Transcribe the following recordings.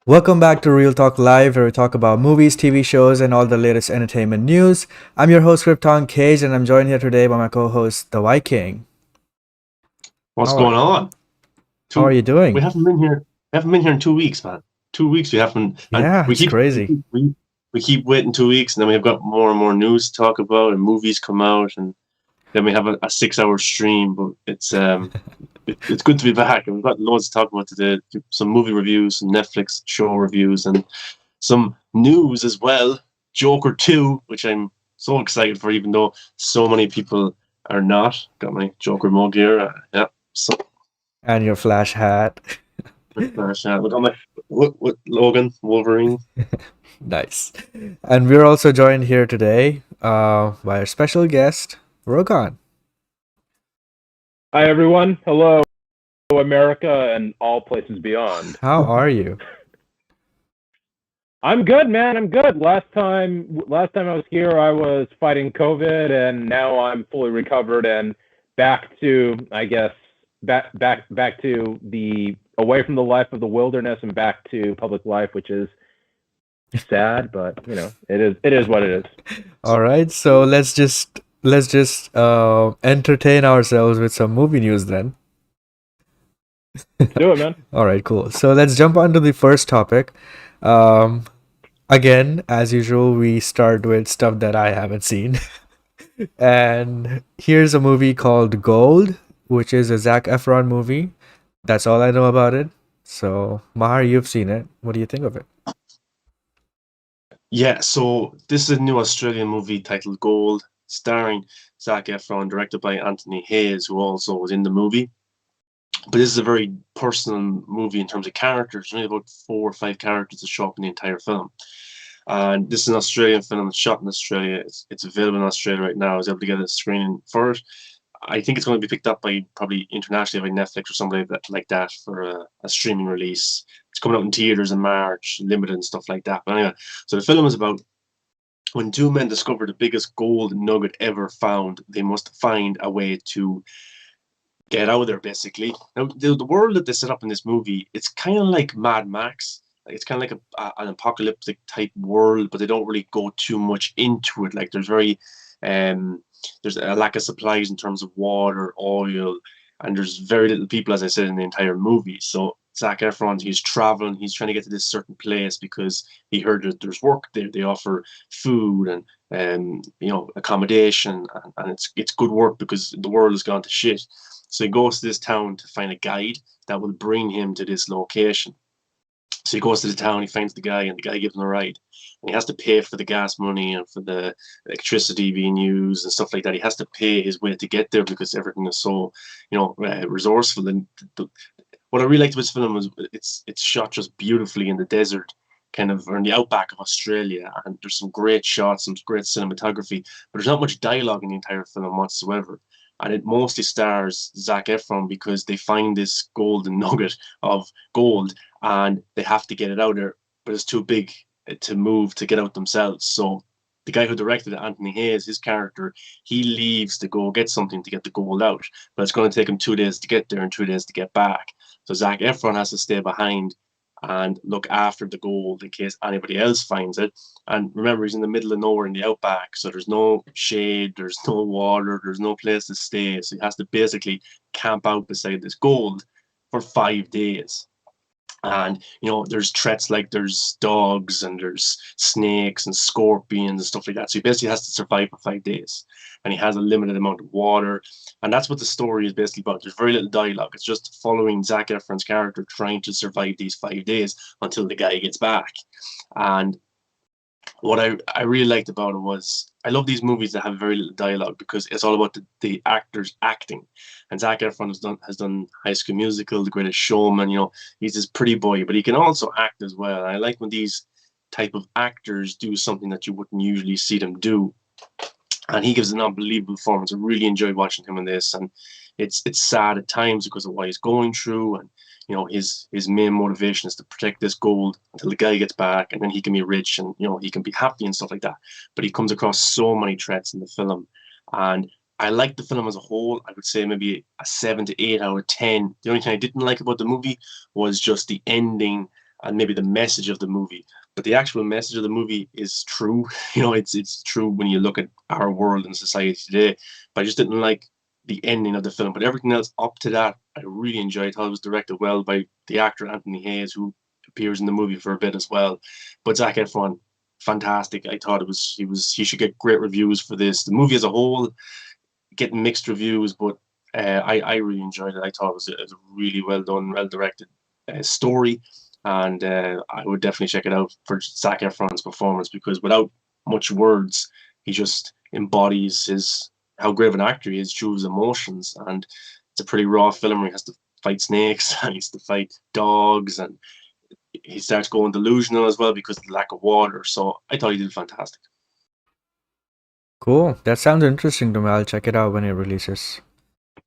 Welcome back to Real Talk Live, where we talk about movies, TV shows, and all the latest entertainment news. I'm your host, Krypton Cage, and I'm joined here today by my co-host, the Viking. What's How are, going on? how are Two, you we doing? haven't been here. We haven't been here in 2 weeks, man. 2 weeks we haven't, and Yeah, we it's keep we crazy. keep we, we keep waiting 2 weeks, and then we've got more and more news to talk about, and movies come out, and then we have a 6 hour stream. But it's good to be back, and we've got loads to talk about today. Some movie reviews, some Netflix show reviews, and some news as well. Joker 2, which I'm so excited for, even though so many people are not. Got my Joker mug here. Yeah, so And your Flash hat. Look on my what Logan Wolverine. Nice. And we're also joined here today by our special guest, Rogan. Hi, everyone. Hello, America, and all places beyond. How are you? I'm good, man. I'm good. Last time I was here, I was fighting COVID, and now I'm fully recovered and back to, I guess, back to the away from the life of the wilderness and back to public life, which is sad, but it is what it is. All right, so let's just entertain ourselves with some movie news then. Do it, man. All right, cool. So let's jump on to the first topic. Um, Again, as usual, we start with stuff that I haven't seen. And here's a movie called Gold, which is a Zac Efron movie. That's all I know about it. So, Maher, you've seen it. What do you think of it? Yeah, so this is a new Australian movie titled Gold, starring Zac Efron, directed by Anthony Hayes, who also was in the movie. But this is a very personal movie in terms of characters. There's only about 4 or 5 characters that show up in the entire film. And this is an Australian film. It's shot in Australia. It's available in Australia right now. I was able to get a screening for it. I think it's going to be picked up by probably internationally by Netflix or somebody like that for a streaming release. It's coming out in theaters in March, limited and stuff like that. But anyway, so the film is about when two men discover the biggest gold nugget ever found, they must find a way to get out of there, basically. Now, the world that they set up in this movie, it's kind of like Mad Max. Like, it's kind of like an apocalyptic type world, but they don't really go too much into it. Like, um, there's a lack of supplies in terms of water, oil, and there's very little people, as I said, in the entire movie. So Zac Efron, he's traveling, he's trying to get to this certain place because he heard that there's work there. They offer food and accommodation, and it's good work because the world has gone to shit. So he goes to this town to find a guide that will bring him to this location. So he goes to the town, he finds the guy, and the guy gives him a ride. And he has to pay for the gas money and for the electricity being used and stuff like that. He has to pay his way to get there because everything is so, resourceful. And what I really liked about this film was it's shot just beautifully in the desert, kind of, or in the outback of Australia. And there's some great shots, some great cinematography, but there's not much dialogue in the entire film whatsoever. And it mostly stars Zac Efron because they find this golden nugget of gold and they have to get it out there, but it's too big to move to get out themselves. So the guy who directed it, Anthony Hayes, his character, he leaves to go get something to get the gold out, but it's going to take him 2 days to get there and 2 days to get back. So Zac Efron has to stay behind and look after the gold in case anybody else finds it. And remember, he's in the middle of nowhere in the outback, so there's no shade, there's no water, there's no place to stay. So he has to basically camp out beside this gold for 5 days. And there's threats like there's dogs and there's snakes and scorpions and stuff like that. So he basically has to survive for 5 days, and he has a limited amount of water, and that's what the story is basically about. There's very little dialogue. It's just following Zac Efron's character trying to survive these 5 days until the guy gets back. And what I really liked about it was I love these movies that have very little dialogue because it's all about the actors acting. And Zac Efron has done High School Musical, The Greatest Showman. He's this pretty boy, but he can also act as well. And I like when these type of actors do something that you wouldn't usually see them do. And he gives an unbelievable performance. I really enjoyed watching him in this, and it's sad at times because of what he's going through, and his main motivation is to protect this gold until the guy gets back, and then he can be rich and he can be happy and stuff like that. But he comes across so many threats in the film, and I like the film as a whole. I would say maybe a 7 to 8 out of 10. The only thing I didn't like about the movie was just the ending and maybe the message of the movie. But the actual message of the movie is true. It's true when you look at our world and society today. But I just didn't like the ending of the film. But everything else up to that, I really enjoyed. I thought it was directed well by the actor Anthony Hayes, who appears in the movie for a bit as well. But Zac Efron, fantastic. I thought he should get great reviews for this. The movie as a whole getting mixed reviews, but I really enjoyed it. I thought it was a really well done, well directed story, and I would definitely check it out for Zac Efron's performance, because without much words, he just embodies how great of an actor he is through his emotions. And it's a pretty raw film where he has to fight snakes and he has to fight dogs, and he starts going delusional as well because of the lack of water. So I thought he did fantastic. Cool. That sounds interesting to me. I'll check it out when it releases.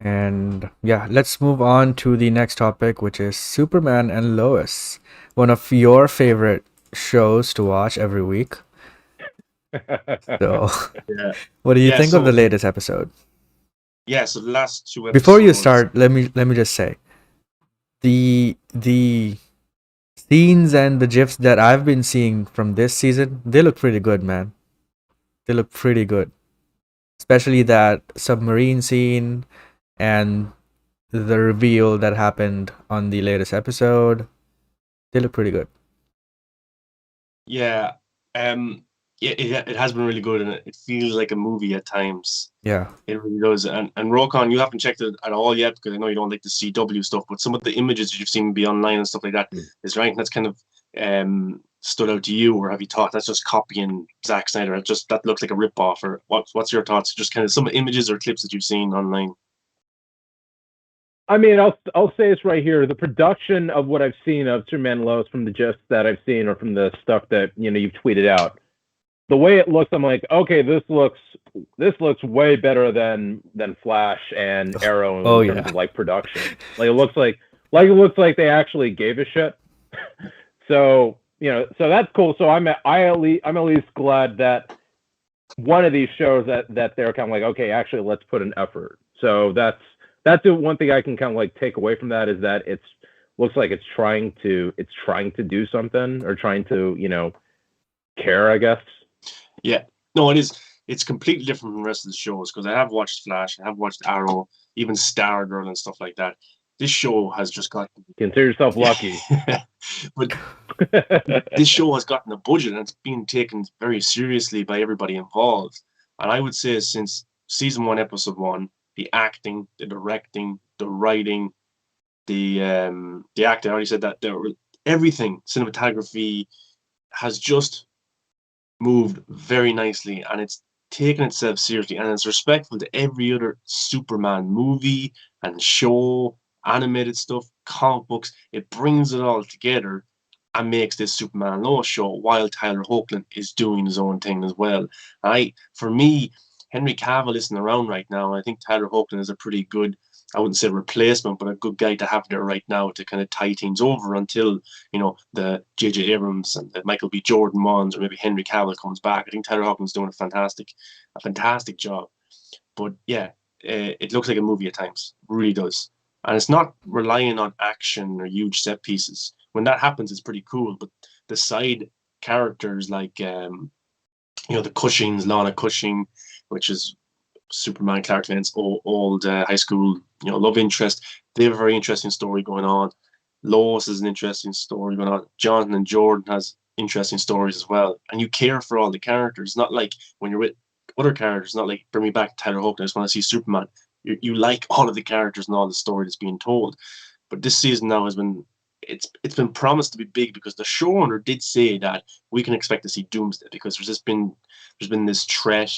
And yeah, let's move on to the next topic, which is Superman and Lois, one of your favorite shows to watch every week. So, Yeah. what do you think of so the latest episode? Yeah, so the last two episodes. Before you start, let me just say the scenes and the gifs that I've been seeing from this season, they look pretty good, man. They look pretty good. Especially that submarine scene and the reveal that happened on the latest episode. They look pretty good. Yeah, it has been really good, and it feels like a movie at times. Yeah. It really does. And Rokon, you haven't checked it at all yet, because I know you don't like the CW stuff, but some of the images that you've seen be online and stuff like that, is there anything that's kind of stood out to you, or have you thought that's just copying Zack Snyder? That looks like a rip-off, or what's your thoughts? Just kind of some images or clips that you've seen online. I mean, I'll say this right here. The production of what I've seen of Superman and Lois, from the gist that I've seen or from the stuff that you've tweeted out, the way it looks, I'm like, okay, this looks way better than Flash and Arrow in terms of like production. Like it looks like they actually gave a shit. So so that's cool. So I'm at least glad that one of these shows that they're kind of like, okay, actually let's put an effort. So that's the one thing I can kind of like take away from that, is that looks like it's trying to do something, or trying to care, I guess. Yeah, no, it is. It's completely different from the rest of the shows, because I have watched Flash, I have watched Arrow, even Stargirl and stuff like that. This show has just got. Consider yourself lucky. But this show has gotten a budget, and it's being taken very seriously by everybody involved. And I would say since season 1, episode 1, the acting, the directing, the writing, the acting, I already said that, everything, cinematography, has just moved very nicely, and it's taken itself seriously, and it's respectful to every other Superman movie and show, animated stuff, comic books. It brings it all together and makes this Superman and Lois show, while Tyler Hoechlin is doing his own thing as well. For me, Henry Cavill isn't around right now. I think Tyler Hoechlin is a pretty good, I wouldn't say replacement, but a good guy to have there right now to kind of tie things over until, the J.J. Abrams and the Michael B. Jordan ones, or maybe Henry Cavill comes back. I think Tyler Hoechlin's doing a fantastic job. But yeah, it looks like a movie at times. It really does. And it's not relying on action or huge set pieces. When that happens, it's pretty cool. But the side characters, like, the Cushings, Lana Cushing, which is Superman, Clark Kent's old high school, love interest. They have a very interesting story going on. Lois is an interesting story going on. Jonathan and Jordan has interesting stories as well. And you care for all the characters. Not like when you're with other characters, not like bring me back to Tyler Hoechlin, I just want to see Superman. You like all of the characters and all the story that's being told. But this season now it's been promised to be big, because the showrunner did say that we can expect to see Doomsday, because there's been this threat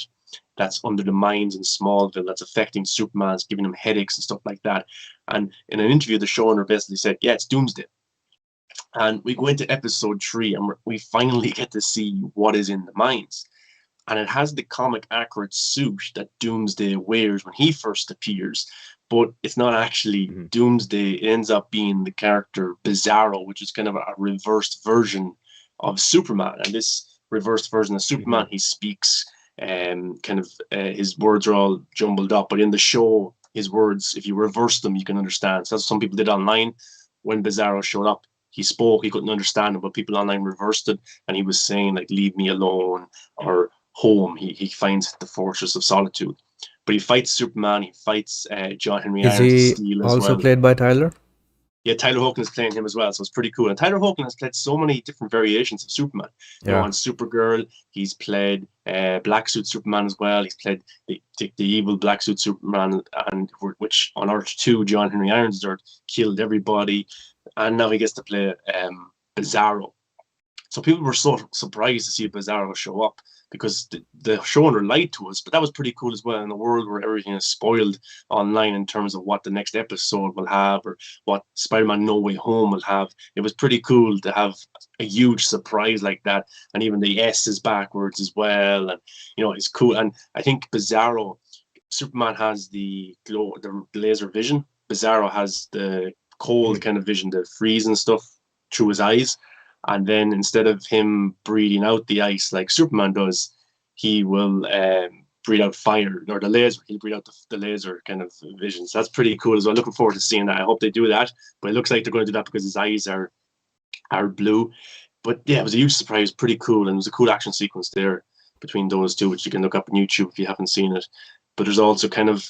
that's under the mines in Smallville that's affecting Superman, it's giving him headaches and stuff like that. And in an interview, the showrunner basically said, yeah, it's Doomsday. And we go into episode 3, and we finally get to see what is in the mines. And it has the comic accurate suit that Doomsday wears when he first appears, but it's not actually Doomsday. It ends up being the character Bizarro, which is kind of a reversed version of Superman. And this reversed version of Superman, he speaks, his words are all jumbled up, but in the show, his words, if you reverse them, you can understand. So that's what some people did online. When Bizarro showed up, he spoke, he couldn't understand it, but people online reversed it, and he was saying like "Leave me alone" or "Home." He finds the fortress of solitude. But he fights Superman. He fights John Henry Is Irons' he Steel as also well. played by Tyler? Yeah, Tyler Hoechlin is playing him as well, so it's pretty cool. And Tyler Hoechlin has played so many different variations of Superman. You know, Yeah. on Supergirl, he's played Black Suit Superman as well. He's played the evil Black Suit Superman, and which on Earth 2, John Henry Irons' Earth, killed everybody. And now he gets to play Bizarro. So people were so surprised to see Bizarro show up, because the showrunner lied to us, but that was pretty cool as well in a world where everything is spoiled online in terms of what the next episode will have or what Spider-Man No Way Home will have. It was pretty cool to have a huge surprise like that, and even the S is backwards as well, and you know, it's cool. And I think Bizarro, Superman has the laser vision. Bizarro has the cold kind of vision, the freeze and stuff through his eyes. And then instead of him breathing out the ice like Superman does, he will breathe out fire, or the laser. He'll breathe out the laser kind of vision. So that's pretty cool as well. Looking forward to seeing that. I hope they do that. But it looks like they're going to do that because his eyes are blue. But yeah, it was a huge surprise. Pretty cool. And it was a cool action sequence there between those two, which you can look up on YouTube if you haven't seen it. But there's also kind of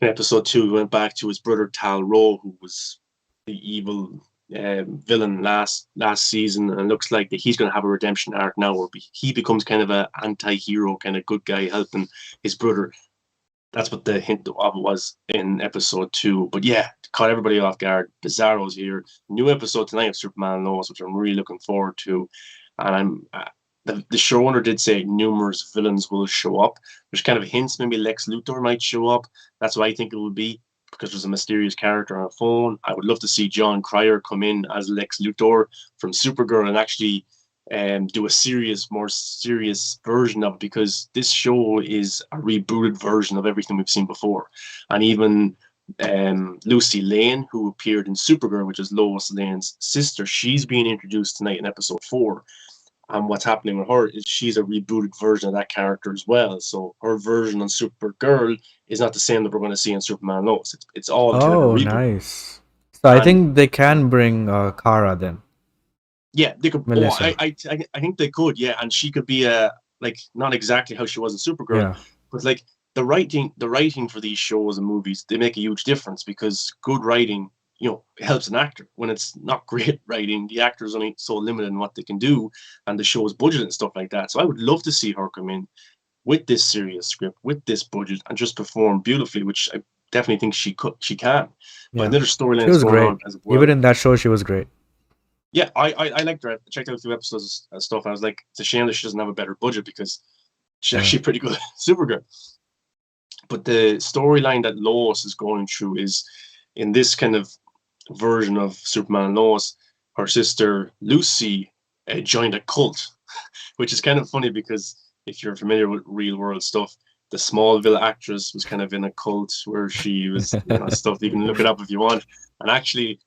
in episode 2, we went back to his brother Tal-Rho, who was the evil villain last season, and it looks like that he's going to have a redemption arc now, where he becomes kind of an anti-hero, kind of good guy helping his brother. That's what the hint of it was in episode 2. But yeah, caught everybody off guard. Bizarro's here. New episode tonight of Superman and Lois, which I'm really looking forward to. And I'm the showrunner did say numerous villains will show up. There's kind of hints maybe Lex Luthor might show up. That's what I think it will be, because there's a mysterious character on a phone. I would love to see John Cryer come in as Lex Luthor from Supergirl and actually do a more serious version of it, because this show is a rebooted version of everything we've seen before. And even Lucy Lane, who appeared in Supergirl, which is Lois Lane's sister, she's being introduced tonight in episode 4. And what's happening with her is she's a rebooted version of that character as well. So her version on Supergirl is not the same that we're going to see in Superman and Lois. It's all kind of a Oh, reboot. nice. So I think they can bring Kara then. Yeah, they could. Melissa. I think they could. Yeah, and she could be like not exactly how she was in Supergirl, Yeah. but like the writing for these shows and movies, they make a huge difference, because good writing, you know, helps an actor. When it's not great writing, the actor is only so limited in what they can do, and the show's budget and stuff like that. So I would love to see her come in with this serious script, with this budget, and just perform beautifully, which I definitely think she can. But Yeah. another storyline She was is going great. on as well. Even in that show, she was great. Yeah, I liked her. I checked out a few episodes and stuff. And I was like, it's a shame that she doesn't have a better budget, because she's actually pretty good. Supergirl. But the storyline that Lois is going through is, in this kind of version of Superman and Lois, her sister Lucy joined a cult, which is kind of funny, because if you're familiar with real world stuff, the Smallville actress was kind of in a cult where she was, you know, stuff. You can look it up if you want. And actually,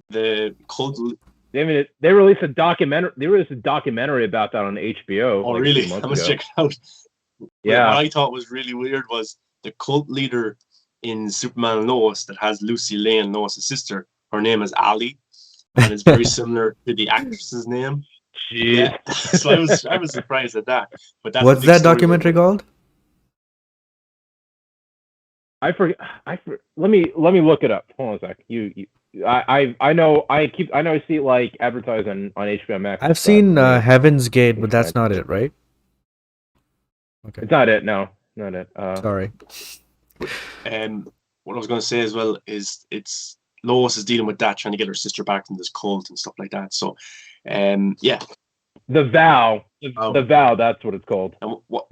the cult. They released a documentary. They released a documentary about that on HBO. Oh, like really? I must check it out. Yeah. What I thought was really weird was the cult leader in Superman and Lois that has Lucy Lane, Lois' sister. Her name is Ali, and it's very similar to the actress's name. Jeez. Yeah. So I was surprised at that. But that's what's that documentary called? I forget. Let me look it up. Hold on a sec. I know I see it like advertised on HBO Max. I've seen Heaven's Gate, but that's not it, right? Okay. It's not it. No, not it. Sorry. What I was going to say as well is it's Lois is dealing with that, trying to get her sister back from this cult and stuff like that. So, yeah. The Vow. The Vow. That's what it's called. And what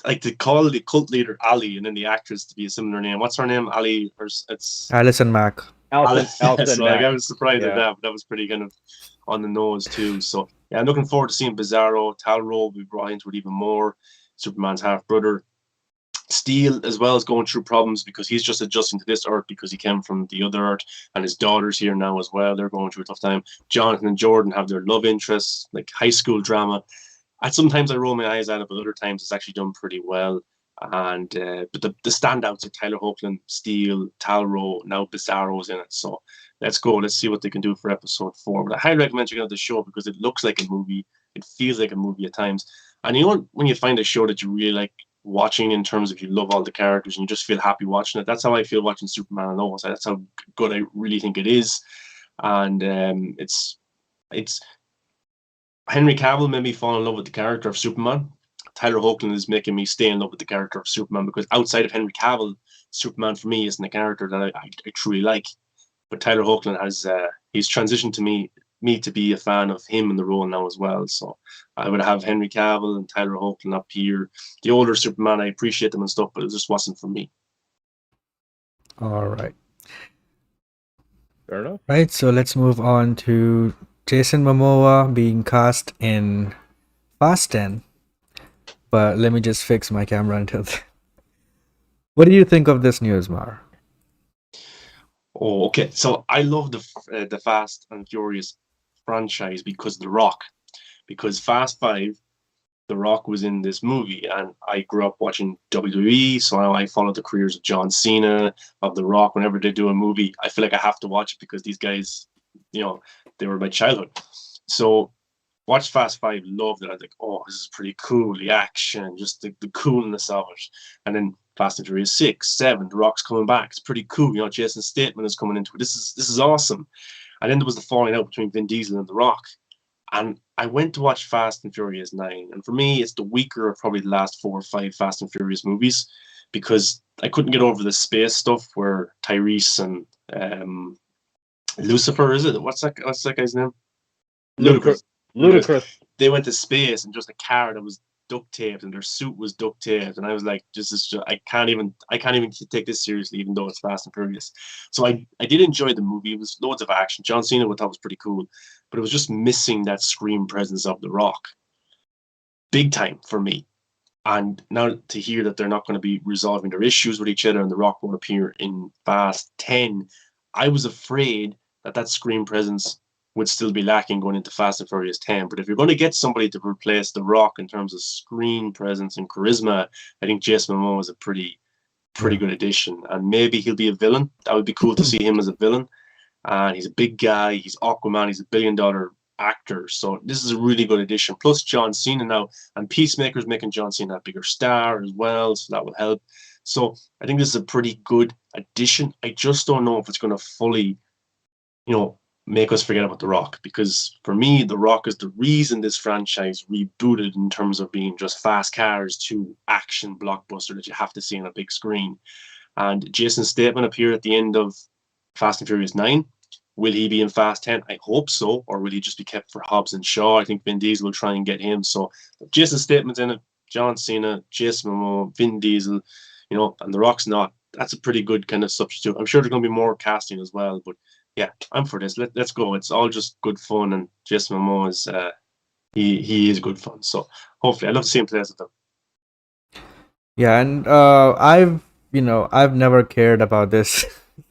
like to call the cult leader Ali, and then the actress to be a similar name. What's her name? Ali, or it's Alison Mack. Alison so Mack. I was surprised at that, but that was pretty kind of on the nose too. So yeah, I'm looking forward to seeing Bizarro. Tal-Rho will be brought into it even more. Superman's half brother. Steel as well is going through problems, because he's just adjusting to this Earth, because he came from the other Earth, and his daughter's here now as well. They're going through a tough time. Jonathan and Jordan have their love interests, like high school drama. Sometimes I roll my eyes at it, but other times it's actually done pretty well. And but the standouts are Tyler Hoechlin, Steele, Talrow, now Bizarro's in it. So let's go. Let's see what they can do for episode 4. But I highly recommend checking out the show because it looks like a movie. It feels like a movie at times. And you know when you find a show that you really like watching in terms of you love all the characters and you just feel happy watching it. That's how I feel watching Superman and Lois. That's how good I really think it is. And it's Henry Cavill made me fall in love with the character of Superman. Tyler Hoechlin is making me stay in love with the character of Superman because outside of Henry Cavill, Superman for me isn't a character that I truly like. But Tyler Hoechlin has he's transitioned to me to be a fan of him in the role now as well. So I would have Henry Cavill and Tyler Hoechlin up here. The older Superman, I appreciate them and stuff, but it just wasn't for me. All right. Fair enough. Right, so let's move on to Jason Momoa being cast in Fast 10. But let me just fix my camera until then. What do you think of this news, Maher? Oh, okay. So I love the Fast and Furious franchise because of The Rock. Because Fast 5, The Rock was in this movie, and I grew up watching WWE, so I followed the careers of John Cena, of The Rock. Whenever they do a movie, I feel like I have to watch it because these guys, they were my childhood. So watched Fast 5, loved it. I was like, oh, this is pretty cool. The action, just the coolness of it. And then Fast and Furious 6, 7, The Rock's coming back. It's pretty cool. Jason Statham is coming into it. This is awesome. And then there was the falling out between Vin Diesel and The Rock. And I went to watch Fast and Furious 9. And for me, it's the weaker of probably the last 4 or 5 Fast and Furious movies because I couldn't get over the space stuff where Tyrese and Lucifer, is it? What's that guy's name? Ludicrous. They went to space and just a car that was duct taped and their suit was duct taped, and I was like, I can't even take this seriously, even though it's Fast and Furious. So I did enjoy the movie. It was loads of action. John Cena, I thought was pretty cool, but it was just missing that screen presence of The Rock, big time for me. And now to hear that they're not going to be resolving their issues with each other and The Rock won't appear in Fast 10, I was afraid that screen presence would still be lacking going into Fast and Furious 10. But if you're going to get somebody to replace The Rock in terms of screen presence and charisma, I think Jason Momoa is a pretty good addition. And maybe he'll be a villain. That would be cool to see him as a villain. And he's a big guy. He's Aquaman. He's $1 billion actor. So this is a really good addition. Plus John Cena now. And Peacemaker's making John Cena a bigger star as well. So that will help. So I think this is a pretty good addition. I just don't know if it's going to fully, make us forget about The Rock, because for me, The Rock is the reason this franchise rebooted in terms of being just fast cars to action blockbuster that you have to see on a big screen. And Jason Statham appeared at the end of Fast and Furious 9. Will he be in Fast 10? I hope so. Or will he just be kept for Hobbs and Shaw? I think Vin Diesel will try and get him. So Jason Statham's in it, John Cena, Jason Momoa, Vin Diesel, and The Rock's not. That's a pretty good kind of substitute. I'm sure there's going to be more casting as well, but yeah, I'm for this. Let's go. It's all just good fun, and Jason Momoa is he is good fun. So hopefully, I'd love to see him play as a villain. Yeah, and I've never cared about this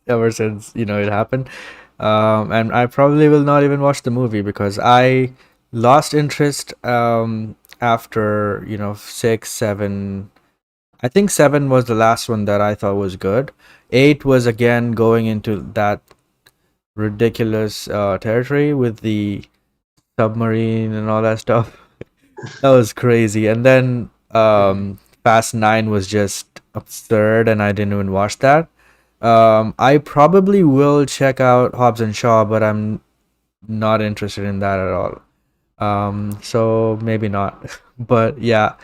ever since it happened, and I probably will not even watch the movie because I lost interest after 6, 7. I think 7 was the last one that I thought was good. 8 was again going into that ridiculous territory with the submarine and all that stuff. That was crazy. And then Fast 9 was just absurd, and I didn't even watch that. I probably will check out Hobbs and Shaw, but I'm not interested in that at all. So maybe not. But yeah,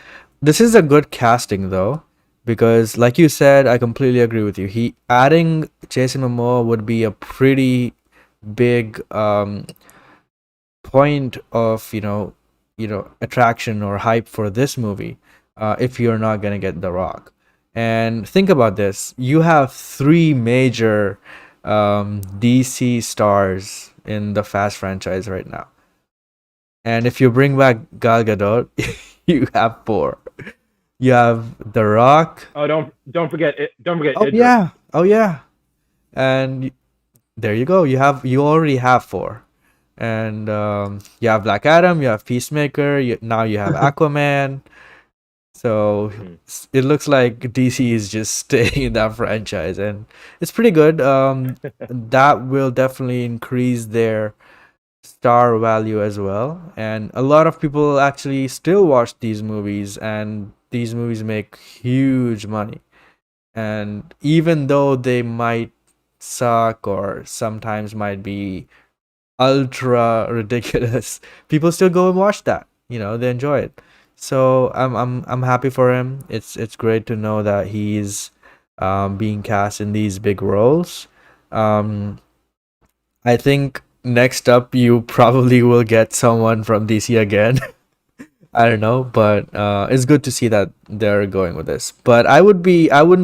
this is a good casting though, because like you said, I completely agree with you. Adding Jason Momoa would be a pretty big point of attraction or hype for this movie, if you're not gonna get The Rock. And think about this, you have 3 major DC stars in the Fast franchise right now, and if you bring back Gal Gadot, you have 4. You have The Rock. Oh, don't forget it. Don't forget. Oh Idris. yeah. Oh yeah. And there you go. You already have 4, and you have Black Adam. You have Peacemaker. Now you have Aquaman. So Mhm. it looks like DC is just staying in that franchise, and it's pretty good. That will definitely increase their star value as well. And a lot of people actually still watch these movies, and these movies make huge money. And even though they might suck or sometimes might be ultra ridiculous, people still go and watch that. They enjoy it. So I'm happy for him. It's great to know that he's being cast in these big roles. Um, I think next up you probably will get someone from DC again. I don't know, but it's good to see that they're going with this. But I wouldn't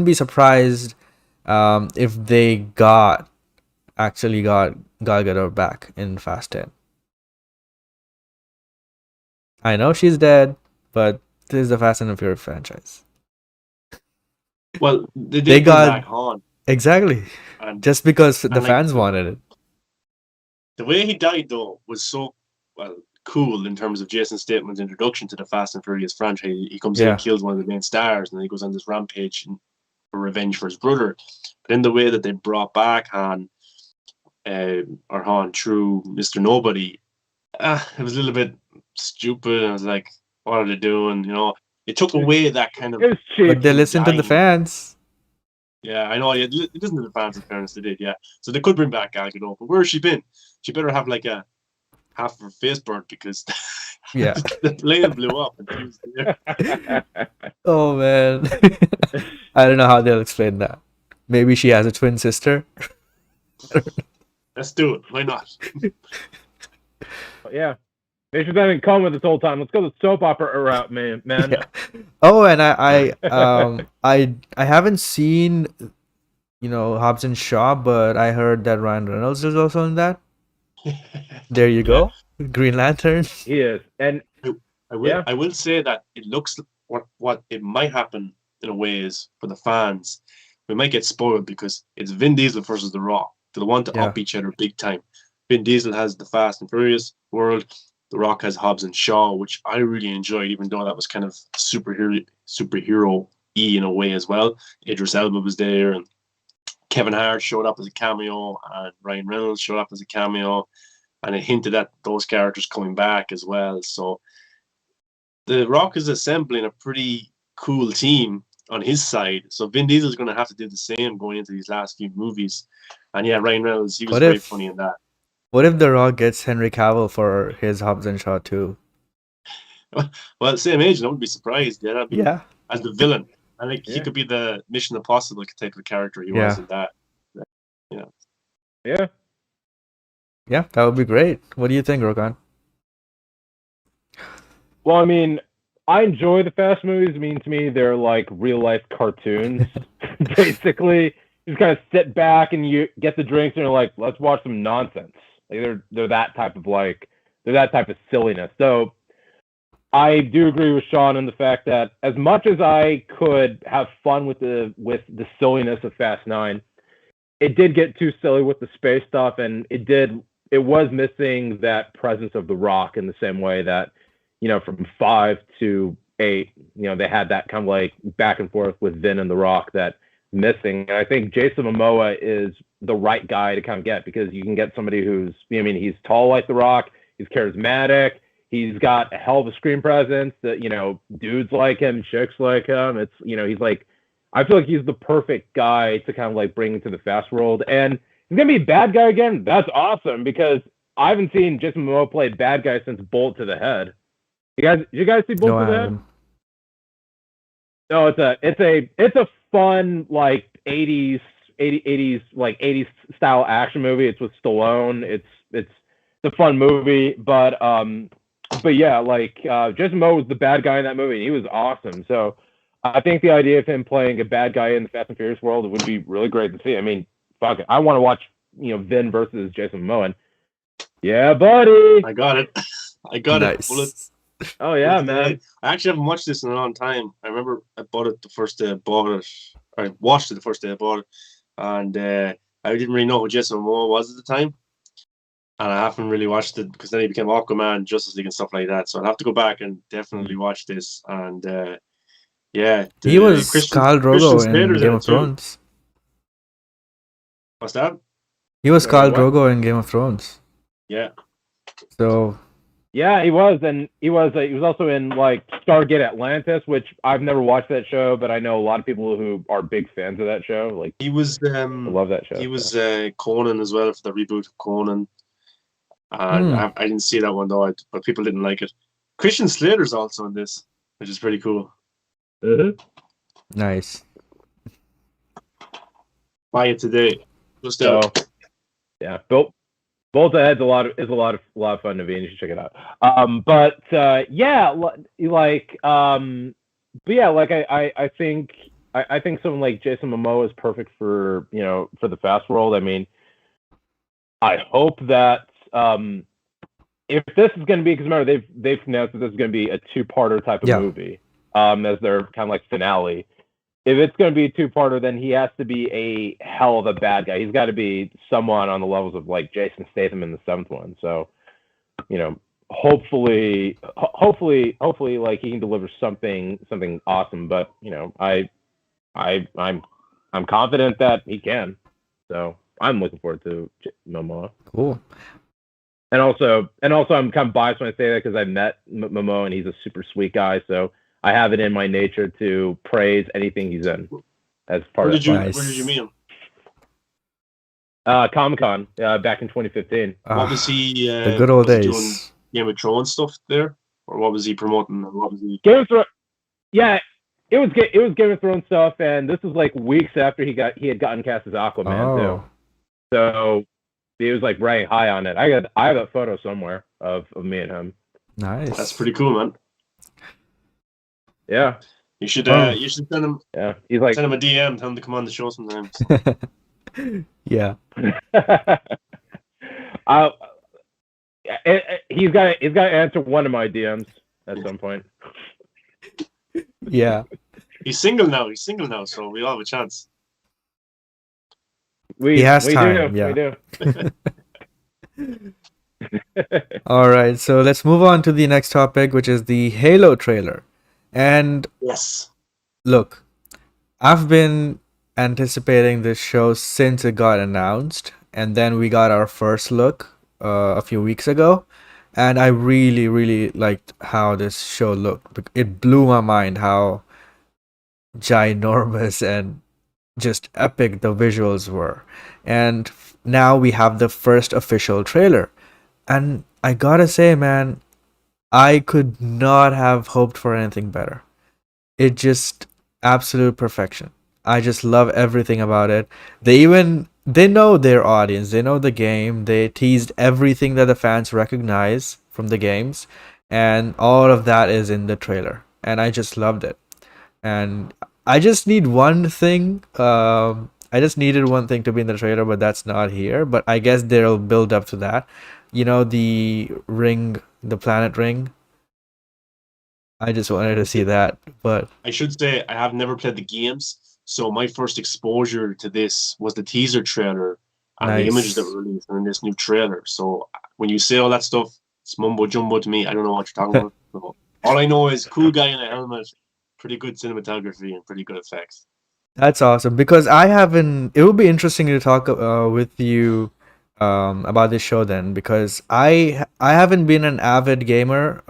be surprised if they actually got Gal Gadot back in Fast 10. I know she's dead, but this is the Fast and the Furious franchise. Well, they They did bring got back Han, exactly and just because the like fans wanted it. the way he died though was so well cool in terms of Jason Statham's introduction to the Fast and Furious franchise. He comes in and Yeah, kills one of the main stars, and then he goes on this rampage for revenge for his brother. But in the way that they brought back Han, or Han through Mister Nobody, it was a little bit stupid. I was like, what are they doing? It took away that kind It of was cheap. but they him listen to the dying. fans. Yeah, I know. It isn't the fans and parents they did. Yeah, so they could bring back Gal Gadot, but where has she been? She better have like a half of her face burnt because Yeah. the plane blew up and she was there. Oh man. I don't know how they'll explain that. Maybe she has a twin sister. Let's do it. Why not? Yeah. They should have been coming this whole time. Let's go the soap opera route, man. Yeah. Oh, and I haven't seen Hobbs and Shaw, but I heard that Ryan Reynolds is also in that. There you Yeah, go. Green Lantern. He is. And I, I will. yeah. I will say that it looks what it might happen in a way is for the fans. We might get spoiled because it's Vin Diesel versus The Rock. They'll want to Yeah. up each other big time. Vin Diesel has the Fast and Furious world. The Rock has Hobbs and Shaw, which I really enjoyed, even though that was kind of superhero y in a way as well. Idris Elba was there, and Kevin Hart showed up as a cameo, and Ryan Reynolds showed up as a cameo, and it hinted at those characters coming back as well. So the Rock is assembling a pretty cool team on his side. So Vin Diesel is going to have to do the same going into these last few movies. And yeah, Ryan Reynolds, he was What very if funny in that. what if The Rock gets Henry Cavill for his Hobbs and Shaw too? Well, same age, I wouldn't be surprised. Yeah, that'd be Yeah. as the villain. And like he Yeah. could be the Mission Impossible type of character he was Yeah. in that. Yeah. Yeah, that would be great. What do you think, Rogan? Well, I mean, I enjoy the Fast movies. I mean, to me, they're like real life cartoons. Basically, you just kind of sit back and you get the drinks and you're like, let's watch some nonsense. Like they're that type of silliness. So I do agree with Sean in the fact that as much as I could have fun with the silliness of Fast 9, it did get too silly with the space stuff, and it was missing that presence of the Rock in the same way that from 5 to 8, they had that kind of like back and forth with Vin and the Rock that missing. And I think Jason Momoa is the right guy to kind of get, because you can get somebody who's, he's tall like the Rock, he's charismatic, he's got a hell of a screen presence that dudes like him, chicks like him. It's he's like, I feel like he's the perfect guy to kind of like bring into the Fast world. And he's gonna be a bad guy again. That's awesome, because I haven't seen Jason Momoa play bad guy since Bullet to the Head. You guys see Bullet No, to I the Head? haven't. No, it's a fun like 80s like 80s style action movie. It's with Stallone. It's a fun movie, but yeah, like Jason Momoa was the bad guy in that movie, and he was awesome. So I think the idea of him playing a bad guy in the Fast and Furious world would be really great to see. I mean, fuck it, I want to watch Vin versus Jason Momoa. And yeah, buddy. I got it. I got it. Bullet. Nice. Oh yeah, Bullet man. I actually haven't watched this in a long time. I remember I bought it the first day I bought it. I watched it the first day I bought it, and I didn't really know who Jason Momoa was at the time. And I haven't really watched it because then he became Aquaman, Justice League, and stuff like that. So I'll have to go back and definitely watch this. And Yeah, He was Christian Khal Christian Drogo in Slater's in Game it of too. Thrones. What's that? He was Wait, Khal what? Drogo in Game of Thrones. Yeah. So Yeah, he was, and he was also in like Stargate Atlantis, which I've never watched that show, but I know a lot of people who are big fans of that show. Like, He was I love that show. Conan as well for the reboot of Conan. And I didn't see that one though, but people didn't like it. Christian Slater's also in this, which is pretty cool. nice. Buy it today. Just So, out. yeah, Bolt Ahead's a lot of fun to be, and you should check it out. I think someone like Jason Momoa is perfect for for the fast world. I mean, I hope that if this is going to be, because remember they've announced that this is going to be a two-parter type of movie, as their kind of like finale. If it's going to be a two-parter, then he has to be a hell of a bad guy. He's got to be someone on the levels of like Jason Statham in the seventh one. So, hopefully, like he can deliver something awesome. But I'm confident that he can. So I'm looking forward to Momoa. Cool. And also, I'm kind of biased when I say that because I've met Momoa and he's a super sweet guy. So I have it in my nature to praise anything he's in as part of. Where did you meet him? Comic-Con back in 2015. What was he? The good old days. Doing Game of Thrones stuff there, or what was he promoting? What was he? Game of Thrones. Yeah, it was Game of Thrones stuff, and this was like weeks after he had gotten cast as Aquaman too. So he was like riding high on it. I have a photo somewhere of me and him. Nice. That's pretty cool, man. Yeah. You should send him. Yeah. He's like, send him a DM, tell him to come on the show sometimes. yeah. He's got to answer one of my DMs at some point. Yeah. He's single now, so we all have a chance. He has time. We do. All right, so let's move on to the next topic, which is the Halo trailer. And yes, look, I've been anticipating this show since it got announced, and then we got our first look a few weeks ago, and I really, really liked how this show looked. It blew my mind how ginormous and just epic the visuals were. And now we have the first official trailer. And I gotta say, man, I could not have hoped for anything better. It just absolute perfection. I just love everything about it. They know their audience. They know the game. They teased everything that the fans recognize from the games, and all of that is in the trailer. And I just loved it. And I just need one thing. I just needed one thing to be in the trailer, but that's not here. But I guess they'll build up to that. The ring, the planet ring. I just wanted to see that, but I should say I have never played the games, so my first exposure to this was the teaser trailer and the images that were released in this new trailer. So when you say all that stuff, it's mumbo jumbo to me. I don't know what you're talking about. So all I know is cool guy in a helmet, pretty good cinematography, and pretty good effects. That's awesome, because it would be interesting to talk with you about this show then, because I haven't been an avid gamer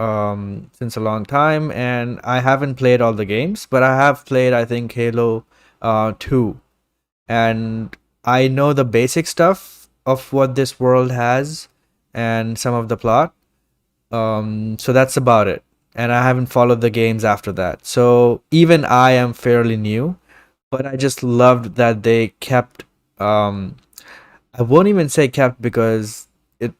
since a long time, and I haven't played all the games, but I have played, I think, Halo 2, and I know the basic stuff of what this world has and some of the plot. So that's about it, and I haven't followed the games after that. So even I am fairly new, but I just loved that they kept I won't even say kept, because it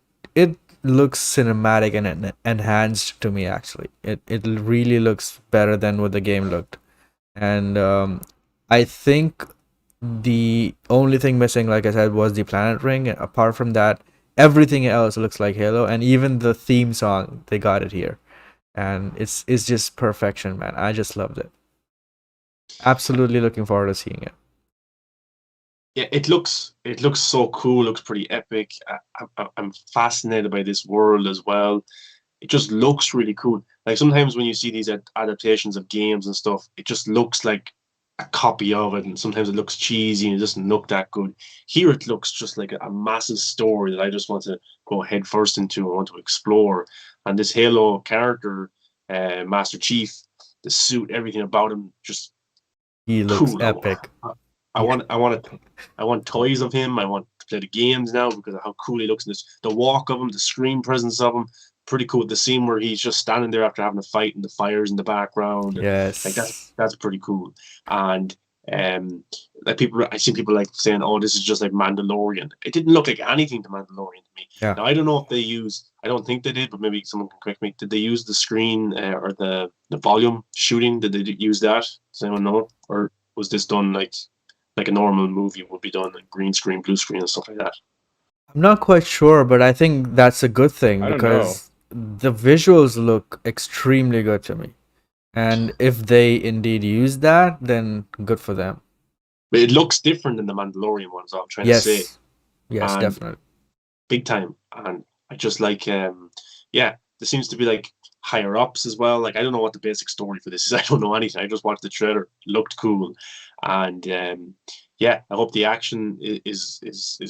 looks cinematic and enhanced to me. Actually, it really looks better than what the game looked. And I think the only thing missing, like I said, was the planet ring. Apart from that, everything else looks like Halo, and even the theme song, they got it here, and it's just perfection, man. I just loved it. Absolutely looking forward to seeing it. Yeah, it looks so cool. Looks pretty epic. I'm fascinated by this world as well. It just looks really cool. like sometimes when you see these adaptations of games and stuff, it just looks like a copy of it, and sometimes it looks cheesy and it doesn't look that good. Here it looks just like a massive story that I just want to go head first into. I want to explore, and this Halo character, Master Chief, the suit, everything about him, just He looks cool. epic. I want toys of him. I want to play the games now because of how cool he looks in this. The walk of him, the screen presence of him, pretty cool. The scene where he's just standing there after having a fight and the fires in the background. Like Yes. that's pretty cool. And like I see people like saying, "Oh, this is just like Mandalorian." It didn't look like anything to Mandalorian to me. Yeah. Now I don't know if they use. I don't think they did, but maybe someone can correct me. Did they use the screen or the volume shooting? Did they use that? Does anyone know? Or was this done like a normal movie would be done, like green screen, blue screen, and stuff like that? I'm not quite sure, but I think that's a good thing I don't because the visuals look extremely good to me. And if they indeed use that, then good for them. But it looks different than the Mandalorian ones. I'm trying to say, Yes. Yes, And- definitely. big time. And I just like, there seems to be like higher ups as well. Like I don't know what the basic story for this is. I don't know anything. I just watched the trailer. It looked cool, and I hope the action is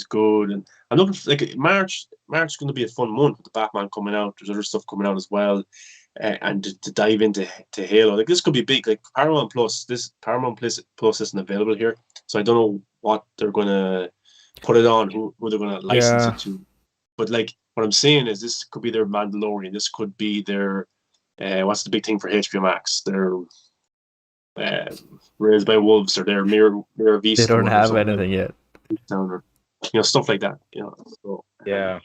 good. And I'm looking for, like March is going to be a fun month with the Batman coming out. There's other stuff coming out as well. And to dive into Halo, like this could be big. Like Paramount Plus Plus isn't available here, so I don't know what they're gonna put it on, who they're gonna license Yeah. it to. But like what I'm saying is, this could be their Mandalorian. This could be their what's the big thing for HBO Max? Their Raised by Wolves or their Mirror Vista. They don't or have something anything yet. or, stuff like that. So, Yeah.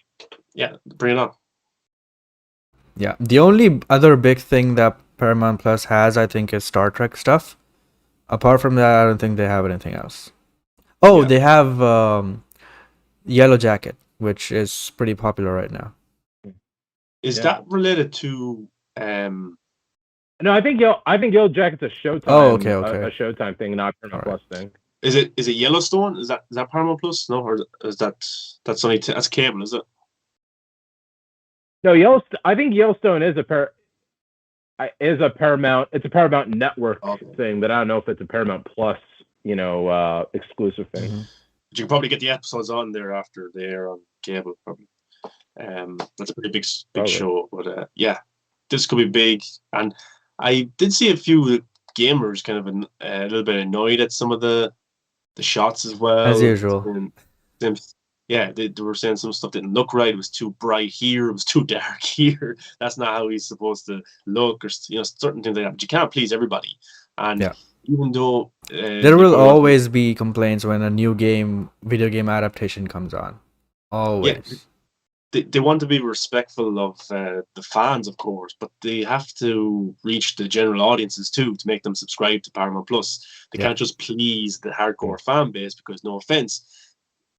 bring it on. Yeah. The only other big thing that Paramount Plus has, I think, is Star Trek stuff. Apart from that, I don't think they have anything else. Oh, Yeah. they have Yellow Jacket, which is pretty popular right now. Is Yeah. that related to No, I think Yellow Jacket's a Showtime. Oh, okay. A Showtime thing, not a Alright. Plus thing. is it Yellowstone? Is that Paramount Plus? No, or is that's only that's cable? Is it? No, I think Yellowstone is a Paramount. It's a Paramount Network Okay. thing, but I don't know if it's a Paramount Plus, exclusive thing. Mhm. But you can probably get the episodes on there after they air on cable. Probably. That's a pretty big Probably. show. But this could be big. And I did see a few gamers kind of a little bit annoyed at some of the shots as well. As usual. And they were saying some stuff didn't look right. It was too bright here. It was too dark here. That's not how he's supposed to look, or certain things like that. But you can't please everybody. And Yeah. even though There will always be complaints when a new video game adaptation comes on. Always. they want to be respectful of the fans, of course, but they have to reach the general audiences too to make them subscribe to Paramount Plus. They Yeah. can't just please the hardcore fan base because, no offense,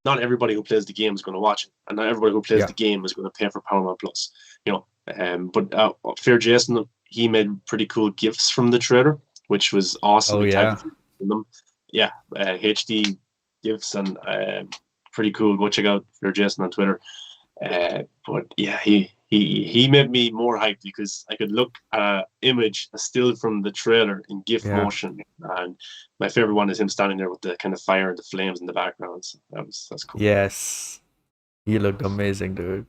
not everybody who plays the game is going to watch it, and not everybody who plays Yeah. the game is going to pay for Paramount Plus. But Fair Jason, he made pretty cool gifs from the trailer, which was awesome. Oh, He yeah. tagged them. HD gifs and pretty cool. Go check out Fair Jason on Twitter. But yeah, he made me more hyped because I could look at an image, a still from the trailer in GIF Yeah. motion, and my favorite one is him standing there with the kind of fire and the flames in the background. So that's cool. Yes. He looked amazing, dude.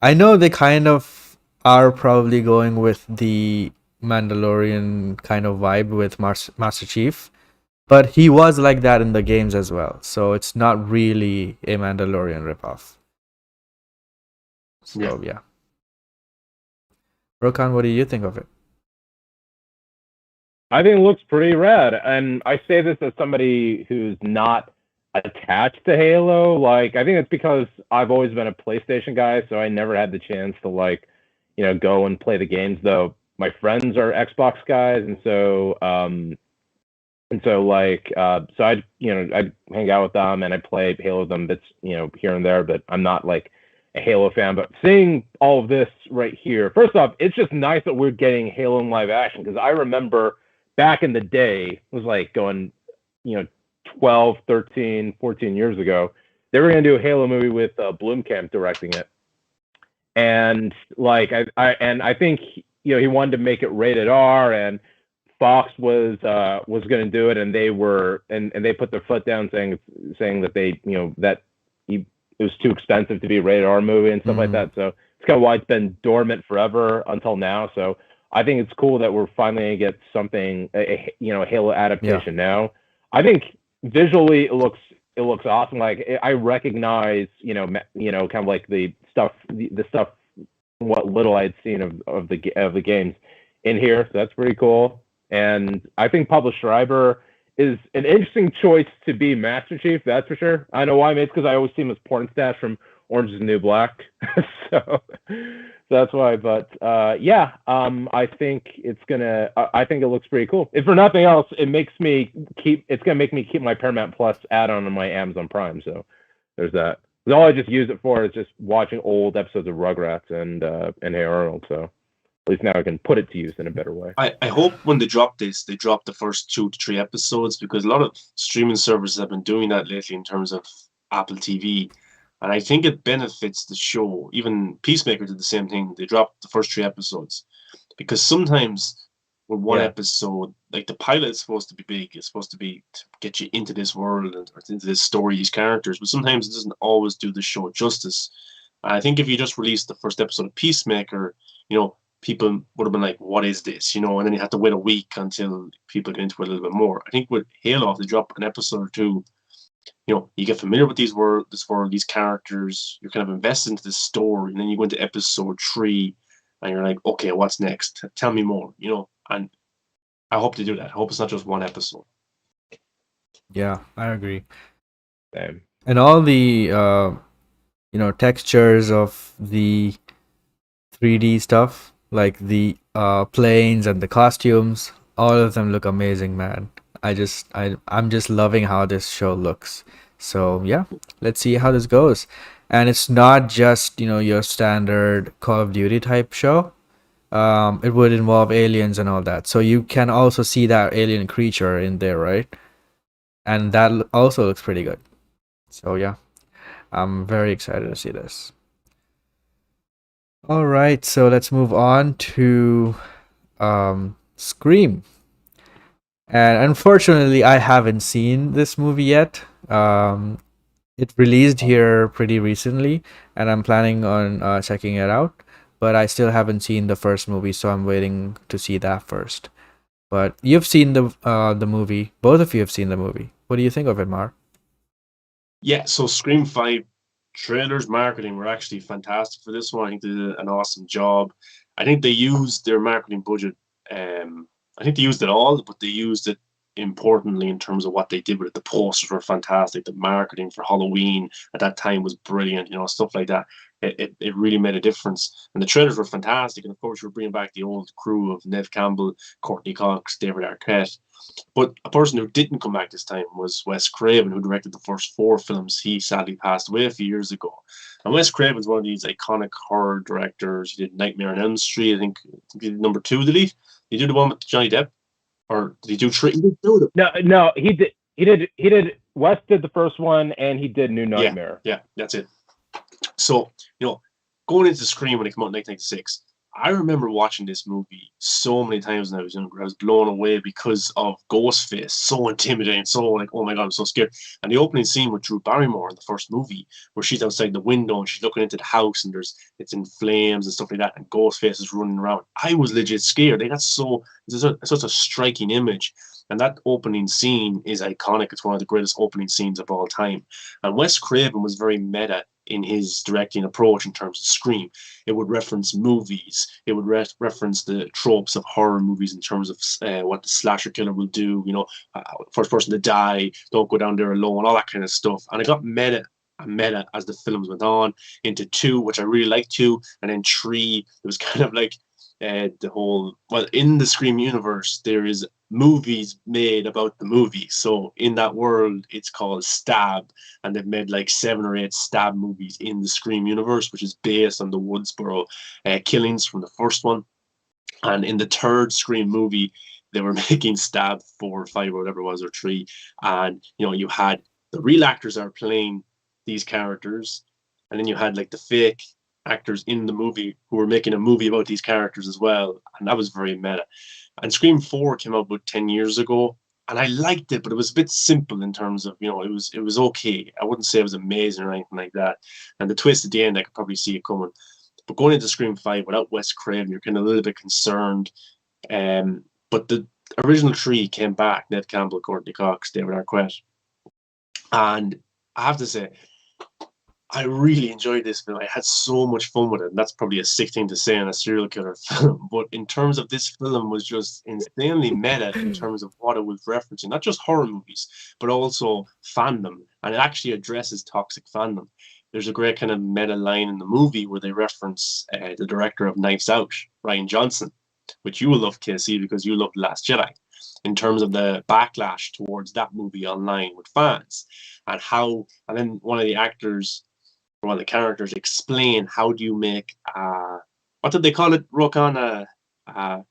I know they kind of are probably going with the Mandalorian kind of vibe with Master Chief, but he was like that in the games as well. So it's not really a Mandalorian ripoff. So yeah. Rokan, what do you think of it? I think it looks pretty rad, and I say this as somebody who's not attached to Halo. Like, I think it's because I've always been a PlayStation guy, so I never had the chance to go and play the games. Though my friends are Xbox guys, and so I'd hang out with them and I play Halo with them bits here and there, but I'm not like a Halo fan. But seeing all of this right here, first off, it's just nice that we're getting Halo in live action, because I remember back in the day, it was like going 12, 13, 14 years ago, they were going to do a Halo movie with Blomkamp directing it. And like I think he wanted to make it rated R, and Fox was going to do it, and they were and they put their foot down, saying that they that it was too expensive to be a rated R movie and stuff like Mm, that. So it's kind of why it's been dormant forever until now. So I think it's cool that we're finally gonna get something, a Halo yeah. adaptation now. I think visually it looks awesome. Like I recognize kind of like the stuff what little I'd seen of the games in here. So that's pretty cool. And I think Pablo Schreiber is an interesting choice to be Master Chief. That's for sure. I know why. Maybe it's because I always see him as Porn Stash from Orange Is the New Black. so that's why. But yeah, I think I think it looks pretty cool. If for nothing else, it's gonna make me keep my Paramount Plus add-on on my Amazon Prime. So there's that. All I just use it for is just watching old episodes of Rugrats and Hey Arnold. So at least now I can put it to use in a better way. I hope when they drop this, they drop the first 2 to 3 episodes, because a lot of streaming services have been doing that lately in terms of Apple TV. And I think it benefits the show. Even Peacemaker did the same thing. They dropped the first 3 episodes. Because sometimes with one episode, like the pilot is supposed to be big, it's supposed to be to get you into this world and into this story, these characters, but sometimes it doesn't always do the show justice. And I think if you just released the first episode of Peacemaker, people would have been like, what is this? And then you have to wait a week until people get into it a little bit more. I think with Halo, if they drop an episode or two, you get familiar with this world, these characters, you're kind of invested into this story, and then you go into episode 3 and you're like, okay, what's next? Tell me more, and I hope they do that. I hope it's not just one episode. Yeah, I agree. Same. And all the textures of the 3D stuff, like the planes and the costumes, all of them look amazing, man. I'm just loving how this show looks. So yeah, let's see how this goes. And it's not just, your standard Call of Duty type show. It would involve aliens and all that. So you can also see that alien creature in there, right? And that also looks pretty good. So yeah, I'm very excited to see this. All right, so let's move on to Scream. And unfortunately, I haven't seen this movie yet. It released here pretty recently, and I'm planning on checking it out. But I still haven't seen the first movie, so I'm waiting to see that first. But you've seen the movie. Both of you have seen the movie. What do you think of it, Mar? Yeah, so Scream 5 trailers, marketing were actually fantastic for this one. I think they did an awesome job. I think they used their marketing budget. I think they used it all, but they used it importantly in terms of what they did with it. The posters were fantastic. The marketing for Halloween at that time was brilliant. Stuff like that. It really made a difference. And the trailers were fantastic. And of course, we're bringing back the old crew of Neve Campbell, Courtney Cox, David Arquette. But a person who didn't come back this time was Wes Craven, who directed the first 4 films. He sadly passed away a few years ago. And Wes Craven's one of these iconic horror directors. He did Nightmare on Elm Street. I think he did number 2, did he? Did he do the one with Johnny Depp? Or did he do 3? He did 2 of them. No, he did. Wes did the first one, and he did New Nightmare. Yeah, that's it. So, going into Scream when it came out in 1996, I remember watching this movie so many times when I was younger. I was blown away because of Ghostface. So intimidating. So like, oh my God, I'm so scared. And the opening scene with Drew Barrymore in the first movie, where she's outside the window and she's looking into the house and it's in flames and stuff like that, and Ghostface is running around. I was legit scared. It's such a striking image. And that opening scene is iconic. It's one of the greatest opening scenes of all time. And Wes Craven was very meta in his directing approach in terms of Scream. It would reference movies. It would reference the tropes of horror movies in terms of what the slasher killer will do, first person to die, don't go down there alone, all that kind of stuff. And it got meta as the films went on, into 2, which I really liked 2, and then 3, it was kind of like in the Scream universe, there is movies made about the movie. So in that world, it's called Stab, and they've made like 7 or 8 Stab movies in the Scream universe, which is based on the Woodsboro killings from the first one. And in the 3rd Scream movie, they were making Stab 4 or 5 or whatever it was, or 3, and you had the real actors are playing these characters, and then you had like the fake actors in the movie who were making a movie about these characters as well, and that was very meta. And Scream 4 came out about 10 years ago, and I liked it, but it was a bit simple in terms of, it was okay. I wouldn't say it was amazing or anything like that. And the twist at the end, I could probably see it coming. But going into Scream 5 without Wes Craven, you're kind of a little bit concerned. But the original three came back: Ned Campbell, Courtney Cox, David Arquette. And I have to say, I really enjoyed this film. I had so much fun with it. And that's probably a sick thing to say in a serial killer film. But in terms of this film was just insanely meta in terms of what it was referencing, not just horror movies, but also fandom. And it actually addresses toxic fandom. There's a great kind of meta line in the movie where they reference the director of Knives Out, Rian Johnson, which you will love, Casey, because you loved Last Jedi, in terms of the backlash towards that movie online with fans. And then one of the characters explain how do you make what did they call it, Rokan? A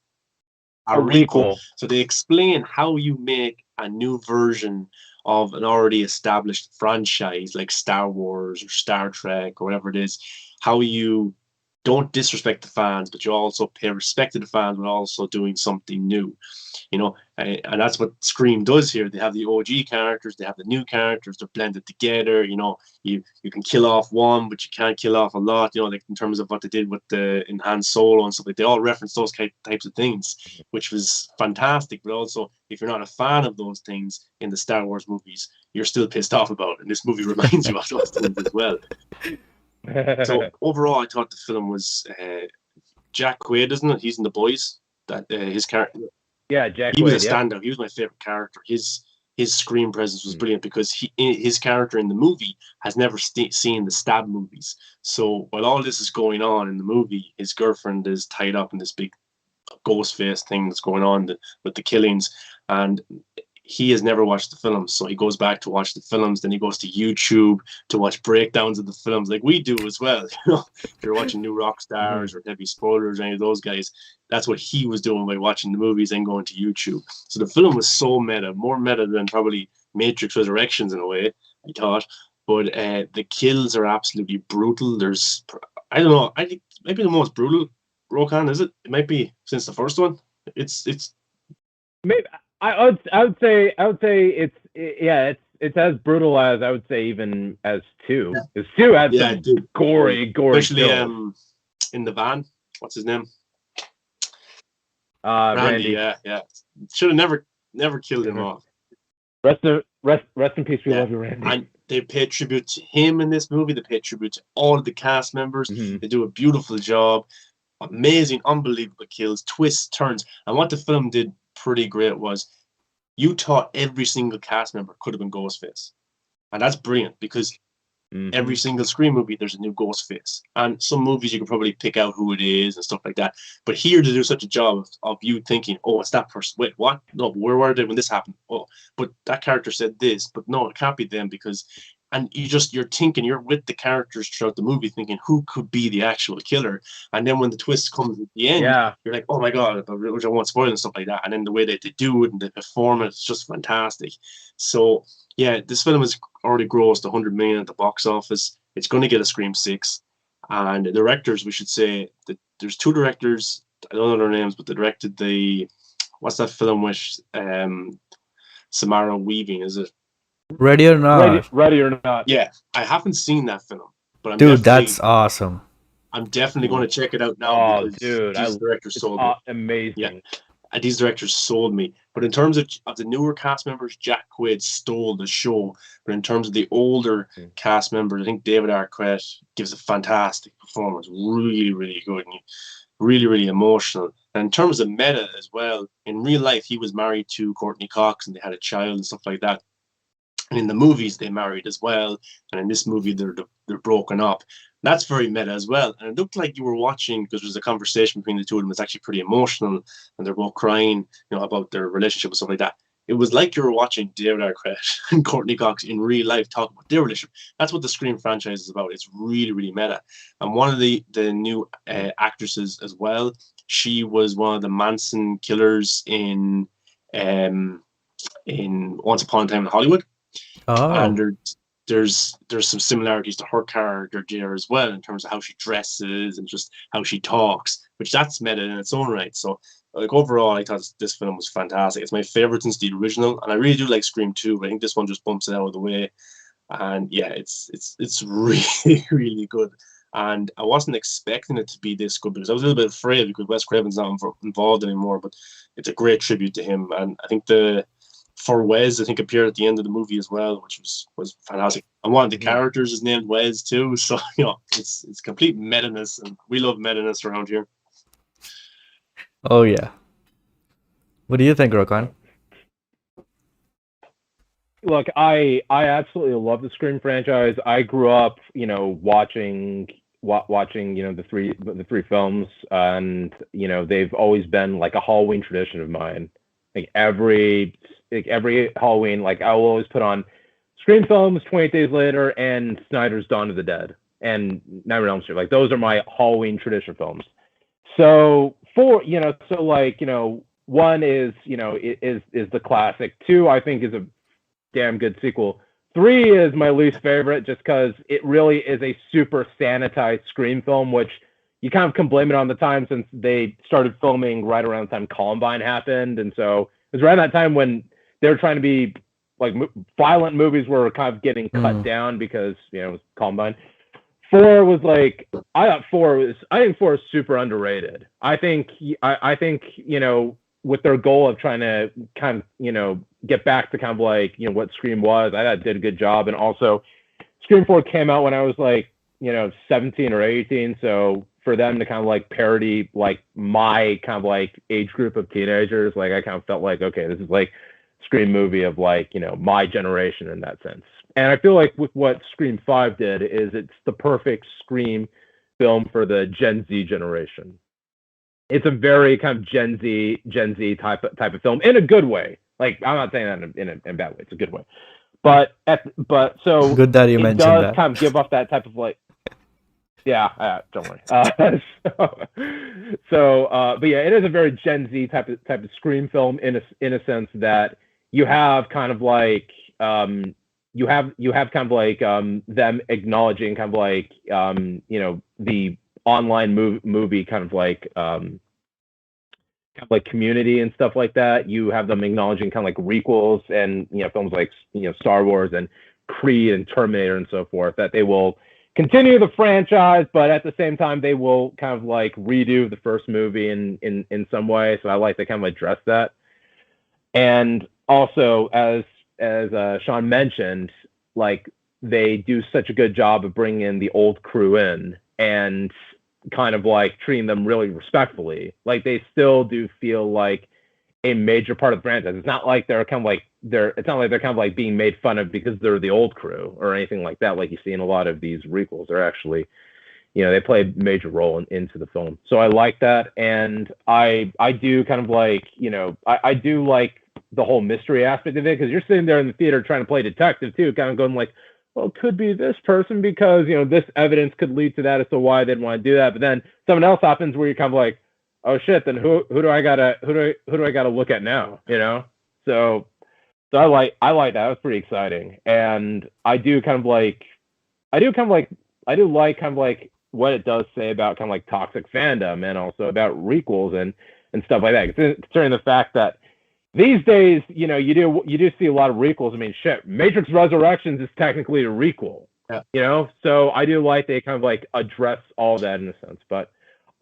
requel. So they explain how you make a new version of an already established franchise like Star Wars or Star Trek or whatever it is, how you don't disrespect the fans, but you also pay respect to the fans while also doing something new. And that's what Scream does here. They have the OG characters, they have the new characters, they're blended together. You can kill off one, but you can't kill off a lot. Like in terms of what they did with the Han Solo and stuff, like they all reference those types of things, which was fantastic. But also, if you're not a fan of those things in the Star Wars movies, you're still pissed off about it. And this movie reminds you of those things as well. So overall, I thought the film was Jack Quaid, isn't it? He's in The Boys. That his character. Yeah, Jack. He was a standout. He was my favorite character. His screen presence was brilliant because his character in the movie has never seen the Stab movies. So while all this is going on in the movie, his girlfriend is tied up in this big ghost face thing that's going on with the killings, and he has never watched the films, so he goes back to watch the films. Then he goes to YouTube to watch breakdowns of the films, like we do as well. If you're watching New Rock Stars or Heavy Spoilers or any of those guys, that's what he was doing by watching the movies and going to YouTube. So the film was so meta, more meta than probably Matrix Resurrections in a way, I thought. But the kills are absolutely brutal. I don't know, I think maybe the most brutal, Rokan, is it? It might be since the first one. It's maybe. I would say it's as brutal as I would say even as 2. Because 2 had some gory, especially kills. In the van. What's his name? Randy. Yeah. Should have never killed him off. Rest in peace. We love you, Randy. And they pay tribute to him in this movie. They pay tribute to all of the cast members. They do a beautiful job. Amazing, unbelievable kills, twists, turns. And what the film did pretty great was you thought every single cast member could have been Ghostface. And that's brilliant because every single Scream movie, there's a new Ghostface. And some movies you can probably pick out who it is and stuff like that. But here to do such a job of you thinking, oh, it's that person. Wait, what? No, where were they when this happened? Oh, but that character said this. But no, it can't be them because... And you're thinking, you're with the characters throughout the movie thinking who could be the actual killer. And then when the twist comes at the end, you're like, oh my God, which I won't spoil and stuff like that. And then the way that they do it and they perform it, it's just fantastic. So yeah, this film has already grossed 100 million at the box office. It's going to get a Scream 6. And the directors, we should say, that there's 2 directors, I don't know their names, but they directed what's that film with Samara Weaving, is it? Ready or Not. Ready or Not. Yeah, I haven't seen that film, but that's awesome. I'm definitely going to check it out now. Oh, dude, these directors sold me. Amazing. Yeah, and these directors sold me. But in terms of the newer cast members, Jack Quaid stole the show. But in terms of the older cast members, I think David Arquette gives a fantastic performance. Really, really good. And really, really emotional. And in terms of meta as well, in real life, he was married to Courtney Cox and they had a child and stuff like that. And in the movies, they married as well. And in this movie, they're broken up. That's very meta as well. And it looked like you were watching, because there was a conversation between the two of them. It's actually pretty emotional. And they're both crying, about their relationship and stuff like that. It was like you were watching David Arquette and Courtney Cox in real life talk about their relationship. That's what the Scream franchise is about. It's really, really meta. And one of the new actresses as well, she was one of the Manson killers in Once Upon a Time in Hollywood. Oh. And there's some similarities to her character there as well in terms of how she dresses and just how she talks, which that's meta in its own right. So like overall, I thought this film was fantastic. It's my favorite since the original, and I really do like Scream 2, but I think this one just bumps it out of the way. And yeah, it's really really good. And I wasn't expecting it to be this good because I was a little bit afraid because Wes Craven's not involved anymore. But it's a great tribute to him, and I think for Wes, I think appeared at the end of the movie as well, which was fantastic. And one of the characters is named Wes too, so it's complete meta-ness, and we love meta-ness around here. Oh yeah. What do you think, Rokan? Look, I absolutely love the Scream franchise. I grew up, watching the three films, and they've always been like a Halloween tradition of mine. Like every Halloween, like I will always put on Scream films, 28 Days Later, and Snyder's Dawn of the Dead, and Nightmare on Elm Street. Like those are my Halloween tradition films. So one is is the classic. Two, I think, is a damn good sequel. Three is my least favorite just because it really is a super sanitized Scream film, which you kind of can blame it on the time since they started filming right around the time Columbine happened. And so it was around that time when they were trying to be like violent movies were kind of getting cut down because, it was Columbine. Four was like, I think four is super underrated. I think, with their goal of trying to kind of, get back to kind of like, what Scream was, I thought it did a good job. And also Scream 4 came out when I was like, 17 or 18. So for them to kind of like parody like my kind of like age group of teenagers, like I kind of felt like, okay, this is like Scream movie of like, my generation in that sense. And I feel like with what Scream 5 did is it's the perfect Scream film for the Gen Z generation. It's a very kind of Gen Z type of film in a good way. Like I'm not saying that in a bad way. It's a good way. But so good that you it mentioned does that. kind of give off that type of like, yeah, don't worry. But yeah, it is a very Gen Z type of Scream film in a sense that you have kind of like you have kind of like them acknowledging kind of like the online movie kind of like community and stuff like that. You have them acknowledging kind of like requels and films like Star Wars and Creed and Terminator and so forth, that they will continue the franchise, but at the same time they will kind of like redo the first movie in some way. So I like to kind of address that. And also, as Sean mentioned, like they do such a good job of bringing in the old crew in and kind of like treating them really respectfully. Like they still do feel like a major part of the franchise. It's not like they're kind of like it's not like they're kind of like being made fun of because they're the old crew or anything like that. Like you see in a lot of these requels, they're actually, they play a major role into the film. So I like that, and I do kind of like, I do like the whole mystery aspect of it, because you're sitting there in the theater trying to play detective too, kind of going like, well, it could be this person because this evidence could lead to that as to why they didn't want to do that. But then something else happens where you're kind of like, oh shit, then who do I gotta look at now? So I like that. It was pretty exciting, and I do like what it does say about kind of like toxic fandom and also about requels and stuff like that. Considering the fact that these days, you do see a lot of requels. I mean, shit, Matrix Resurrections is technically a requel. Yeah. So I do like they kind of like address all that in a sense. But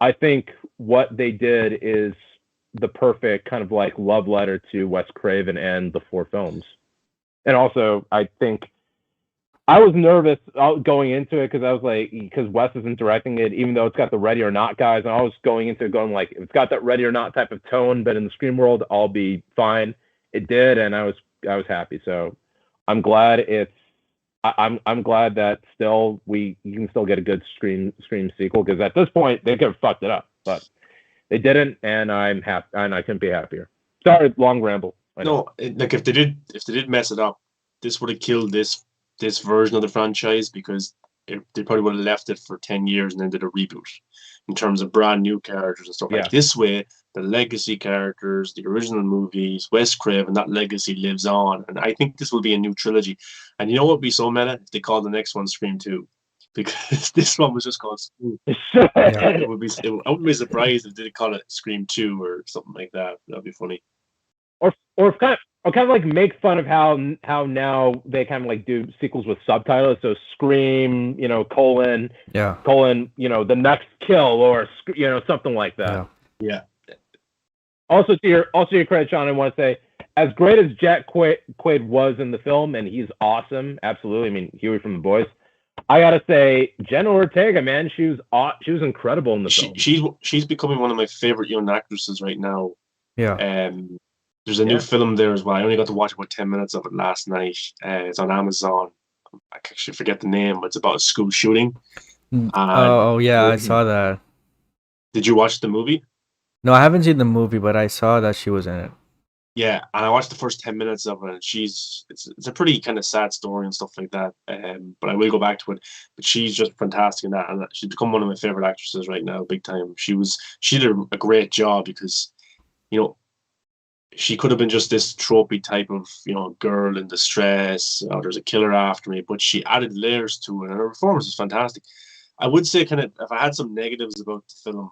I think what they did is the perfect kind of like love letter to Wes Craven and the four films. And also, I think I was nervous going into it because Wes isn't directing it, even though it's got the Ready or Not guys. And I was going into it going like, if it's got that Ready or Not type of tone, but in the Scream world, I'll be fine. It did, and I was happy. So I'm glad I'm glad that still you can still get a good Scream sequel, because at this point they could have fucked it up, but they didn't, and I'm happy, and I couldn't be happier. Sorry, long ramble. No, like if they did mess it up, this would have killed this version of the franchise, because they probably would have left it for 10 years and then did a reboot in terms of brand new characters and stuff. Yeah. Like this way, the legacy characters, the original movies, Wes Craven, that legacy lives on. And I think this will be a new trilogy. And you know what would be so meta if they call the next one Scream 2? Because this one was just called Scream. Yeah. I wouldn't be surprised if they call it Scream 2 or something like that. That'd be funny. Or kind of like make fun of how now they kind of like do sequels with subtitles. So Scream, colon, Yeah. the next kill, or something like that. Yeah. Also to your credit, Sean, I want to say, as great as Jack Quaid was in the film, and he's awesome, absolutely. I mean, Huey from The Boys. I gotta say, Jenna Ortega, man, she was incredible in the film. She's becoming one of my favorite young actresses right now. Yeah. There's a new film there as well. I only got to watch about 10 minutes of it last night. It's on Amazon. I actually forget the name, but it's about a school shooting. Yeah, I saw that. Did you watch the movie? No, I haven't seen the movie, but I saw that she was in it. Yeah, and I watched the first 10 minutes of it, and it's a pretty kind of sad story and stuff like that. But I will go back to it. But she's just fantastic in that, and she's become one of my favorite actresses right now, big time. She did a great job because, she could have been just this tropey type of, girl in distress. There's a killer after me, but she added layers to it, and her performance was fantastic. I would say, kind of, if I had some negatives about the film,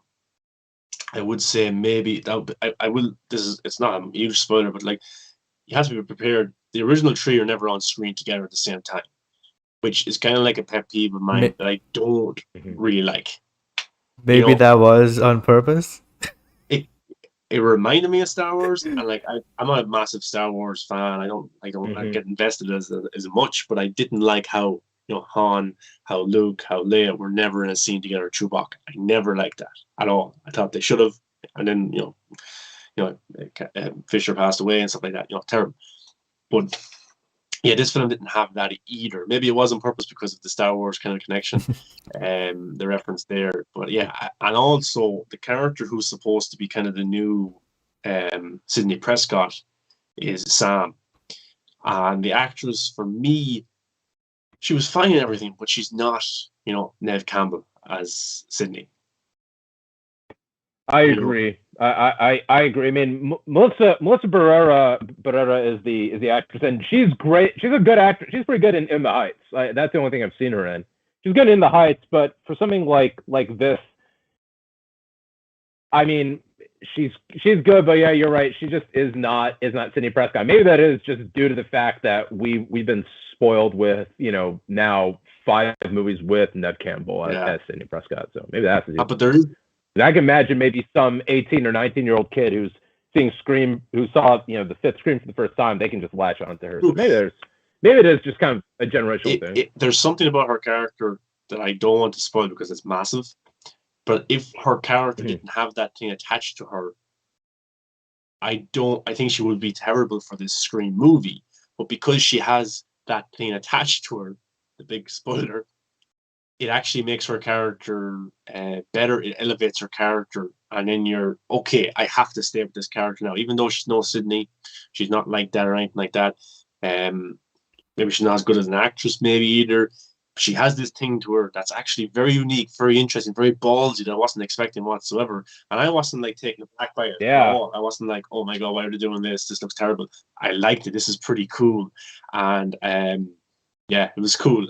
I would say maybe I will. It's not a huge spoiler, but like, you have to be prepared. The original three are never on screen together at the same time, which is kind of like a pet peeve of mine that I don't really like. Maybe that was on purpose. It reminded me of Star Wars, and like I'm not a massive Star Wars fan. I get invested as much, but I didn't like how Han, how Luke, how Leia were never in a scene together. Chewbacca, I never liked that at all. I thought they should have, and then Fisher passed away and stuff like that. Terrible. But yeah, this film didn't have that either. Maybe it was on purpose because of the Star Wars kind of connection, the reference there. But yeah, and also the character who's supposed to be kind of the new Sidney Prescott is Sam. And the actress, for me, she was fine in everything, but she's not, Neve Campbell as Sidney. I agree. I agree. I mean, Melissa Barrera is the actress, and she's great. She's a good actress. She's pretty good in The Heights. That's the only thing I've seen her in. She's good in The Heights, but for something like this, I mean, she's good, but yeah, you're right. She just is not Sidney Prescott. Maybe that is just due to the fact that we've been spoiled with now 5 movies with Neve Campbell as Sidney Prescott. So maybe that's the but there is. I can imagine maybe some 18 or 19-year-old kid who's seeing Scream, who saw the 5th Scream for the first time, they can just latch onto her. So maybe it is just kind of a generational thing. There's something about her character that I don't want to spoil because it's massive. But if her character didn't have that thing attached to her, I think she would be terrible for this Scream movie. But because she has that thing attached to her, the big spoiler, it actually makes her character better. It elevates her character, and then you're okay. I have to stay with this character now, even though she's no Sydney. She's not like that or anything like that. Maybe she's not as good as an actress, maybe either. She has this thing to her that's actually very unique, very interesting, very ballsy that I wasn't expecting whatsoever. And I wasn't like taken aback by it at all. I wasn't like, oh my God, why are they doing this? This looks terrible. I liked it. This is pretty cool. And it was cool.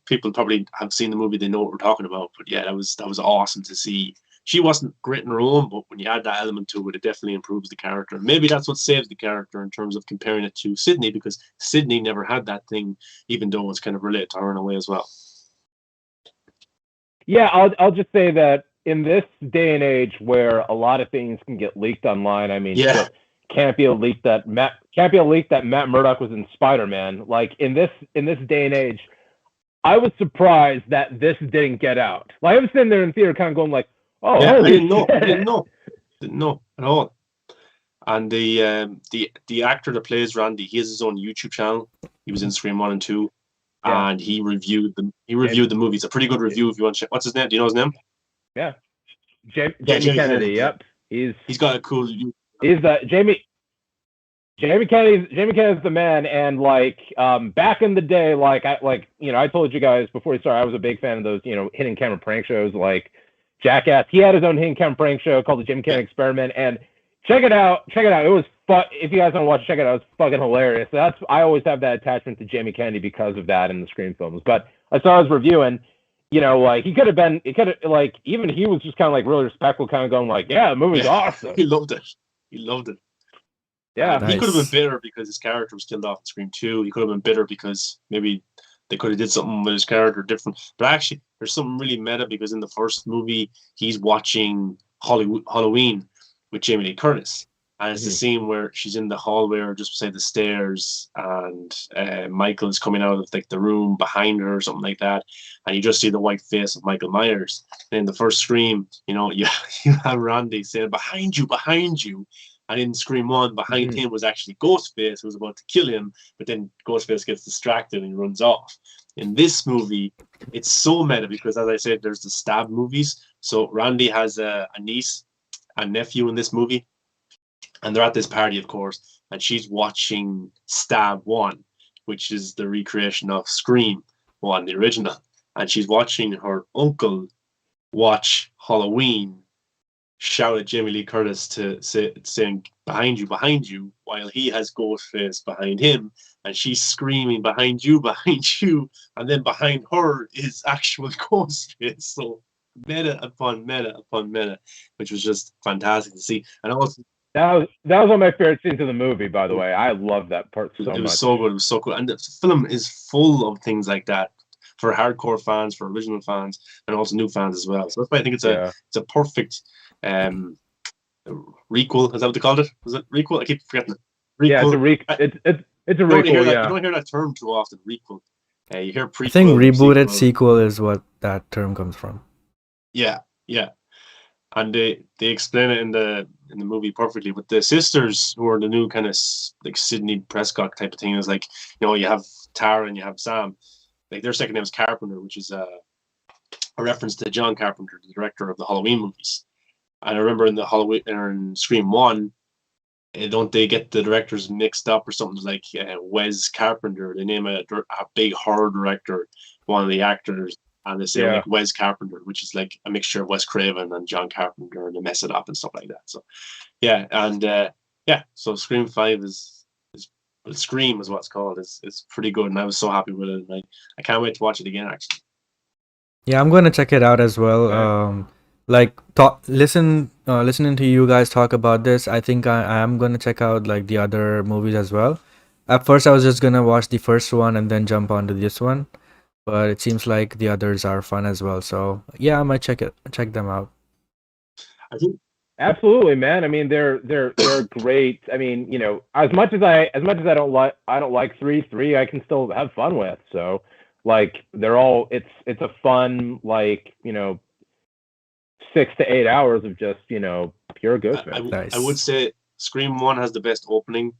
People probably have seen the movie, they know what we're talking about. But yeah, that was awesome to see. She wasn't great in her own, but when you add that element to it, it definitely improves the character. Maybe that's what saves the character in terms of comparing it to Sydney, because Sydney never had that thing, even though it's kind of related to her in a way as well. Yeah, I'll just say that in this day and age where a lot of things can get leaked online, I mean, can't be a leak that Matt Murdock was in Spider-Man. Like in this day and age, I was surprised that this didn't get out. Like, I was sitting there in theater kind of going like, oh, yeah, I didn't know at all. And the actor that plays Randy, he has his own YouTube channel. He was in Scream 1 and 2, and he reviewed the movie. It's a pretty good review if you want to check. What's his name? Do you know his name? Yeah. Jamie Kennedy, yep. He's got a cool... He's Jamie Kennedy's the man, and like back in the day, I told you guys before we started, I was a big fan of those hidden camera prank shows like Jackass. He had his own hidden camera prank show called the Jim Carrey Experiment, and check it out. It was fun. If you guys want to watch it, check it out. It's fucking hilarious. I always have that attachment to Jamie Kennedy because of that in the Scream films. But as far as reviewing, like even he was just kind of like really respectful, kind of going like, yeah, the movie's awesome. He loved it. Yeah. Nice. He could have been bitter because his character was killed off in Scream 2. He could have been bitter because maybe they could have did something with his character different. But actually, there's something really meta because in the first movie, he's watching Halloween with Jamie Lee Curtis. And it's the scene where she's in the hallway or just beside the stairs, and Michael is coming out of like the room behind her or something like that, and you just see the white face of Michael Myers. And in the first Scream, you have Randy saying behind you, and in Scream 1, behind him was actually Ghostface, who was about to kill him, but then Ghostface gets distracted and he runs off. In this movie, it's so meta because, as I said, there's the stab movies. So Randy has a niece and nephew in this movie. And they're at this party, of course, and she's watching Stab 1, which is the recreation of Scream 1, the original. And she's watching her uncle watch Halloween, shout at Jamie Lee Curtis saying, behind you, while he has Ghostface behind him. And she's screaming, behind you. And then behind her is actual Ghostface. So meta upon meta, which was just fantastic to see. And also, that was one of my favorite scenes of the movie, by the way. I love that part so much. It was so good. It was so cool. And the film is full of things like that for hardcore fans, for original fans, and also new fans as well. So that's why I think it's a perfect requel. Is that what they called it? Was it requel? I keep forgetting it. Requel. Yeah, it's a requel. You don't hear that term too often. Requel. You hear prequel. I think rebooted sequel is what that term comes from. Yeah. And they explain it in the movie perfectly. But the sisters, who are the new kind of like Sidney Prescott type of thing, is like, you have Tara and you have Sam. Like their second name is Carpenter, which is a reference to John Carpenter, the director of the Halloween movies. And I remember in the Halloween or in Scream 1, don't they get the directors mixed up or something like Wes Carpenter? They name a big horror director, one of the actors. And they say like Wes Carpenter, which is like a mixture of Wes Craven and John Carpenter, and they mess it up and stuff like that. So, so Scream 5 is Scream is what it's called. It's pretty good, and I was so happy with it. And I can't wait to watch it again. Actually, yeah, I'm going to check it out as well. Listening to you guys talk about this, I think I am going to check out like the other movies as well. At first, I was just gonna watch the first one and then jump onto this one. But it seems like the others are fun as well. So yeah, I might check them out. I think absolutely, man. I mean, they're great. I mean, as much as I don't like 3, I can still have fun with. So like they're all it's a fun 6 to 8 hours of just pure goodness. Nice. I would say Scream 1 has the best opening.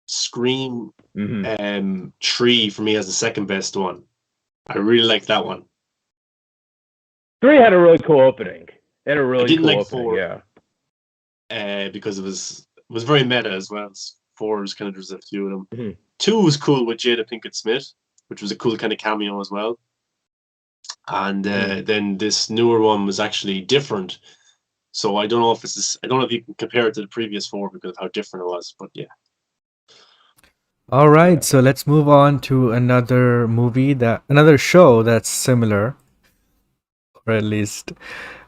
Scream 3 for me has the second best one. I really like that one. 3 had a really cool opening. It had a really cool opening, 4, because it was very meta as well. 4 was kind of just a few of them. 2 was cool with Jada Pinkett Smith, which was a cool kind of cameo as well. And then this newer one was actually different. So I don't know if you can compare it to the previous 4 because of how different it was. But yeah. All right, so let's move on to another show that's similar, or at least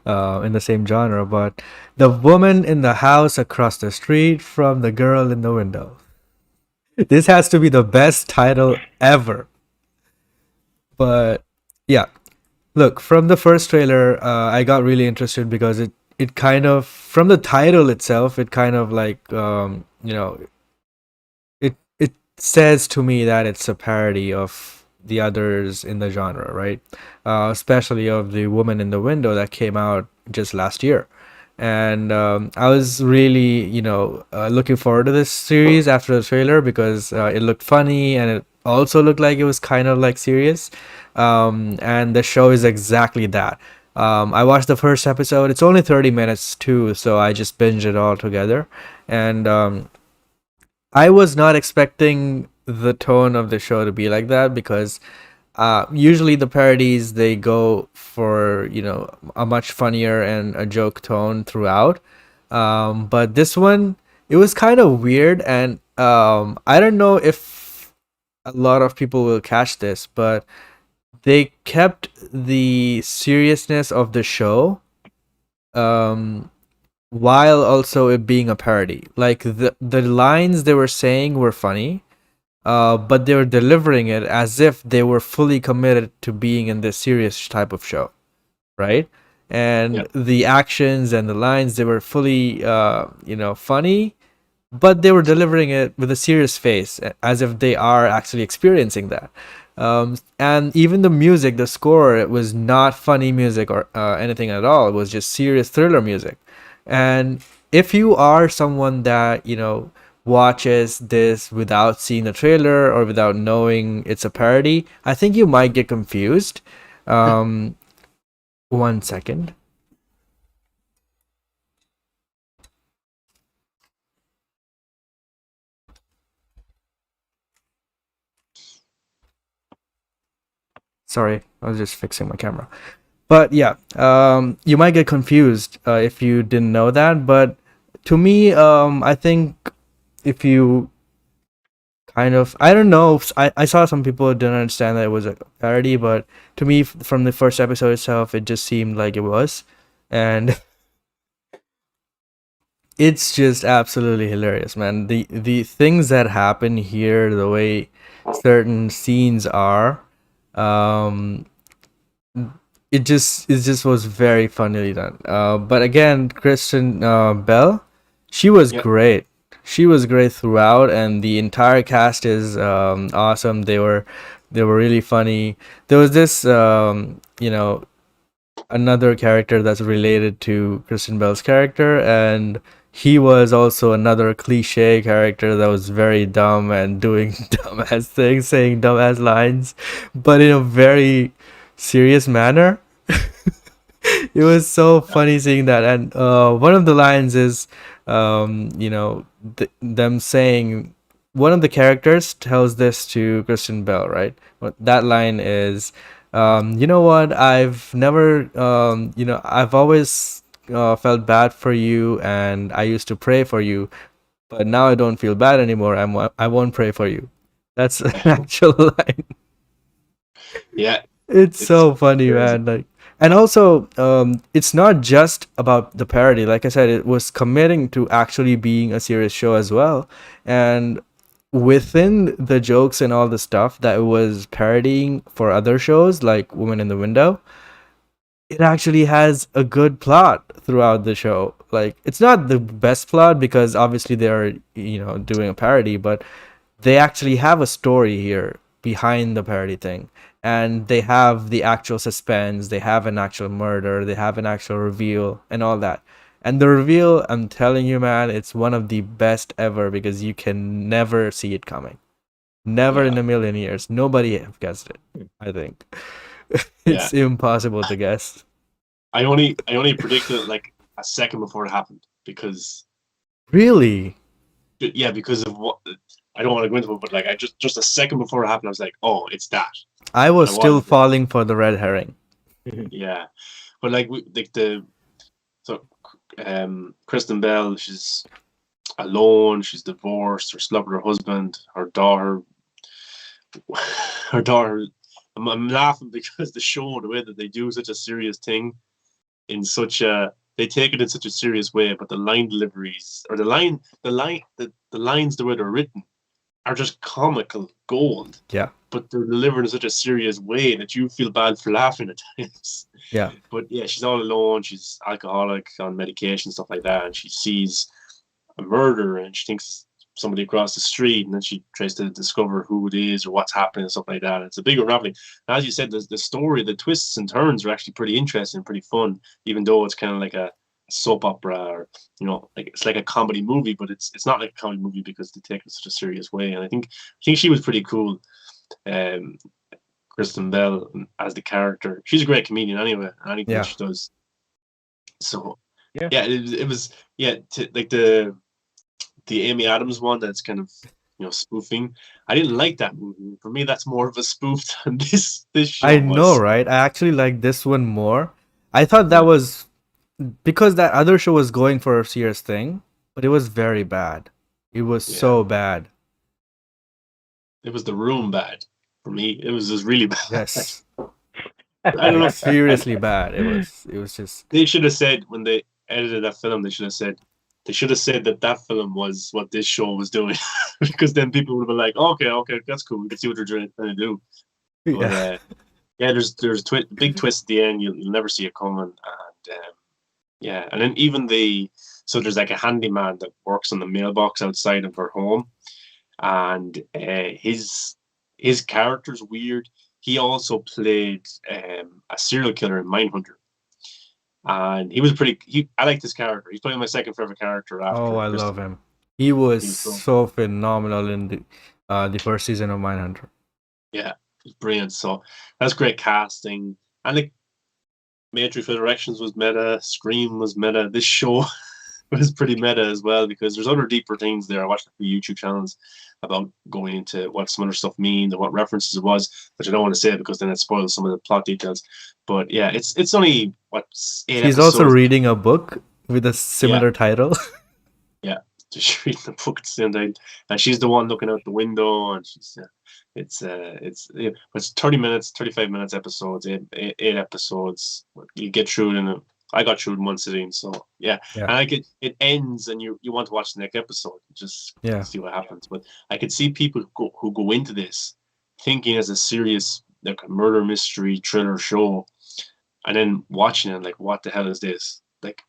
in the same genre, but The Woman in the House Across the Street from the Girl in the Window. This has to be the best title ever. But yeah, look, from the first trailer, I got really interested because it kind of, from the title itself, it kind of like, it says to me that it's a parody of the others in the genre, right? Especially of The Woman in the Window that came out just last year. And I was really, looking forward to this series after the trailer because it looked funny and it also looked like it was kind of like serious. And the show is exactly that. I watched the first episode. It's only 30 minutes too, so I just binged it all together. And I was not expecting the tone of the show to be like that because usually the parodies they go for a much funnier and a joke tone throughout. But this one, it was kind of weird, and I don't know if a lot of people will catch this, but they kept the seriousness of the show um, while also it being a parody. Like the lines they were saying were funny, but they were delivering it as if they were fully committed to being in this serious type of show, right? Yeah. And the actions and the lines, they were fully, funny, but they were delivering it with a serious face, as if they are actually experiencing that. And even the music, the score, it was not funny music or anything at all. It was just serious thriller music. And if you are someone that watches this without seeing the trailer or without knowing it's a parody, I think you might get confused. Um, 1 second. Sorry, I was just fixing my camera. But yeah, you might get confused if you didn't know that. But to me, I think if you I don't know, I saw some people didn't understand that it was a parody, but to me, from the first episode itself, it just seemed like it was. And it's just absolutely hilarious, man. The things that happen here, the way certain scenes are, um, it just was very funnily done. But again, Kristen Bell, she was Yeah. great. She was great throughout, and the entire cast is awesome. They were really funny. There was this another character that's related to Kristen Bell's character, and he was also another cliche character that was very dumb and doing dumbass things, saying dumbass lines, but in a very serious manner. It was so funny seeing that, and one of the lines is, them saying, one of the characters tells this to Kristen Bell, right? That line is, you know what? I've always felt bad for you, and I used to pray for you, but now I don't feel bad anymore. I won't pray for you. That's an actual line. Yeah. It's It's so funny, crazy. man. Like, and also, it's not just about the parody. Like I said, it was committing to actually being a serious show as well. And within the jokes and all the stuff that it was parodying for other shows, like Woman in the Window, it actually has a good plot throughout the show. Like, it's not the best plot because obviously they're, doing a parody, but they actually have a story here behind the parody thing, and they have the actual suspense, they have an actual murder, they have an actual reveal and all that. And the reveal, I'm telling you, man, it's one of the best ever because you can never see it coming. Never in Yeah. a million years. Nobody have guessed it, I think. Yeah. It's impossible to guess. I only predicted it like a second before it happened because Really? yeah, because of what I don't want to go into it, but like I just a second before it happened, I was like, oh, it's that. I And was I still was, falling for the red herring. yeah. But like like so Kristen Bell, she's alone, she's divorced, her slugged her husband, her daughter her daughter I'm laughing because the show, the way that they do such a serious thing in such a they take it in such a serious way, but the line deliveries or the lines the way they're written are just comical gold. Yeah. But they're delivered in such a serious way that you feel bad for laughing at times. Yeah. But yeah, she's all alone. She's alcoholic, on medication, stuff like that, and she sees a murder and she thinks somebody across the street, and then she tries to discover who it is or what's happening and stuff like that. It's a big unraveling. And as you said, the story, the twists and turns are actually pretty interesting, pretty fun, even though it's kind of like a soap opera or like it's like a comedy movie, but it's not like a comedy movie because they take it in such a serious way. And I think she was pretty cool. Um, Kristen Bell as the character. She's a great comedian anyway. Anything Yeah. she does. So Yeah. yeah, it was yeah, like the Amy Adams one. That's kind of spoofing. I didn't like that movie. For me, that's more of a spoof than this show I know, was. right? I actually like this one more. I thought that Yeah, was because that other show was going for a serious thing, but it was very bad. It was yeah. so bad. It was The Room bad for me. It was just really bad. Yes. I don't Like know. seriously bad. It was just They should have said when they edited that film, they should have said that that film was what this show was doing, because then people would have been like, okay, okay, that's cool. We can see what they're trying to do. But yeah. yeah, there's a big twist at the end. You'll never see it coming, and yeah, and then even there's like a handyman that works on the mailbox outside of her home, and his character's weird. He also played a serial killer in Mindhunter, and he was pretty. I liked his character. He's probably my second favorite character Oh, after I love Kristen. him. He was He's so so phenomenal in the first season of Mindhunter. Yeah, he's brilliant. So that's great casting, and like Matrix Resurrections was meta, Scream was meta. This show was pretty meta as well, because there's other deeper things there. I watched a few YouTube channels about going into what some other stuff means and what references it was, which I don't want to say because then it spoils some of the plot details. But yeah, it's only what 8 She's also episodes. reading a book with a Yeah, similar title. yeah. Just reading the book at the same time, and she's the one looking out the window, and she's it's 30 minutes, 35 minutes episodes, eight episodes. You get through it I got through it in one sitting. So yeah, Yeah. and it ends, and you want to watch the next episode, just Yeah. see what happens. But I could see people who go into this thinking as a serious like a murder mystery thriller show, and then watching it like, what the hell is this? Like,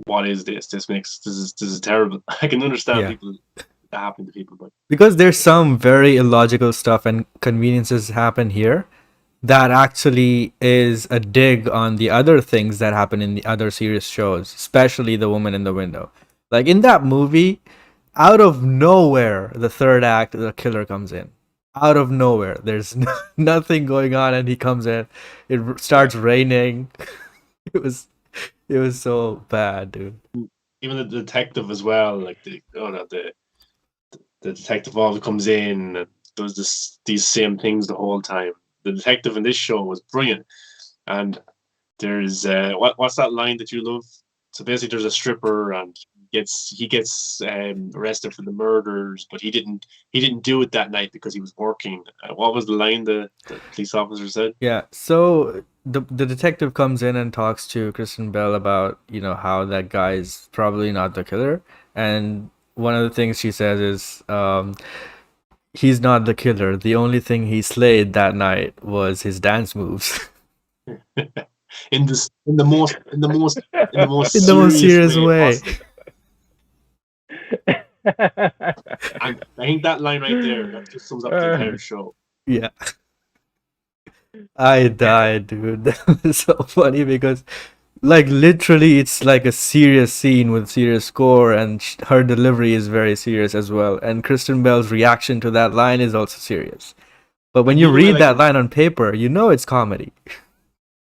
what is this? This is terrible. I can understand Yeah. people that happen to people, but Because there's some very illogical stuff and conveniences happen here that actually is a dig on the other things that happen in the other serious shows, especially The Woman in the Window. Like in that movie, out of nowhere, the third act, the killer comes in. Out of nowhere, there's nothing going on, and he comes in. It yeah. starts raining. It was it was so bad, dude. Even the detective as well, like the detective always comes in and does these same things the whole time. The detective in this show was brilliant, and there's what's that line that you love? So basically, there's a stripper, and he gets arrested for the murders, but he didn't do it that night because he was working. What was the line the police officer said? Yeah, so the detective comes in and talks to Kristen Bell about, how that guy's probably not the killer. And one of the things she says is, he's not the killer. The only thing he slayed that night was his dance moves. In the most In the most serious serious way way. possible. And I think that line right there, that just sums up the entire show. Yeah. I died, dude. That was so funny because, like, literally, it's like a serious scene with serious score, and her delivery is very serious as well. And Kristen Bell's reaction to that line is also serious. But when But you you know, read like, that line on paper, you know it's comedy.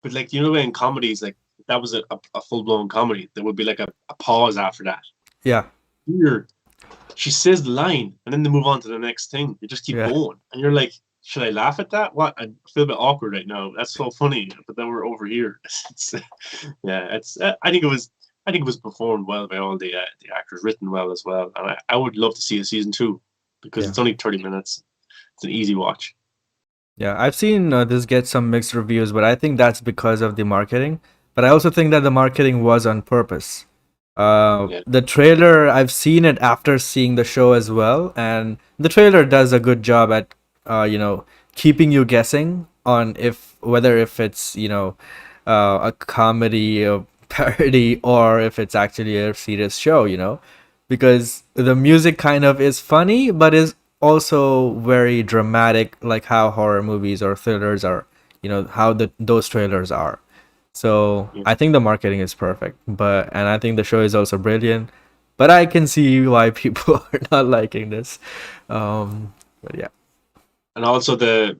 but like in comedies, like that was a full blown comedy. There would be like a pause after that. Yeah, Here, she says the line, and then they move on to the next thing. You just keep yeah, going, and you're like, should I laugh at that? What? I feel a bit awkward right now. That's so funny, but then we're over here. Yeah, I think it was performed well by all the actors, written well as well, and I would love to see a season 2 because yeah. it's only 30 minutes. It's an easy watch. Yeah, I've seen this get some mixed reviews, but I think that's because of the marketing. But I also think that the marketing was on purpose. Yeah, The trailer, I've seen it after seeing the show as well, and the trailer does a good job at, keeping you guessing on whether if it's, a comedy, a parody, or if it's actually a serious show. Because the music kind of is funny, but is also very dramatic, like how horror movies or thrillers are, how those trailers are. So yeah. I think the marketing is perfect, and I think the show is also brilliant. But I can see why people are not liking this. But yeah, And also the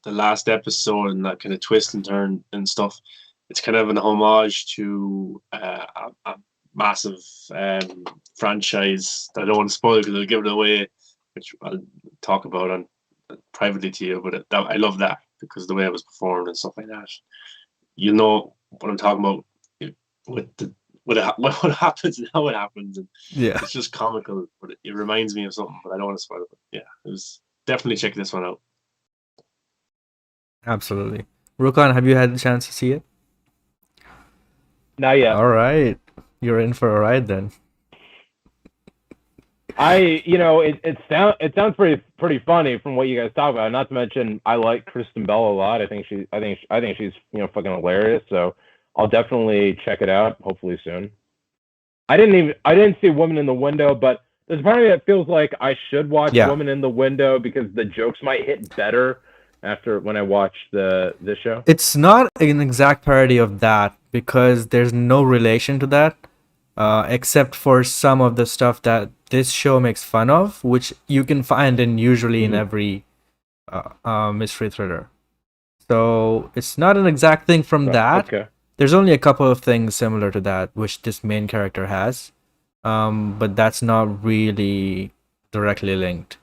last episode and that kind of twist and turn and stuff. It's kind of an homage to a massive franchise that I don't want to spoil because it'll give it away. which I'll talk about on privately to you. But I love that because the way it was performed and stuff like that. You know what I'm talking about with the what happens and how it happens, and Yeah, it's just comical. But it reminds me of something. But I don't want to spoil it. But yeah, it was definitely check this one out. absolutely. Rukan, have you had the chance to see it? Not yet. All right, you're in for a ride then. It sounds pretty funny from what you guys talk about. Not to mention, I like Kristen Bell a lot. I think she's fucking hilarious. So I'll definitely check it out. Hopefully soon. I didn't see Woman in the Window, but there's part of me that feels like I should watch Yeah. Woman in the Window because the jokes might hit better after when I watch this show. It's not an exact parody of that because there's no relation to that, except for some of the stuff that this show makes fun of, which you can find usually in every mystery thriller. So it's not an exact thing from that. Okay. There's only a couple of things similar to that, which this main character has, but that's not really directly linked.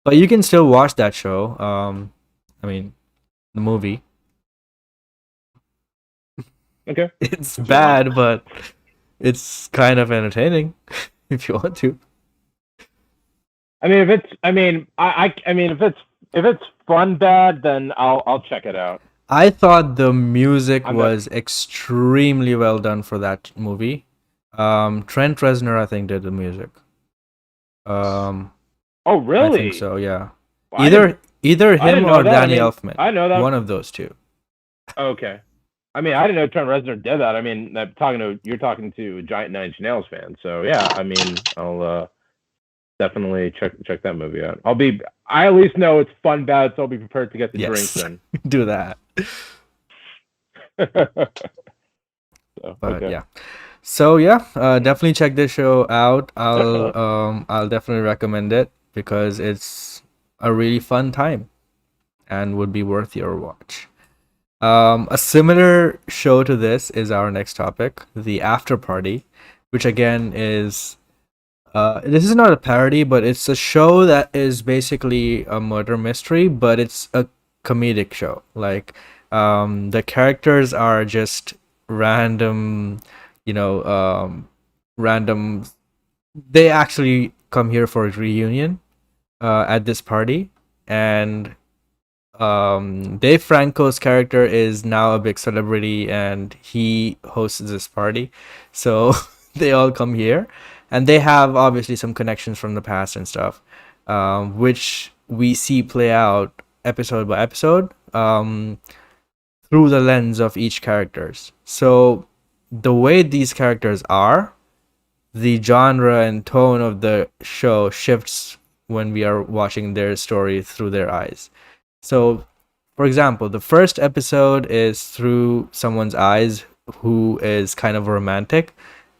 But you can still watch that show. I mean, the movie. Okay. It's bad, but it's kind of entertaining if you want to. I mean, if it's fun bad, then I'll check it out. I thought the music I'm was extremely well done for that movie. Trent Reznor, I think, did the music. Oh, I really? think so, yeah. Well, Either I didn't him know or that. Danny Elfman. I know that. One of those two. Okay. I mean, I didn't know Trent Reznor did that. I mean, you're talking to a giant Nine Inch Nails fan, so yeah. I mean, I'll definitely check that movie out. I at least know it's fun bad, so I'll be prepared to get the Yes. drinks in. Do that. So, But okay. yeah. So yeah, definitely check this show out. I'll definitely recommend it because it's a really fun time and would be worth your watch. A similar show to this is our next topic, the Afterparty, which again is this is not a parody, but it's a show that is basically a murder mystery, but it's a comedic show. Like the characters are just random, random. They actually come here for a reunion at this party, and Dave Franco's character is now a big celebrity and he hosts this party. So they all come here and they have obviously some connections from the past and stuff, which we see play out episode by episode through the lens of each characters. So the way these characters are, the genre and tone of the show shifts when we are watching their story through their eyes. So, for example, the first episode is through someone's eyes who is kind of romantic.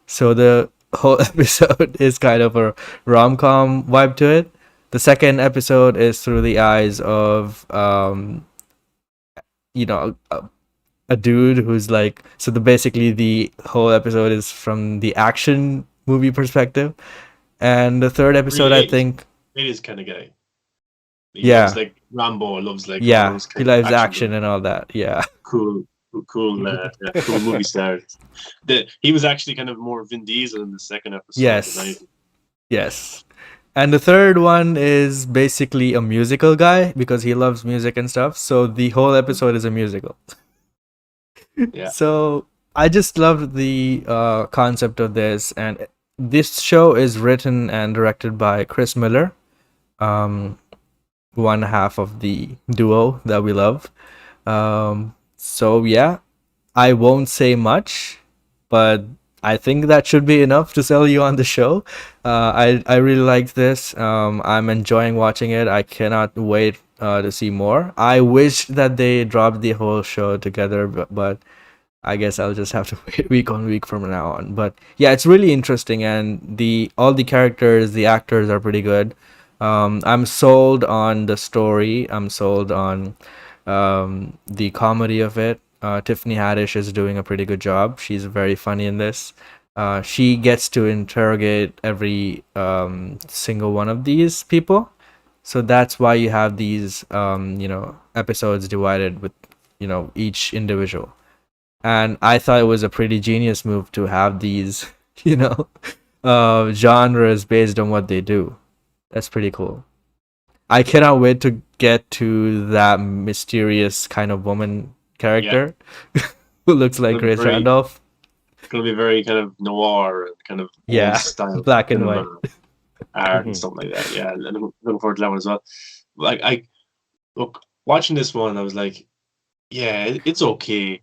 So the whole episode is kind of a rom-com vibe to it. The second episode is through the eyes of a dude who's like, so basically the whole episode is from the action movie perspective. And the third episode, Really I think, it is kind of guy. He Yeah. loves like Rambo, loves like all yeah, those he kind of loves action and all that. Yeah. cool movie stars. He was actually kind of more Vin Diesel in the second episode. Yes. than anything. Yes. And the third one is basically a musical guy because he loves music and stuff. So the whole episode is a musical. Yeah. So I just loved the concept of this. And this show is written and directed by Chris Miller, one half of the duo that we love. So yeah, I won't say much, but I think that should be enough to sell you on the show. I really liked this. I'm enjoying watching it. I cannot wait to see more. I wish that they dropped the whole show together, but I guess I'll just have to wait week on week from now on. But yeah, it's really interesting, and all the characters, the actors are pretty good. I'm sold on the story. I'm sold on the comedy of it. Tiffany Haddish is doing a pretty good job. She's very funny in this. She gets to interrogate every single one of these people, So that's why you have these episodes divided with each individual. And I thought it was a pretty genius move to have these you know genres based on what they do. That's pretty cool. I cannot wait to get to that mysterious kind of woman Yeah, character who looks like it'll be Grace very, Randolph. gonna be very kind of noir and kind of old Yeah, style black and cinema white. art and Mhm. stuff like that. Yeah, and looking forward to that one as well. Like I look watching this one, I was like, yeah, it's okay.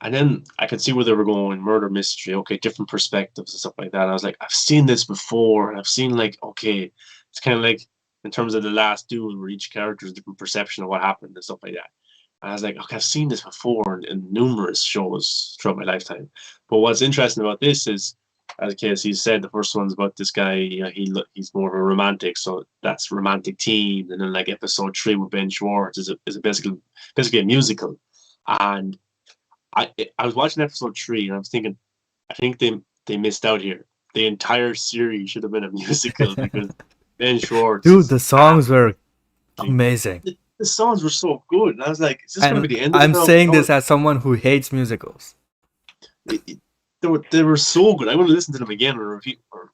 And then I could see where they were going, murder mystery, okay, different perspectives and stuff like that. I was like, I've seen this before, and I've seen like, okay, it's kind of like in terms of the last duel, where each character has a different perception of what happened and stuff like that. And I was like, okay, I've seen this before in numerous shows throughout my lifetime. But what's interesting about this is, as KSC said, the first one's about this guy. He's more of a romantic, so that's romantic teen. And then like episode 3 with Ben Schwartz is basically a musical. And I was watching episode 3 and I was thinking, I think they missed out here. The entire series should have been a musical because Ben Schwartz Dude, is the songs were absolutely amazing. the songs were so good. And I was like, is this going to And be the end of it I'm now? saying No, this as someone who hates musicals. they were so good. I want to listen to them again or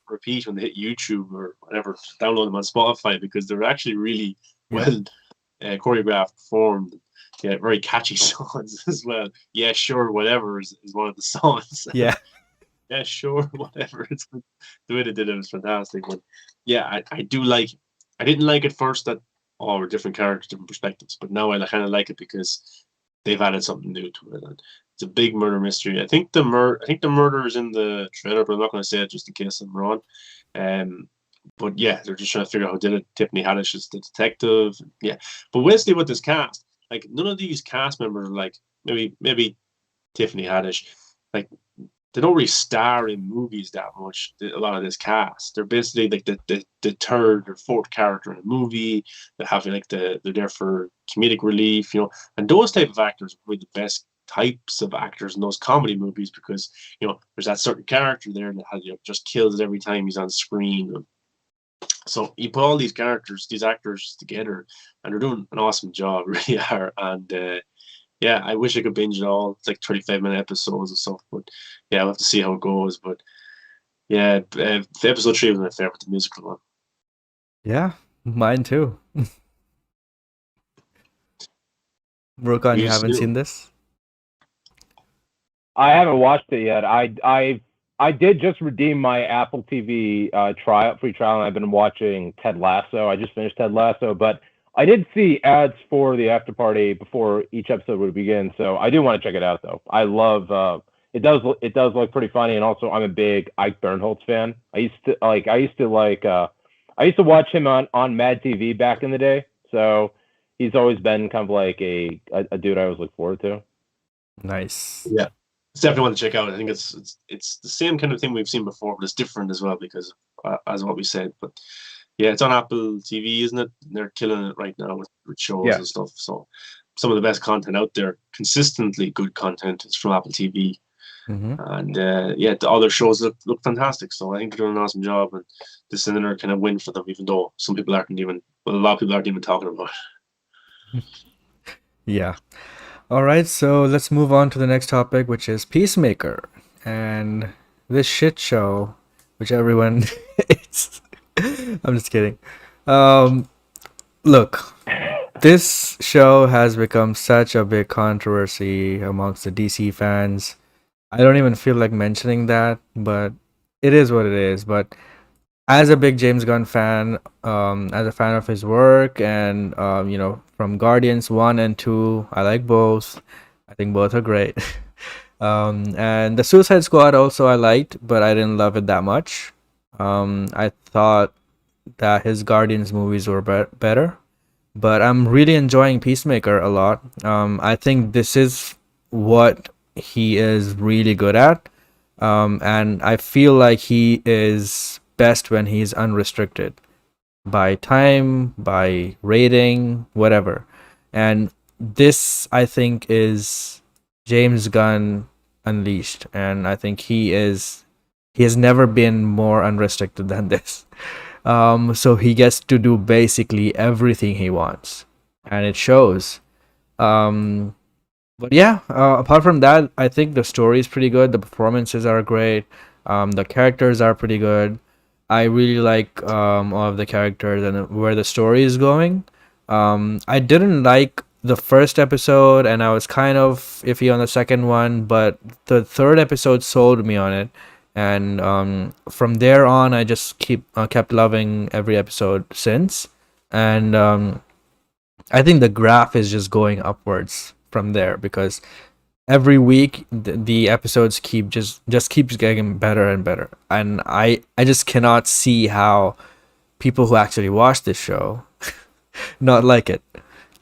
repeat when they hit YouTube or whatever. Download them on Spotify because they're actually really Yeah. well choreographed, performed. Yeah, very catchy songs as well. Yeah, sure, whatever is one of the songs. Yeah. Yeah, sure, whatever. It's the way they did it was fantastic. But yeah, I do like. I didn't like at first that we're different characters, different perspectives, but now I kind of like it because they've added something new to it. And it's a big murder mystery. I think the murder is in the trailer, but I'm not going to say it just in case I'm wrong. Um, but yeah, they're just trying to figure out who did it. Tiffany Haddish is the detective. Yeah, but Wesley with this cast, like none of these cast members, are like maybe Tiffany Haddish, like they don't really star in movies that much. A lot of this cast, they're basically like the third or fourth character in a movie. They have like they're there for comedic relief, and those type of actors are probably the best types of actors in those comedy movies because there's that certain character there that has just kills it every time he's on screen. So you put all these actors together, and they're doing an awesome job, really are. And yeah, I wish I could binge it all. It's like 25-minute episodes and stuff, but yeah, I'll have to see how it goes. But yeah, the episode 3 was my favorite, the musical one. Yeah, mine too. Rokan, you We've haven't seen seen this? I haven't watched it yet. I did just redeem my Apple TV free trial, and I've been watching Ted Lasso. I just finished Ted Lasso, but I did see ads for the after party before each episode would begin, so I do want to check it out. Though I love it does look pretty funny, and also I'm a big Ike Barinholtz fan. I used to watch him on Mad TV back in the day, so he's always been kind of like a dude I always look forward to. Nice. Yeah, it's definitely one to check out. I think it's the same kind of thing we've seen before, but it's different as well because as what we said. But yeah, it's on Apple TV, isn't it? They're killing it right now with shows Yeah. and stuff. So some of the best content out there, consistently good content, is from Apple TV. Mm-hmm. And yeah, the other shows look fantastic. So I think they're doing an awesome job, and this is another kind of win for them. Even though a lot of people aren't even talking about it. Yeah. All right, so let's move on to the next topic, which is Peacemaker. And this shit show, which everyone hates. I'm just kidding. Look, this show has become such a big controversy amongst the DC fans. I don't even feel like mentioning that, but it is what it is. But as a big James Gunn fan, as a fan of his work, and from Guardians 1 and 2, I like both. I think both are great. And the Suicide Squad also I liked, but I didn't love it that much. I thought that his Guardians movies were better, but I'm really enjoying Peacemaker a lot. I think this is what he is really good at. And I feel like he is best when he's unrestricted by time, by rating, whatever. And this, I think, is James Gunn unleashed, and I think he has never been more unrestricted than this. So he gets to do basically everything he wants, and it shows. Um, but yeah, apart from that, I think the story is pretty good. The performances are great. The characters are pretty good. I really like all of the characters and where the story is going. I didn't like the first episode, and I was kind of iffy on the second one, but the third episode sold me on it. And from there on, I just kept loving every episode since. And I think the graph is just going upwards from there because every week the episodes keeps getting better and better, and I just cannot see how people who actually watch this show not like it.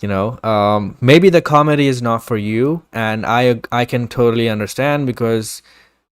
Maybe the comedy is not for you, and I can totally understand because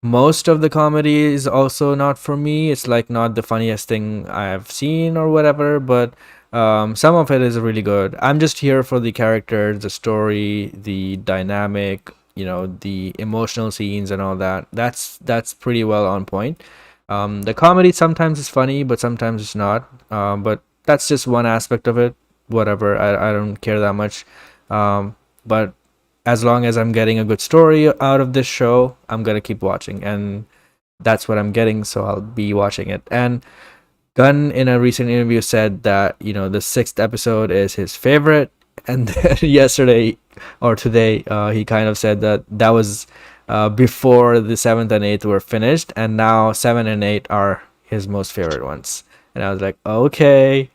most of the comedy is also not for me. It's like not the funniest thing I've seen or whatever, but some of it is really good. I'm just here for the characters, the story, the dynamic, the emotional scenes and all that. That's pretty well on point. The comedy sometimes is funny, but sometimes it's not. But that's just one aspect of it. Whatever, I don't care that much. But as long as I'm getting a good story out of this show, I'm gonna keep watching, and that's what I'm getting, so I'll be watching it. And Gunn, in a recent interview, said that the sixth episode is his favorite, and then yesterday or today, he kind of said that was before the seventh and eighth were finished, and now seven and eight are his most favorite ones. And I was like, okay,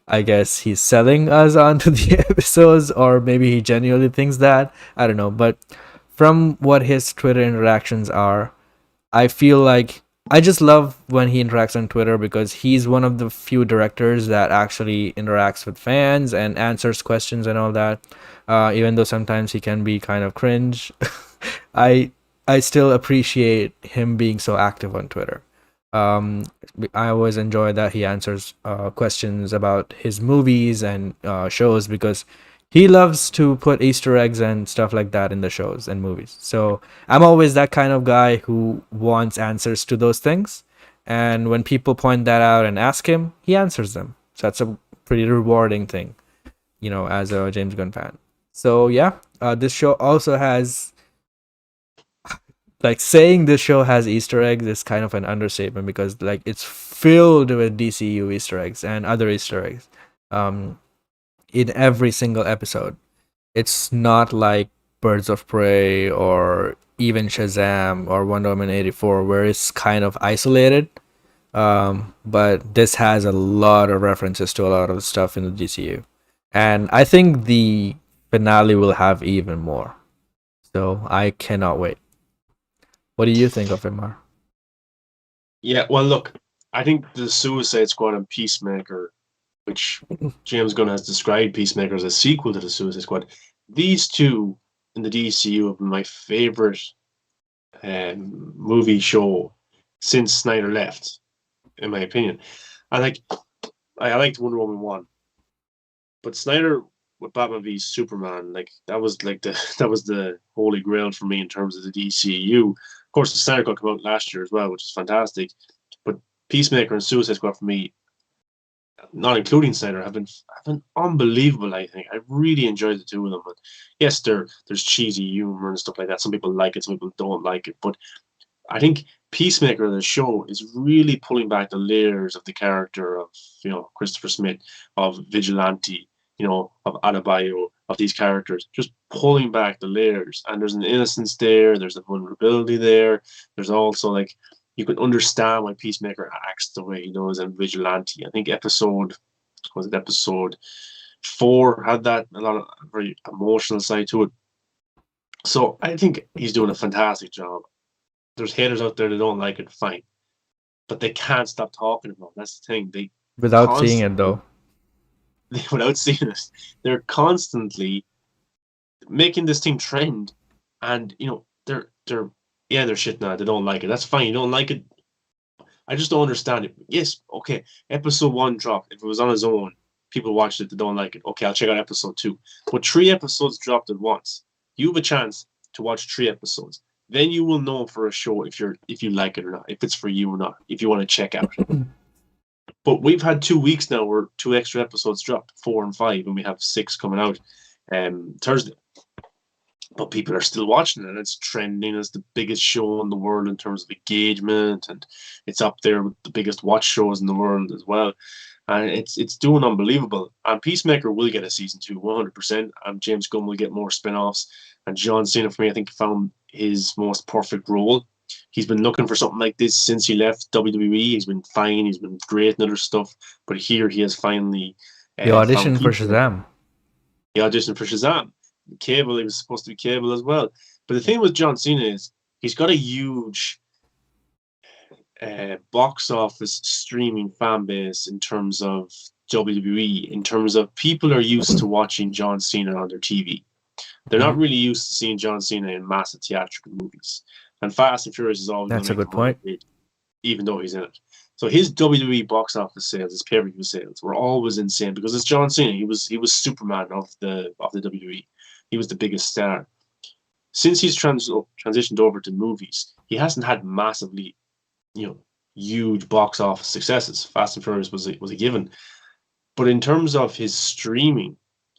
I guess he's selling us onto the episodes, or maybe he genuinely thinks that. I don't know. But from what his Twitter interactions are, I feel like I just love when he interacts on Twitter because he's one of the few directors that actually interacts with fans and answers questions and all that. Even though sometimes he can be kind of cringe, I I still appreciate him being so active on Twitter. Um, I always enjoy that he answers questions about his movies and shows because he loves to put Easter eggs and stuff like that in the shows and movies. So I'm always that kind of guy who wants answers to those things. And when people point that out and ask him, he answers them. So that's a pretty rewarding thing, as a James Gunn fan. So yeah, this show also has, like, saying this show has Easter eggs is kind of an understatement because like it's filled with DCU Easter eggs and other Easter eggs um in every single episode. It's not like Birds of Prey or even Shazam or Wonder Woman 84 where it's kind of isolated. But this has a lot of references to a lot of stuff in the DCU. And I think the finale will have even more. So I cannot wait. What do you think of it, Mar? Yeah, well, look, I think the Suicide Squad and Peacemaker, which James Gunn has described Peacemaker as a sequel to the Suicide Squad, these two in the DCU have been my favorite movie show since Snyder left, in my opinion. I liked Wonder Woman 1, but Snyder with Batman v Superman, like that was like that was the holy grail for me in terms of the DCEU. Of course, the Snyder Cut came out last year as well, which is fantastic. But Peacemaker and Suicide Squad for me, not including Snyder, have been unbelievable. I think I really enjoyed the two of them. But yes, there's cheesy humor and stuff like that. Some people like it, some people don't like it. But I think Peacemaker, the show, is really pulling back the layers of the character of Christopher Smith, of Vigilante, of Adebayo, of these characters, just pulling back the layers. And there's an innocence there, there's a vulnerability there. There's also like you can understand why Peacemaker acts the way he does in Vigilante. I think episode 4 had that a lot of very emotional side to it. So I think he's doing a fantastic job. There's haters out there that don't like it, fine, but they can't stop talking about it. That's the thing. They Without seeing it, constantly, though. without seeing it, they're constantly making this thing trend, and they're yeah, they're shit now. They don't like it. That's fine. You don't like it. I just don't understand it. Yes, okay. Episode 1 dropped. If it was on its own, people watched it. They don't like it. Okay, I'll check out episode 2. But 3 episodes dropped at once. You have a chance to watch 3 episodes. Then you will know for a show if you like it or not, if it's for you or not, if you want to check out. But we've had 2 weeks now where 2 extra episodes dropped, 4 and 5, and we have 6 coming out Thursday. But people are still watching it, and it's trending as the biggest show in the world in terms of engagement, and it's up there with the biggest watch shows in the world as well. And it's doing unbelievable. And Peacemaker will get a season 2, 100%. And James Gunn will get more spin-offs. And John Cena, for me, I think found his most perfect role. He's been looking for something like this since he left WWE. He's been fine. He's been great and other stuff. But here he has finally The audition for Shazam. He auditioned for Shazam. Cable, he was supposed to be Cable as well. But the thing with John Cena is he's got a huge box office streaming fan base in terms of WWE, in terms of people are used to watching John Cena on their TV. They're not really used to seeing John Cena in massive theatrical movies. And Fast and Furious is always That's a good point. Even though he's in it. So his WWE box office sales, his pay-per-view sales, were always insane because it's John Cena. He was Superman of the WWE. He was the biggest star. Since he's transitioned over to movies, he hasn't had massively, huge box office successes. Fast and Furious was a given. But in terms of his streaming,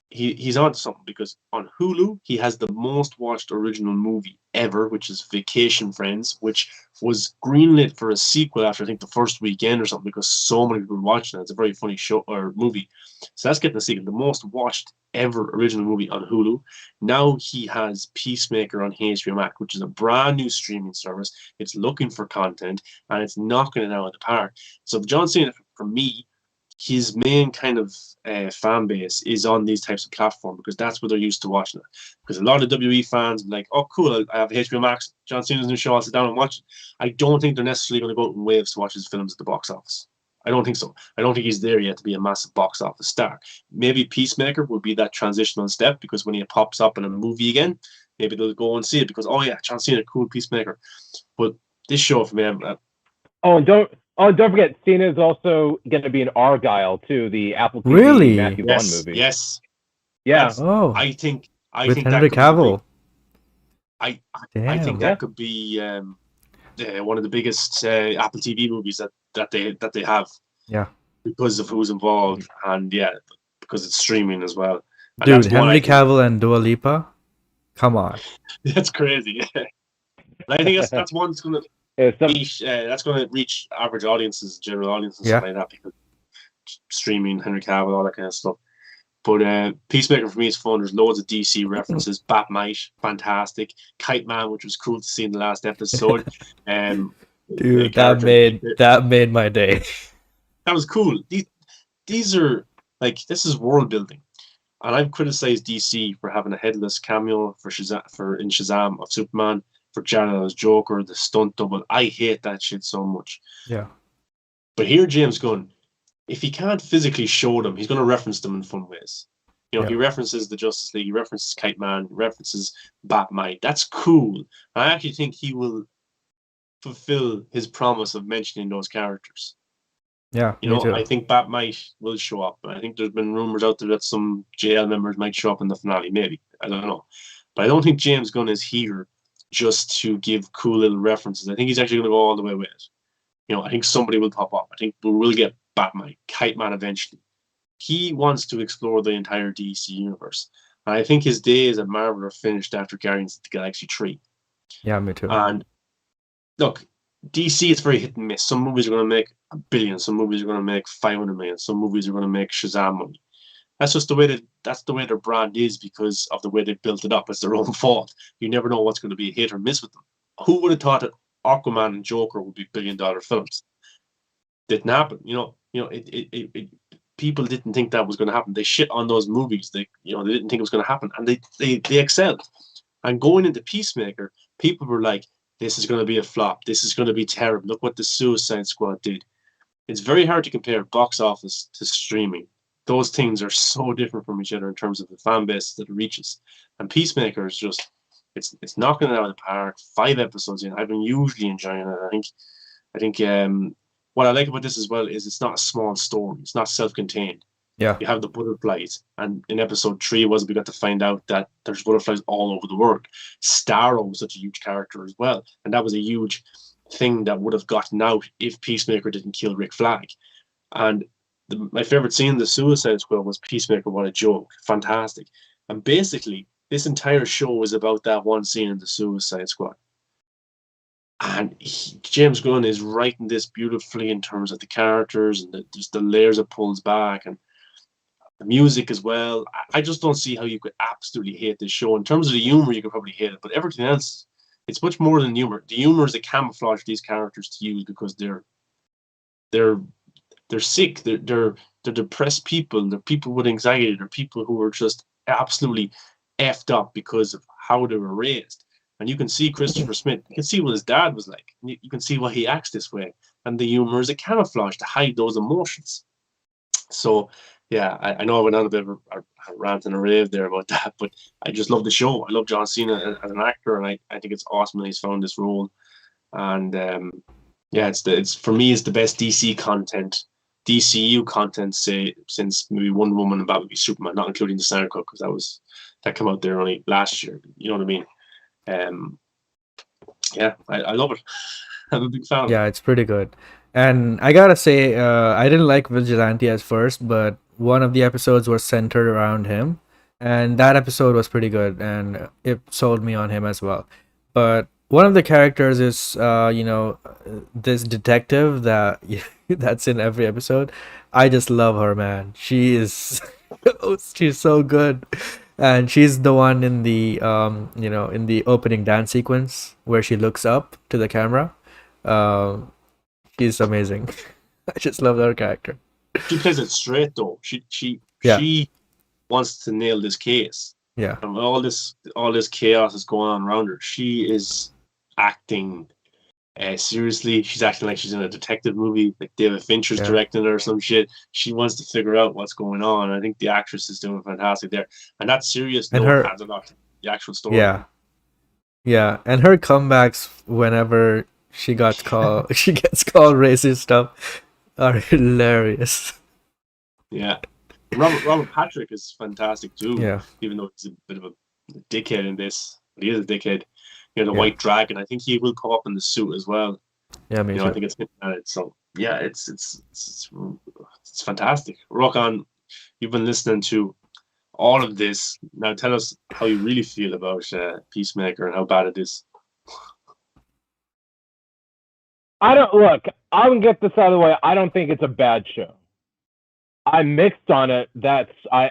he's onto something because on Hulu, he has the most watched original movie ever, which is Vacation Friends, which was greenlit for a sequel after I think the first weekend or something because so many people were watching it. It's a very funny show or movie. So that's getting a sequel, the most watched ever original movie on Hulu. Now he has Peacemaker on HBO Max, which is a brand new streaming service. It's looking for content and it's knocking it out of the park. So John Cena, for me, his main kind of fan base is on these types of platforms because that's where they're used to watching it. Because a lot of WWE fans are like, oh, cool, I have HBO Max, John Cena's new show, I'll sit down and watch it. I don't think they're necessarily going to go out in waves to watch his films at the box office. I don't think so. I don't think he's there yet to be a massive box office star. Maybe Peacemaker will be that transitional step because when he pops up in a movie again, maybe they'll go and see it because, oh yeah, John Cena, cool Peacemaker. But this show for me, don't forget, Cena is also going to be in Argyle too, the Apple TV Really? Matthew Vaughn movie. Yes. Yeah. Oh. I think with Henry Cavill. I think that could be one of the biggest Apple TV movies that they have. Yeah. Because of who's involved and because it's streaming as well. And dude, Henry Cavill and Dua Lipa. Come on. That's crazy. I think that's one that's going to. That's going to reach average audiences, general audiences, stuff like that, because streaming, Henry Cavill, all that kind of stuff. But Peacemaker for me is fun. There's loads of DC references. Batmite, fantastic. Kite Man, which was cool to see in the last episode. Dude, that made my day. That was cool. These are this is world building, and I've criticized DC for having a headless cameo in Shazam of Superman. For Jared Leto's Joker, the stunt double. I hate that shit so much. Yeah. But here, James Gunn, if he can't physically show them, he's going to reference them in fun ways. He references the Justice League, he references Kite Man, he references Batmite. That's cool. I actually think he will fulfill his promise of mentioning those characters. Yeah, me too. I think Batmite will show up. I think there's been rumors out there that some JL members might show up in the finale, maybe. I don't know. But I don't think James Gunn is here just to give cool little references. I think he's actually going to go all the way with it. I think somebody will pop up. I think we will get Batman, Kite Man eventually. He wants to explore the entire DC universe. And I think his days at Marvel are finished after Guardians of the Galaxy 3. Yeah, me too. And look, DC is very hit and miss. Some movies are going to make $1 billion. Some movies are going to make $500 million. Some movies are going to make Shazam money. That's just the way their brand is because of the way they built it up. It's their own fault. You never know what's going to be a hit or miss with them. Who would have thought that Aquaman and Joker would be billion-dollar films? Didn't happen. People didn't think that was going to happen. They shit on those movies. They didn't think it was going to happen, and they excelled. And going into Peacemaker, people were like, "This is going to be a flop. This is going to be terrible. Look what the Suicide Squad did." It's very hard to compare box office to streaming. Those things are so different from each other in terms of the fan base that it reaches. And Peacemaker is just, it's knocking it out of the park. 5 episodes in. I've been hugely enjoying it. I think what I like about this as well is it's not a small story. It's not self-contained. Yeah. You have the butterflies. And in episode 3 we got to find out that there's butterflies all over the world. Starro was such a huge character as well. And that was a huge thing that would have gotten out if Peacemaker didn't kill Rick Flag. And my favorite scene in the Suicide Squad was Peacemaker. What a joke! Fantastic. And basically, this entire show is about that one scene in the Suicide Squad. And James Gunn is writing this beautifully in terms of the characters and just the layers it pulls back and the music as well. I just don't see how you could absolutely hate this show. In terms of the humor, you could probably hate it, but everything else, it's much more than humor. The humor is a camouflage for these characters to use because they're sick. They're depressed people. They're people with anxiety. They're people who are just absolutely effed up because of how they were raised. And you can see Christopher Smith. You can see what his dad was like. You can see why he acts this way. And the humor is a camouflage to hide those emotions. So, yeah, I know I went on a bit of a rant and a rave there about that, but I just love the show. I love John Cena as an actor, and I think it's awesome that he's found this role. And yeah, it's for me, it's the best DCEU content, say, since maybe Wonder Woman and Batman v Superman, not including the Snyder Cut, because that came out there only last year. You know what I mean? Yeah, I love it. I'm a big fan of it. Yeah, it's pretty good. And I gotta say, I didn't like Vigilante at first, but one of the episodes was centered around him, and that episode was pretty good, and it sold me on him as well. But one of the characters is, this detective that that's in every episode. I just love her, man. She is, she's so good, and she's the one in the in the opening dance sequence where she looks up to the camera. Um, she's amazing. I just love her character. She plays it straight though. She Yeah, she wants to nail this case. yeah, And all this chaos is going on around her. She is acting seriously. She's acting like she's in a detective movie, like David Fincher's yeah. directing her or some shit. She wants to figure out what's going on. I think the actress is doing fantastic there. And that serious And note her, adds a lot to the actual story. yeah, yeah, and her comebacks whenever she got called, she gets called racist stuff, are hilarious. Yeah. Robert Patrick is fantastic too, Yeah, even though he's a bit of a dickhead in this. He is a dickhead. The yeah, White Dragon. I think he will come up in the suit as well. yeah. Me I too. think it's so yeah, it's fantastic. Rock on. You've been listening to all of this. Now tell us how you really feel about Peacemaker and how bad it is. I don't look. I'm gonna get this out of the way. I don't think it's a bad show. I'm mixed on it.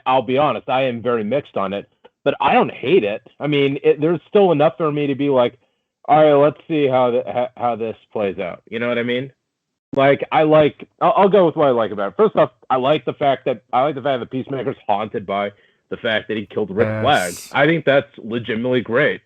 I'll be honest. I am very mixed on it, but I don't hate it. I mean, there's still enough for me to be like, all right, let's see how this plays out. You know what I mean? Like I'll go with what I like about it. First off, I like the fact that Peacemaker's haunted by the fact that he killed Rick Flag. Yes. I think that's legitimately great,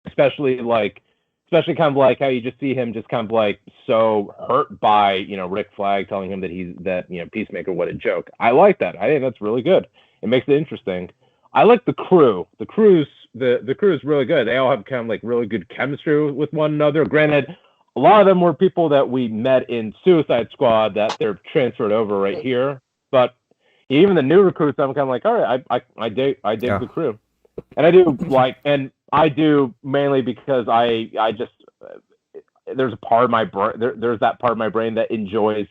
especially kind of like how you just see him just kind of like so hurt by Rick Flag telling him that Peacemaker, what a joke. I like that. I think that's really good. It makes it interesting. I like the crew. The crew is really good. They all have kind of like really good chemistry with one another. Granted, a lot of them were people that we met in Suicide Squad that they're transferred over right here. But even the new recruits, I'm kind of like, all right, I dig Yeah. the crew, and I do like, and I do mainly because I just there's a part of my brain there's that part of my brain that enjoys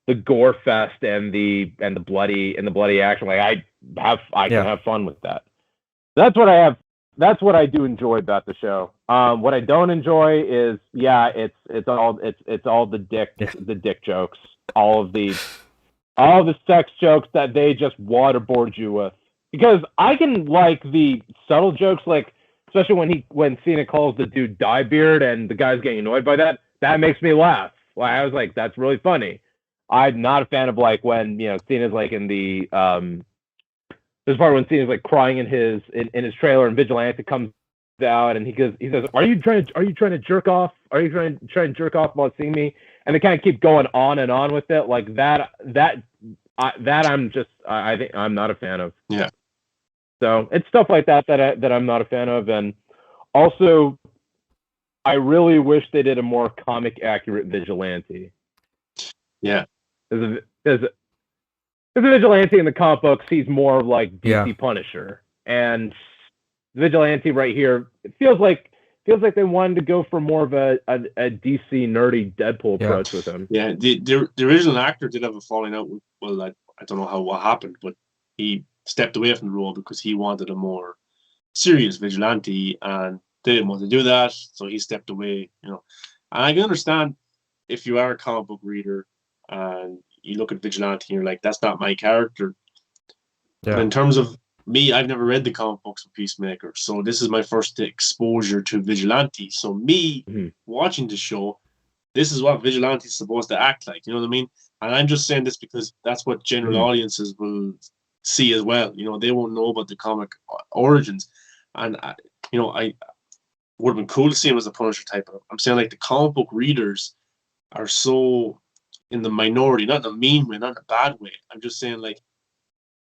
the gore fest and the bloody action. Like I can Yeah. have fun with that. That's what I have. That's what I do enjoy about the show. What I don't enjoy is it's all the Yeah. dick jokes, all the sex jokes that they just waterboard you with. Because I can like the subtle jokes, like especially when Cena calls the dude Diebeard and the guy's getting annoyed by that. That makes me laugh. Like, I was like, that's really funny. I'm not a fan of like when Cena's like in the there's part when Cena's like crying in his trailer and Vigilante comes out and he says, Are you trying to jerk off? Are you trying to jerk off while seeing me? And they kind of keep going on and on with it like that. I think I'm not a fan of. Yeah. So it's stuff like that I'm not a fan of, and also I really wish they did a more comic accurate Vigilante. Yeah. There's a Vigilante in the comic books. He's more like DC Yeah. Punisher, and Vigilante right here, it feels like feels like they wanted to go for more of a DC nerdy Deadpool Yeah. approach with him. Yeah, the original actor did have a falling out with, well, I don't know what happened, but he stepped away from the role because he wanted a more serious vigilante, and they didn't want to do that, so he stepped away. And I can understand if you are a comic book reader and you look at vigilante and you're like, that's not my character. But Yeah. in terms of me, I've never read the comic books of Peacemaker, so this is my first exposure to vigilante. So me watching the show, this is what vigilante is supposed to act like. You know what I mean? And I'm just saying this because that's what general audiences will see as well. They won't know about the comic origins. And I would have been cool to see him as a Punisher type. I'm saying, like, the comic book readers are so in the minority, not in a mean way, not in a bad way. I'm just saying, like,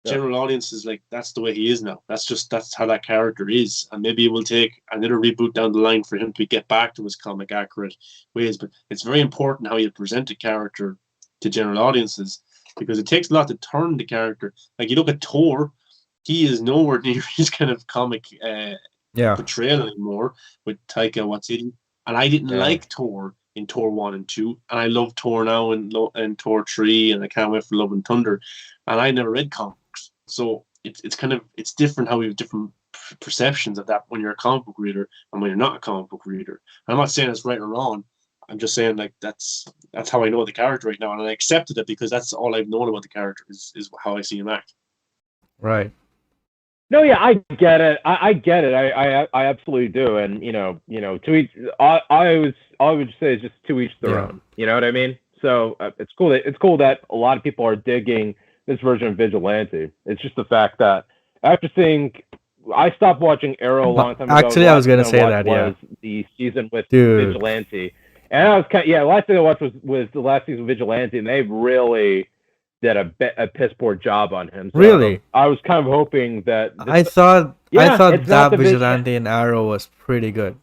general audiences, like, that's the way he is now. That's how that character is. And maybe it will take another reboot down the line for him to get back to his comic accurate ways. But it's very important how you present a character to general audiences, because it takes a lot to turn the character. Like, you look at Thor, he is nowhere near his kind of comic portrayal anymore with Taika Waititi. And I didn't like Thor in Thor 1 and 2. And I love Thor now in Thor 3, and I can't wait for Love and Thunder. And I never read comics. So it's different how we have different perceptions of that when you're a comic book reader and when you're not a comic book reader. And I'm not saying it's right or wrong. I'm just saying, like, that's how I know the character right now, and I accepted it because that's all I've known about the character is how I see him act. Right. No, yeah, I get it. I get it. I absolutely do. And to each, I would say is just to each their own. You know what I mean? So it's cool that a lot of people are digging this version of Vigilante. It's just the fact that after seeing, I stopped watching Arrow a long time ago. Actually, I was gonna say that. Was the season with Vigilante, and I was last thing I watched was the last season of Vigilante, and they really did a piss poor job on him. So really? I was kind of hoping that I thought that Vigilante in Arrow was pretty good.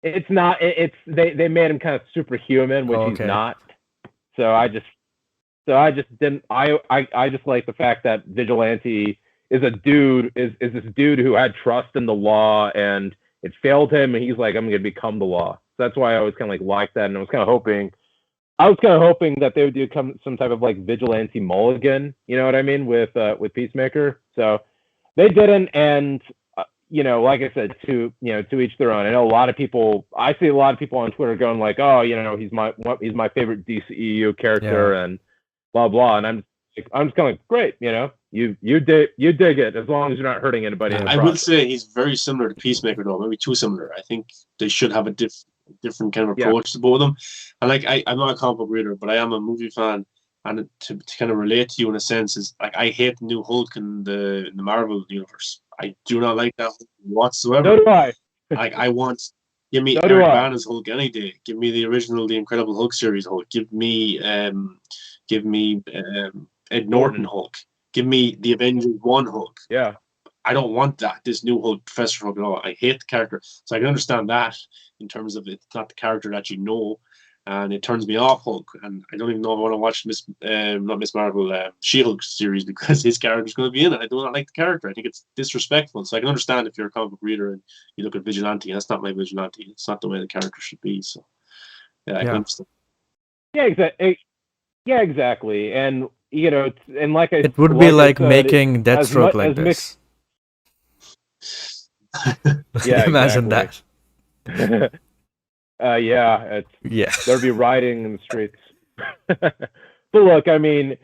It's not. They made him kind of superhuman, which he's not. So I just didn't. I just like the fact that Vigilante is a dude is this dude who had trust in the law, and it failed him, and he's like, I'm gonna become the law. So that's why I was kind of like that, and I was kind of hoping that they would do some type of like Vigilante mulligan, you know what I mean, with Peacemaker. So they didn't, and like I said, to each their own. I know I see a lot of people on Twitter going like, oh, he's my favorite DCEU character and blah blah, and I'm just kind of like, great, you dig it as long as you're not hurting anybody. I would say he's very similar to Peacemaker, though, maybe too similar. I think they should have a different kind of approach to both of them. And like, I'm not a comic book reader, but I am a movie fan, and to kind of relate to you in a sense is, like, I hate the new Hulk in the Marvel universe. I do not like that whatsoever. So do I. Give me Eric Bana's Hulk any day. Give me the original The Incredible Hulk series Hulk. Give me Ed Norton Hulk. Give me the Avengers 1 Hulk. Yeah. I don't want that. This new Hulk, Professor Hulk, at all. I hate the character. So I can understand that in terms of it's not the character that you know, and it turns me off Hulk. And I don't even know if I want to watch not Miss Marvel, She-Hulk series, because his character's going to be in it. I do not like the character. I think it's disrespectful. So I can understand if you're a comic book reader and you look at Vigilante, and that's not my Vigilante. It's not the way the character should be. So I can understand. Yeah, exactly. And and like it would be like making Deathstroke like this. Yeah, imagine that. There'd be rioting in the streets. But look, I mean,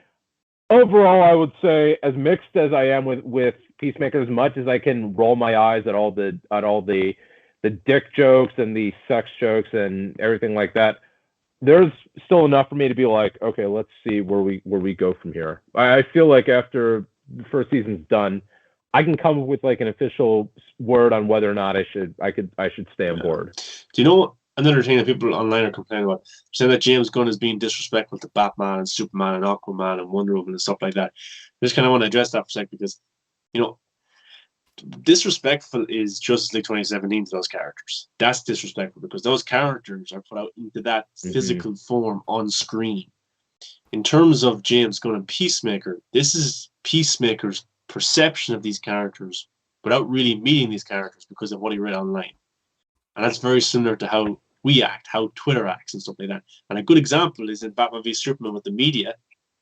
overall, I would say, as mixed as I am with Peacemaker, as much as I can roll my eyes at all the dick jokes and the sex jokes and everything like that, there's still enough for me to be like, okay, let's see where we go from here. I feel like after the first season's done, I can come up with like an official word on whether or not I should stay on board. Do you know another thing that people online are complaining about? Saying that James Gunn is being disrespectful to Batman and Superman and Aquaman and Wonder Woman and stuff like that. I just kind of want to address that for a sec, because disrespectful is Justice League 2017 to those characters. That's disrespectful because those characters are put out into that physical form on screen. In terms of James Gunn and Peacemaker, this is Peacemaker's perception of these characters without really meeting these characters because of what he read online. And that's very similar to how we act, how Twitter acts and stuff like that. And a good example is in Batman v Superman with the media.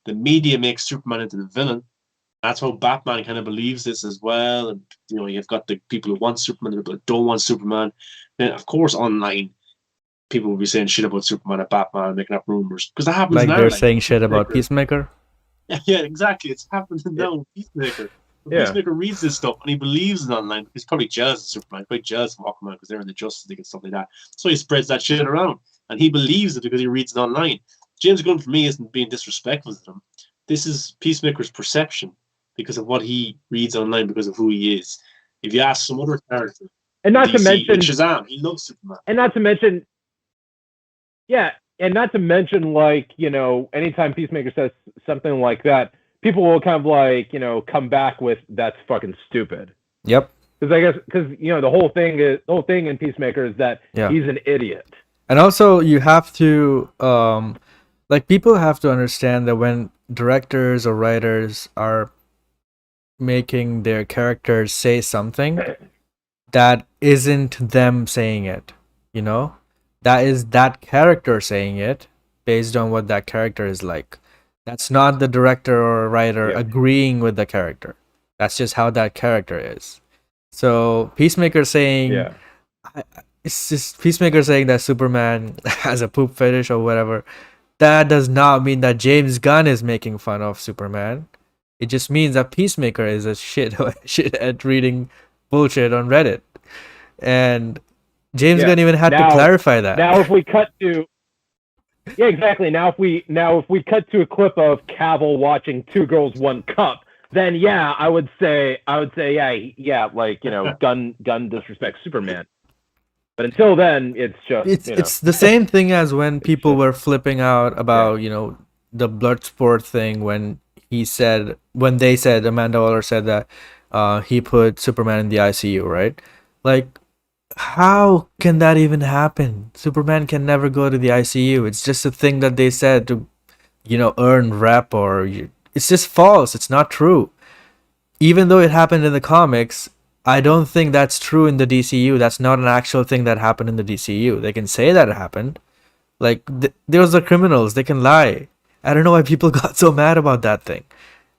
The media makes Superman into the villain. That's how Batman kind of believes this as well. And, you've got the people who want Superman, the people that don't want Superman. Then, of course, online, people will be saying shit about Superman and Batman, making up rumors. Because that happens Like now. they're saying shit about Peacemaker. Yeah, exactly. It's happening now with Peacemaker. Peacemaker reads this stuff and he believes it online. He's probably jealous of Superman. He's probably jealous of Aquaman because they're in the Justice League and stuff like that. So he spreads that shit around. And he believes it because he reads it online. James Gunn, for me, isn't being disrespectful to them. This is Peacemaker's perception because of what he reads online, because of who he is. If you ask some other character, and not to mention Shazam, he loves Superman. And not to mention, like, anytime Peacemaker says something like that, people will kind of like, come back with that's fucking stupid. Yep. Because the whole thing in Peacemaker is that he's an idiot. And also you have to people have to understand that when directors or writers are making their characters say something that isn't them saying it, that is that character saying it based on what that character is like. That's not the director or writer agreeing with the character. That's just how that character is. So Peacemaker saying it's just Peacemaker saying that Superman has a poop fetish or whatever. That does not mean that James Gunn is making fun of Superman. It just means that Peacemaker is a shit at reading bullshit on Reddit. And James Gunn even had to clarify that. Now if we cut to exactly. Now if we cut to a clip of Cavill watching Two Girls One Cup, then I would say Gunn disrespects Superman. But until then, it's just it's the same thing as when people were flipping out about the Bloodsport thing when they said Amanda Waller said that he put Superman in the ICU, right? Like, how can that even happen? Superman can never go to the ICU. It's just a thing that they said to earn rep, it's just false. It's not true. Even though it happened in the comics, I don't think that's true in the DCEU. That's not an actual thing that happened in the DCEU. They can say that it happened. Like, those are criminals. They can lie. I don't know why people got so mad about that thing.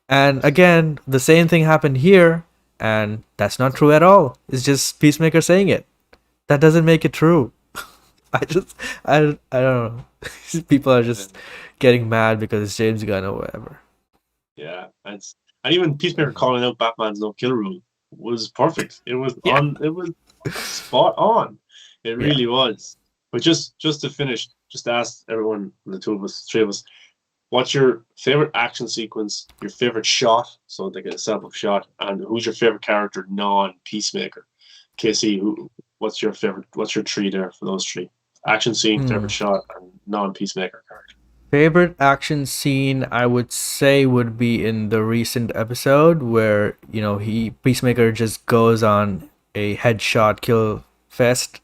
And again, the same thing happened here, and that's not true at all. It's just Peacemaker saying it. That doesn't make it true. I don't know. People are just getting mad because it's James Gunn or whatever. Yeah, and even Peacemaker calling out Batman's no kill rule was perfect. It was it was spot on. It really was. But just to finish, just ask everyone, the three of us, what's your favorite action sequence, your favorite shot, so like a sample shot, and who's your favorite character non-Peacemaker? Casey, what's your favorite? What's your three there for those three? Action scene, favorite shot, and non-Peacemaker character. Favorite action scene, I would say, would be in the recent episode where Peacemaker just goes on a headshot kill fest.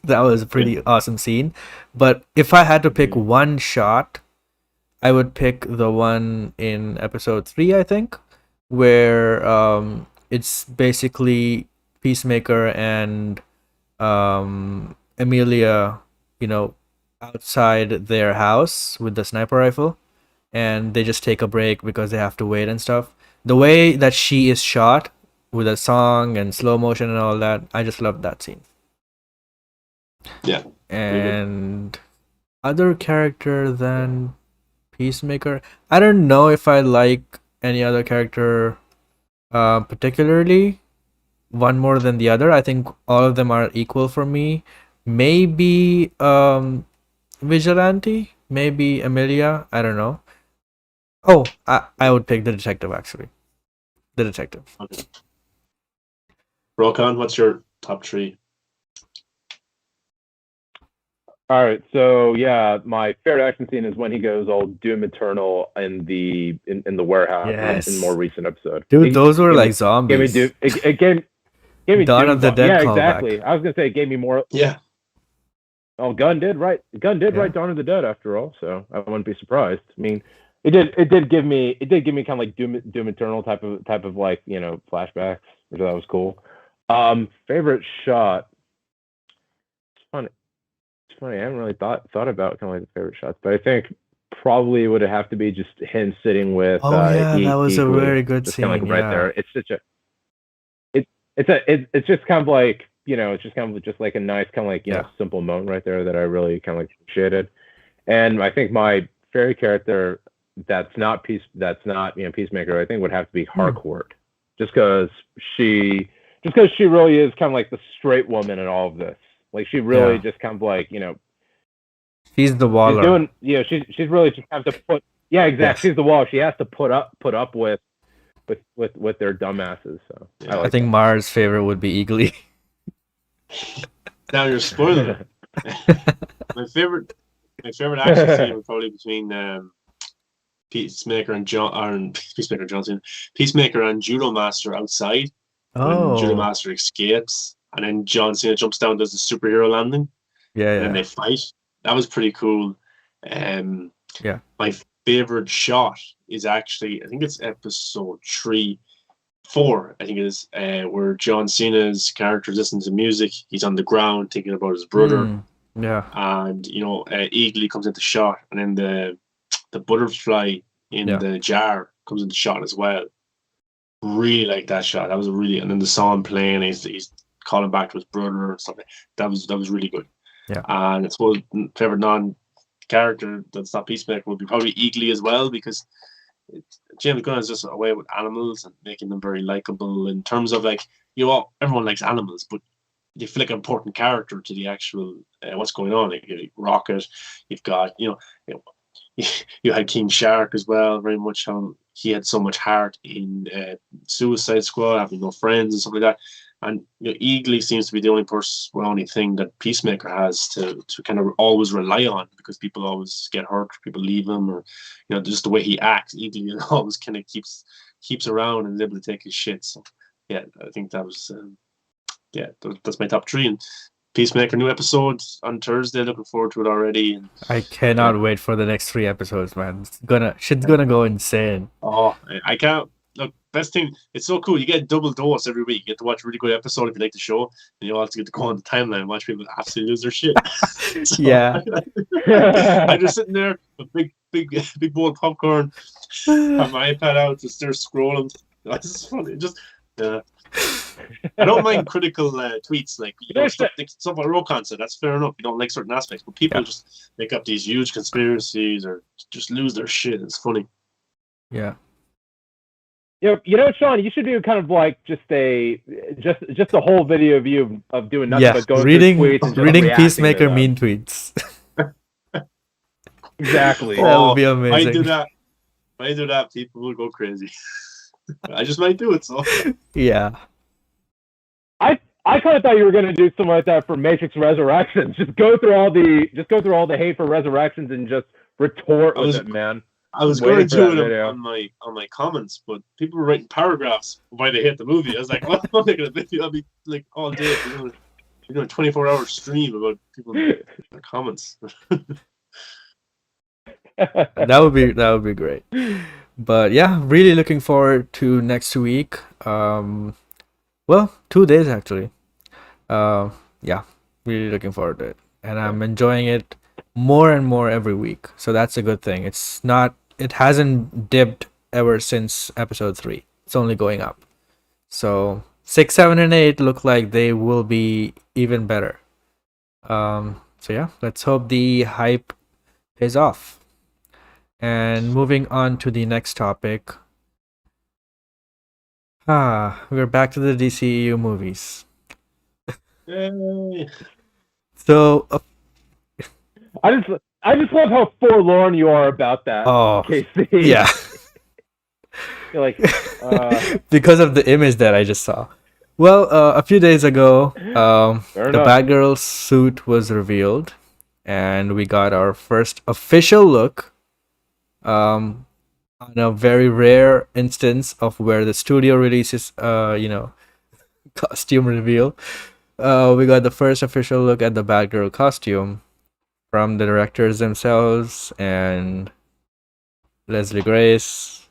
That was a pretty awesome scene. But if I had to pick one shot, I would pick the one in episode 3, I think, where it's basically Peacemaker and Amelia, outside their house with the sniper rifle, and they just take a break because they have to wait and stuff. The way that she is shot with a song and slow motion and all that, I just love that scene. Yeah. And other character than Peacemaker, I don't know if I like any other character particularly, one more than the other. I think all of them are equal for me. Maybe Vigilante, maybe Amelia, I don't know. Oh, I would pick the detective, actually. The detective. Okay. Rokan, what's your top three? All right, so my favorite action scene is when he goes all Doom Eternal in the warehouse in more recent episode. Dude, those were like zombies. It gave me Dawn of the Dead. Yeah, callback. exactly. I was gonna say it gave me more. Yeah. Oh, Gunn did write Dawn of the Dead after all, so I wouldn't be surprised. I mean, it did give me kind of like Doom Eternal type of like flashbacks. which I thought was cool. Favorite shot. It's funny. It's funny. I haven't really thought about kind of like the favorite shots, but I think probably would have to be just him sitting with Oh yeah, that was a Eagly, very good just scene. kind of like right Yeah. there. It's such a it's just kind of like, it's just kind of just like a nice kind of like, Yeah. simple moment right there that I really kind of like appreciated. And I think my favorite character that's not Peacemaker, I think would have to be Harcourt, just because she really is kind of like the straight woman in all of this. Like she really just kind of like, She's the waller. she's doing, she's really just have to put, exactly. Yes. She's the wall. She has to put up with their dumbasses. So Yeah. I think Maher's favorite would be Eagly. Now you're spoiling it. My favorite action scene was probably between Peacemaker and John Cena. Peacemaker and Judo Master outside. When Judo Master escapes, and then John Cena jumps down, does the superhero landing, and then they fight. That was pretty cool. My favorite shot is actually, I think it's episode 4, I think it is, where John Cena's character listens to music. He's on the ground thinking about his brother. And Eagly comes into shot, and then the butterfly in the jar comes into shot as well. Really like that shot. That was and then the song playing, he's calling back to his brother and stuff. That was really good. Yeah. And I suppose favorite non-character that's not Peacemaker would be probably Eagly as well, because James Gunn is just a way with animals and making them very likable in terms of like, everyone likes animals, but they feel like an important character to the actual what's going on. Like Rocket, you've got you had King Shark as well. Very much how he had so much heart in Suicide Squad, having no friends and stuff like that. And Eagly seems to be the only thing that Peacemaker has to kind of always rely on, because people always get hurt, people leave him, or just the way he acts. Eagly always kind of keeps around and is able to take his shit. So yeah, I think that was that's my top 3. And Peacemaker new episode on Thursday. Looking forward to it already. And I cannot wait for the next 3 episodes, man. Shit's gonna go insane. Oh, I can't. Look, best thing, it's so cool. You get a double dose every week. You get to watch a really good episode if you like the show, and you also get to go on the timeline and watch people absolutely lose their shit. Yeah. I'm just sitting there with big bowl of popcorn, have my iPad out, just there scrolling. This is funny. I don't mind critical tweets, like stuff about road concert. That's fair enough. You don't like certain aspects, but people just make up these huge conspiracies or just lose their shit. It's funny. Yeah. Sean, you should do kind of like just a whole video of you of doing nothing but going reading through tweets and just reading reacting Peacemaker to them. mean tweets. Exactly. That would be amazing. If I do that, people will go crazy. I just might do it. So yeah. I kind of thought you were going to do something like that for Matrix Resurrections. Just go through all the hate for Resurrections and just retort with it, man. I was going to do it on my comments, but people were writing paragraphs why they hate the movie. I was like, well, I'm not making a video. I'll be like all day doing a 24-hour stream about people in their comments. That would be great. But yeah, really looking forward to next week. 2 days actually. Yeah, really looking forward to it, and I'm enjoying it more and more every week. So that's a good thing. It hasn't dipped ever since episode 3. It's only going up. So 6, 7, and 8 look like they will be even better. So yeah, let's hope the hype pays off. And moving on to the next topic. We're back to the DCEU movies. Yay. So I just love how forlorn you are about that. Oh, Casey. yeah. You're like because of the image that I just saw. Well, a few days ago, the Batgirl suit was revealed, and we got our first official look on a very rare instance of where the studio releases costume reveal. We got the first official look at the Batgirl costume from the directors themselves and Leslie Grace.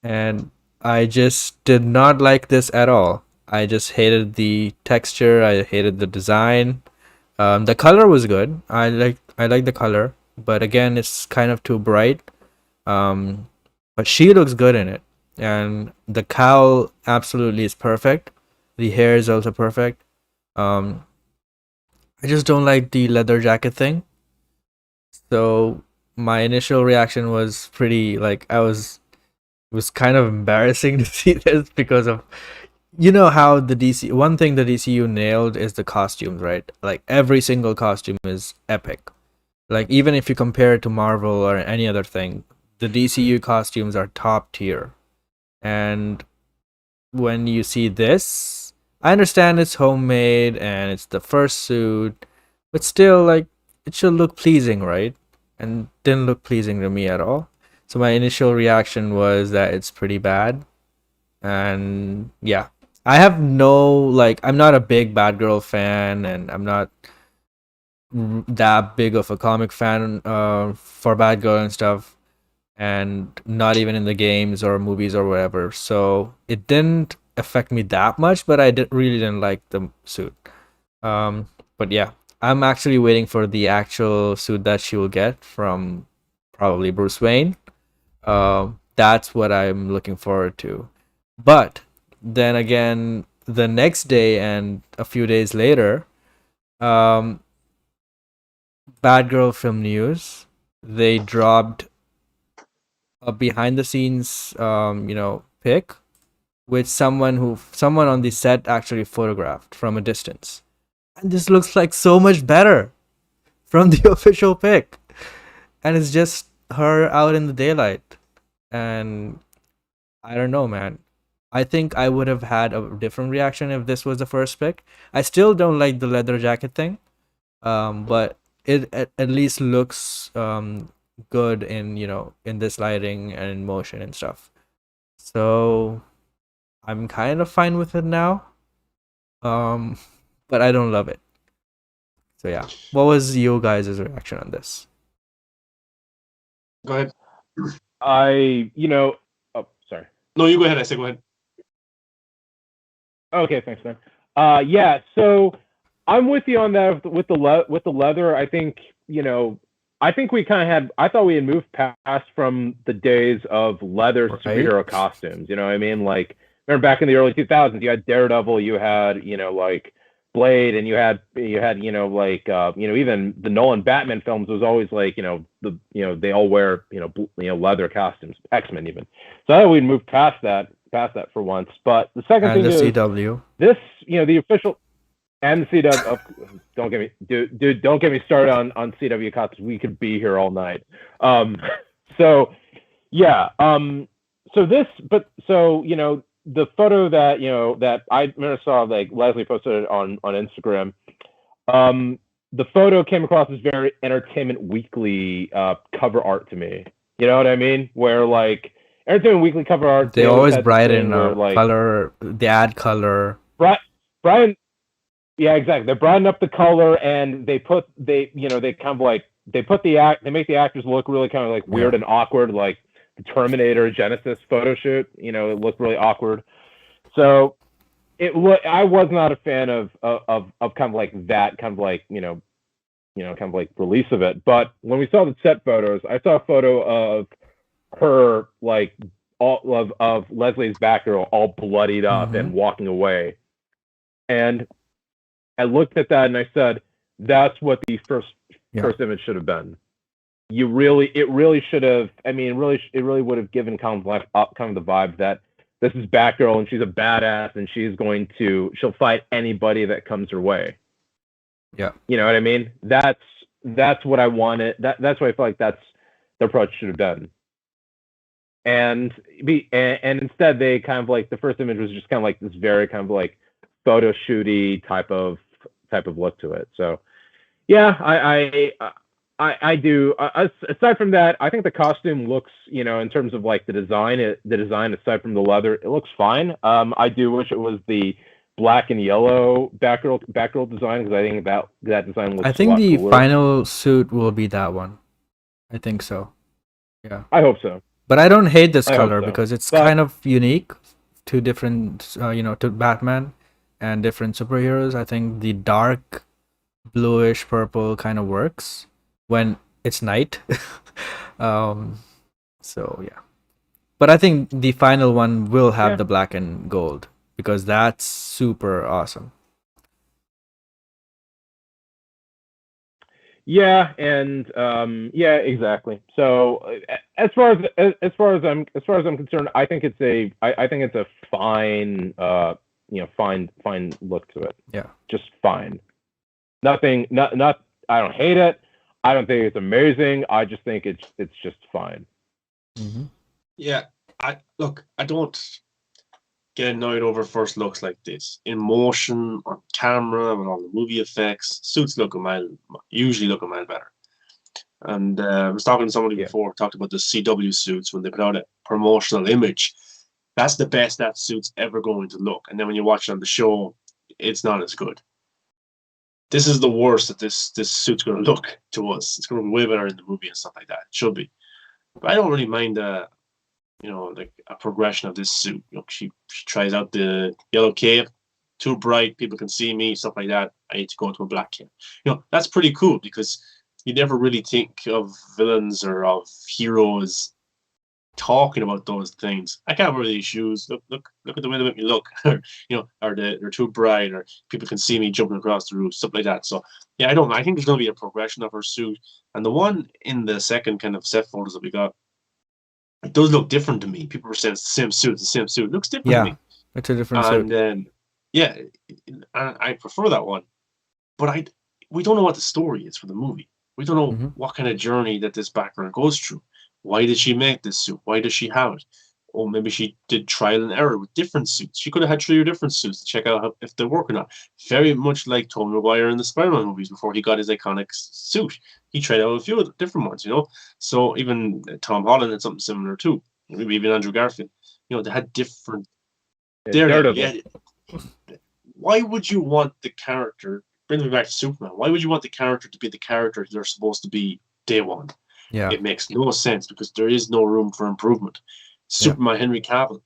And I just did not like this at all. I just hated the texture. I hated the design. The color was good. I like the color, but again, it's kind of too bright. Um, but she looks good in it, and the cowl absolutely is perfect. The hair is also perfect. Um, I just don't like the leather jacket thing. So my initial reaction was pretty like I was kind of embarrassing to see this because of how the DC one thing the DCU nailed is the costumes, right? Like every single costume is epic. Like even if you compare it to Marvel or any other thing, the DCU costumes are top tier. And when you see this, I understand it's homemade and it's the first suit, but still like it should look pleasing, right? And didn't look pleasing to me at all. So my initial reaction was that it's pretty bad. And yeah, I have no like I'm not a big Batgirl fan, and I'm not that big of a comic fan for Batgirl and stuff, and not even in the games or movies or whatever. So it didn't affect me that much, but really didn't like the suit. But yeah, I'm actually waiting for the actual suit that she will get from probably Bruce Wayne. That's what I'm looking forward to. But then again, the next day and a few days later, um, Batgirl film news, they dropped a behind the scenes, pic which someone on the set actually photographed from a distance, and this looks like so much better from the official pic, and it's just her out in the daylight, and I don't know, man. I think I would have had a different reaction if this was the first pick. I still don't like the leather jacket thing, but it at least looks good in in this lighting and in motion and stuff. So I'm kind of fine with it now. Um, but I don't love it. So yeah, what was you guys' reaction on this? Go ahead. Oh, sorry. No, you go ahead. I said go ahead. Okay, thanks, man. Yeah, so I'm with you on that with the leather. I think we kind of had. I thought we had moved past from the days of leather Right? superhero costumes. You know what I mean? Like, remember back in the early 2000s, you had Daredevil, you had like Blade, and you had even the Nolan Batman films was always like they all wear leather costumes. X-Men even. So I thought we'd moved past that for once. But the second And thing the is CW. this, the official and the CW. Don't get me, dude. Don't get me started on CW costumes. We could be here all night. So yeah. The photo that I never saw, like Leslie posted it on Instagram. The photo came across as very Entertainment Weekly cover art to me. You know what I mean? Where like Entertainment Weekly cover art, They always brighten where, like, color. They add color. Brian, yeah, exactly. They brighten up the color, and they kind of like they make the actors look really kind of like weird and awkward, like the Terminator Genesis photo shoot. It looked really awkward. So I was not a fan of kind of like that kind of like kind of like release of it. But when we saw the set photos, I saw a photo of her like all of Leslie's Batgirl all bloodied up and walking away, and I looked at that and I said, that's what the first image should have been. It really should have. I mean, it really would have given kind of like kind of the vibe that this is Batgirl and she's a badass and she'll fight anybody that comes her way. Yeah, you know what I mean. That's what I wanted. That's what I feel like that's the approach should have been. And instead they kind of like the first image was just kind of like this very kind of like photo shooty type of look to it. So yeah, I do. Aside from that, I think the costume looks, in terms of like the design aside from the leather, it looks fine. I do wish it was the black and yellow Batgirl design, because I think that design looks. I think a lot the cooler. final suit will be that one. I think so. Yeah. I hope so. But I don't hate this I hope color so. because it's But kind of unique to different, to Batman and different superheroes. I think the dark bluish purple kind of works when it's night. um, so yeah, but I think the final one will have yeah, the black and gold because that's super awesome. yeah, and yeah, exactly. So as far as I'm concerned, I think it's a fine fine look to it. Yeah. Just fine. Nothing. Not. I don't hate it. I don't think it's amazing. I just think it's just fine. Mm-hmm. Yeah, I don't get annoyed over first looks like this. In motion, on camera, with all the movie effects, suits usually look a mile better. And I was talking to somebody Yeah. before, talked about the CW suits when they put out a promotional image. That's the best that suit's ever going to look. And then when you watch it on the show, it's not as good. This is the worst that this suit's going to look to us. It's going to be way better in the movie and stuff like that. It should be. But I don't really mind like a progression of this suit. She tries out the yellow cape, too bright, people can see me, stuff like that. I need to go to a black cape. That's pretty cool because you never really think of villains or of heroes talking about those things. I can't wear these shoes. Look at the way they make me look. Or they're too bright, or people can see me jumping across the roof, stuff like that. So yeah, I think there's going to be a progression of her suit, and the one in the second kind of set photos that we got, it does look different to me. People were saying it's the same suit, the same suit. It looks different to Yeah, me. it's a different And suit. yeah, I prefer that one. But we don't know what the story is for the movie. We don't know Mm-hmm. what kind of journey that this background goes through. Why did she make this suit? Why does she have it? Or maybe she did trial and error with different suits. She could have had 3 different suits to check out if they work or not. Very much like Tobey Maguire in the Spider-Man movies before he got his iconic suit. He tried out a few different ones. So even Tom Holland had something similar too. Maybe even Andrew Garfield. They had different. Daredevil. Daredevil. Yeah. Why would you want the character? Brings me back to Superman. Why would you want the character to be the character they're supposed to be day one? Yeah. It makes no sense because there is no room for improvement. Yeah. Superman, Henry Cavill,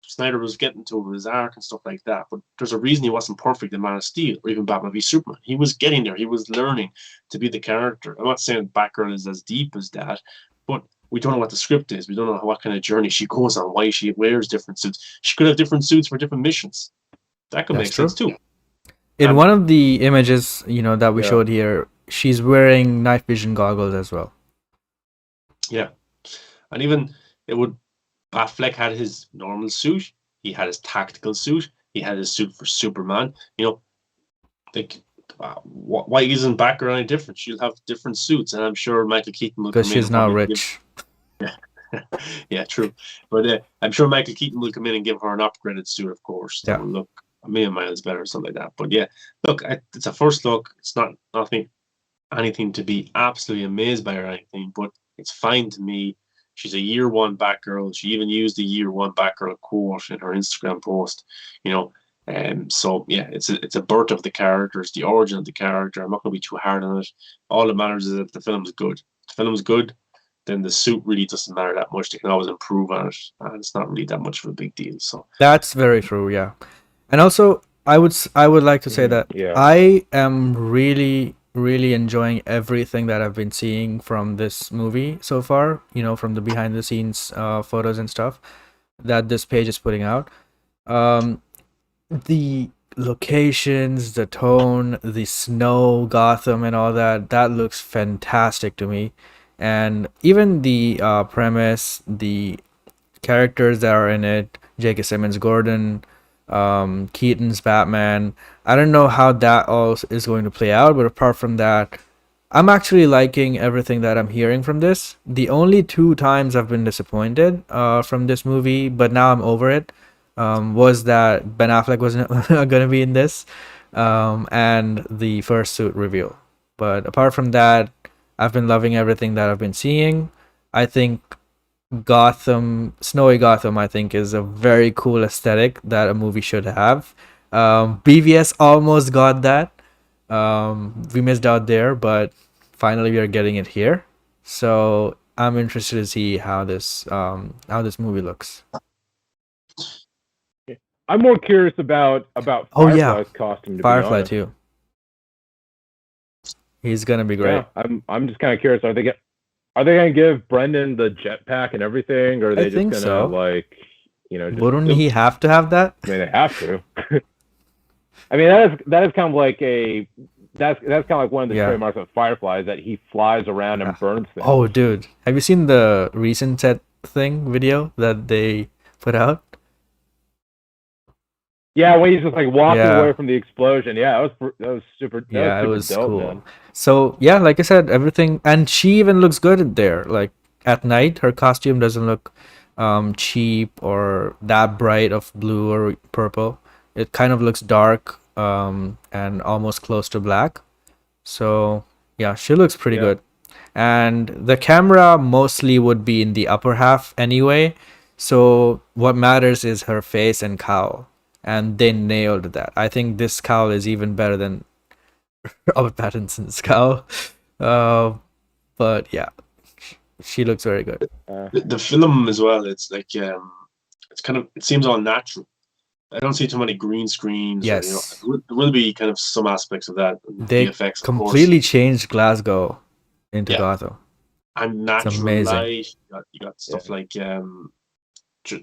Snyder was getting to his arc and stuff like that, but there's a reason he wasn't perfect in Man of Steel or even Batman v Superman. He was getting there. He was learning to be the character. I'm not saying Batgirl is as deep as that, but we don't know what the script is. We don't know what kind of journey she goes on, why she wears different suits. She could have different suits for different missions. That could That's make true. sense too. In one of the images, that we Yeah. showed here, she's wearing night vision goggles as well. Yeah. And even Batfleck had his normal suit, he had his tactical suit, he had his suit for Superman. Like, why isn't Batgirl any different? She'll have different suits, and I'm sure Michael Keaton will come in. Because she's and now probably rich. Yeah, true. But I'm sure Michael Keaton will come in and give her an upgraded suit, of course. That Yeah. will look a million miles better or something like that. But yeah, look, it's a first look. It's not anything to be absolutely amazed by or anything, but it's fine to me. She's a year one Batgirl. She even used the year one Batgirl quote in her Instagram post. So yeah, it's a birth of the character. It's the origin of the character. I'm not going to be too hard on it. All that matters is that the film's good. If the film's good, then the suit really doesn't matter that much. They can always improve on it, and it's not really that much of a big deal. So That's very true, yeah. And also, I would like to say that Yeah. I am really, really enjoying everything that I've been seeing from this movie so far. From the behind the scenes photos and stuff that this page is putting out. The locations, the tone, the snow, Gotham, and all that looks fantastic to me. And even the premise, the characters that are in it, J.K. Simmons, Gordon, Keaton's Batman. I don't know how that all is going to play out, but apart from that, I'm actually liking everything that I'm hearing from this. The only 2 times I've been disappointed from this movie, but now I'm over it, was that Ben Affleck wasn't going to be in this, and the first suit reveal. But apart from that, I've been loving everything that I've been seeing. I think snowy Gotham, I think, is a very cool aesthetic that a movie should have. BVS almost got that. We missed out there, but finally we are getting it here. So I'm interested to see how this movie looks. I'm more curious about Oh yeah, Firefly's costume, to be Firefly honest. too. He's gonna be great. Yeah, I'm just kind of curious. Are they gonna give Brendan the jetpack and everything, or are I they just think gonna so. like, just? Wouldn't he have to have that? I mean, they have to. I mean, that is kind of like that's kind of like one of the Yeah. trademarks of Firefly is that he flies around Yeah. and burns things. Oh, dude, have you seen the recent set thing video that they put out? Yeah, when he's just like walking Yeah. away from the explosion. Yeah, that was super. Yeah, that it was was super dope, cool. man. So yeah, like I said, everything, and she even looks good in there. Like at night, her costume doesn't look cheap or that bright of blue or purple. It kind of looks dark and almost close to black. So yeah, she looks pretty Yeah. good. And the camera mostly would be in the upper half anyway. So what matters is her face and cowl. And they nailed that. I think this cowl is even better than Robert Pattinson's cowl. But yeah, she looks very good. The film as well, it's like it seems all natural. I don't see too many green screens. Yes. Or, there will be kind of some aspects of that. They VFX, of completely course. changed Glasgow into Yeah. Gotham. And natural amazing. light. You got stuff like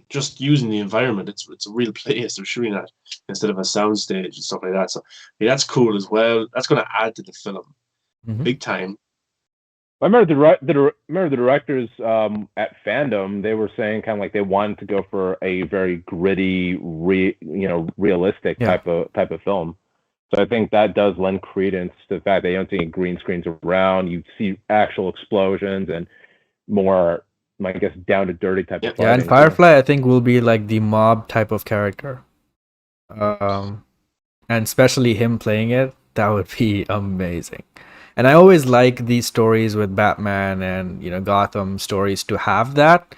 just using the environment. It's a real place they're shooting at instead of a soundstage and stuff like that. So yeah, that's cool as well. That's going to add to the film big time. I remember the directors at Fandom. They were saying kind of like they wanted to go for a very gritty, realistic Yeah. type of film. So I think that does lend credence to the fact that you don't see any green screens around. You see actual explosions and more, I guess, down to dirty type of fighting. Yeah, and Firefly, I think, will be like the mob type of character. And especially him playing it, that would be amazing. And I always like these stories with Batman and, Gotham stories to have that,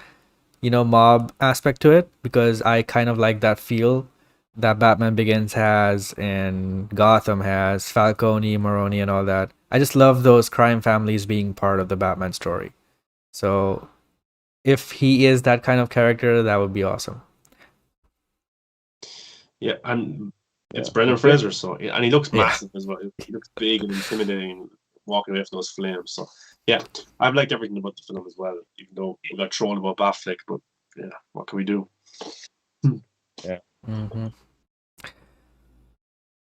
mob aspect to it, because I kind of like that feel that Batman Begins has and Gotham has, Falcone, Maroni, and all that. I just love those crime families being part of the Batman story. So if he is that kind of character, that would be awesome. Yeah, and it's Brendan Fraser, so and he looks massive as well. He looks big and intimidating, walking away from those flames. So yeah, I've liked everything about the film as well, even though we got trolled about Batfleck, but yeah, what can we do? Yeah. Mm-hmm.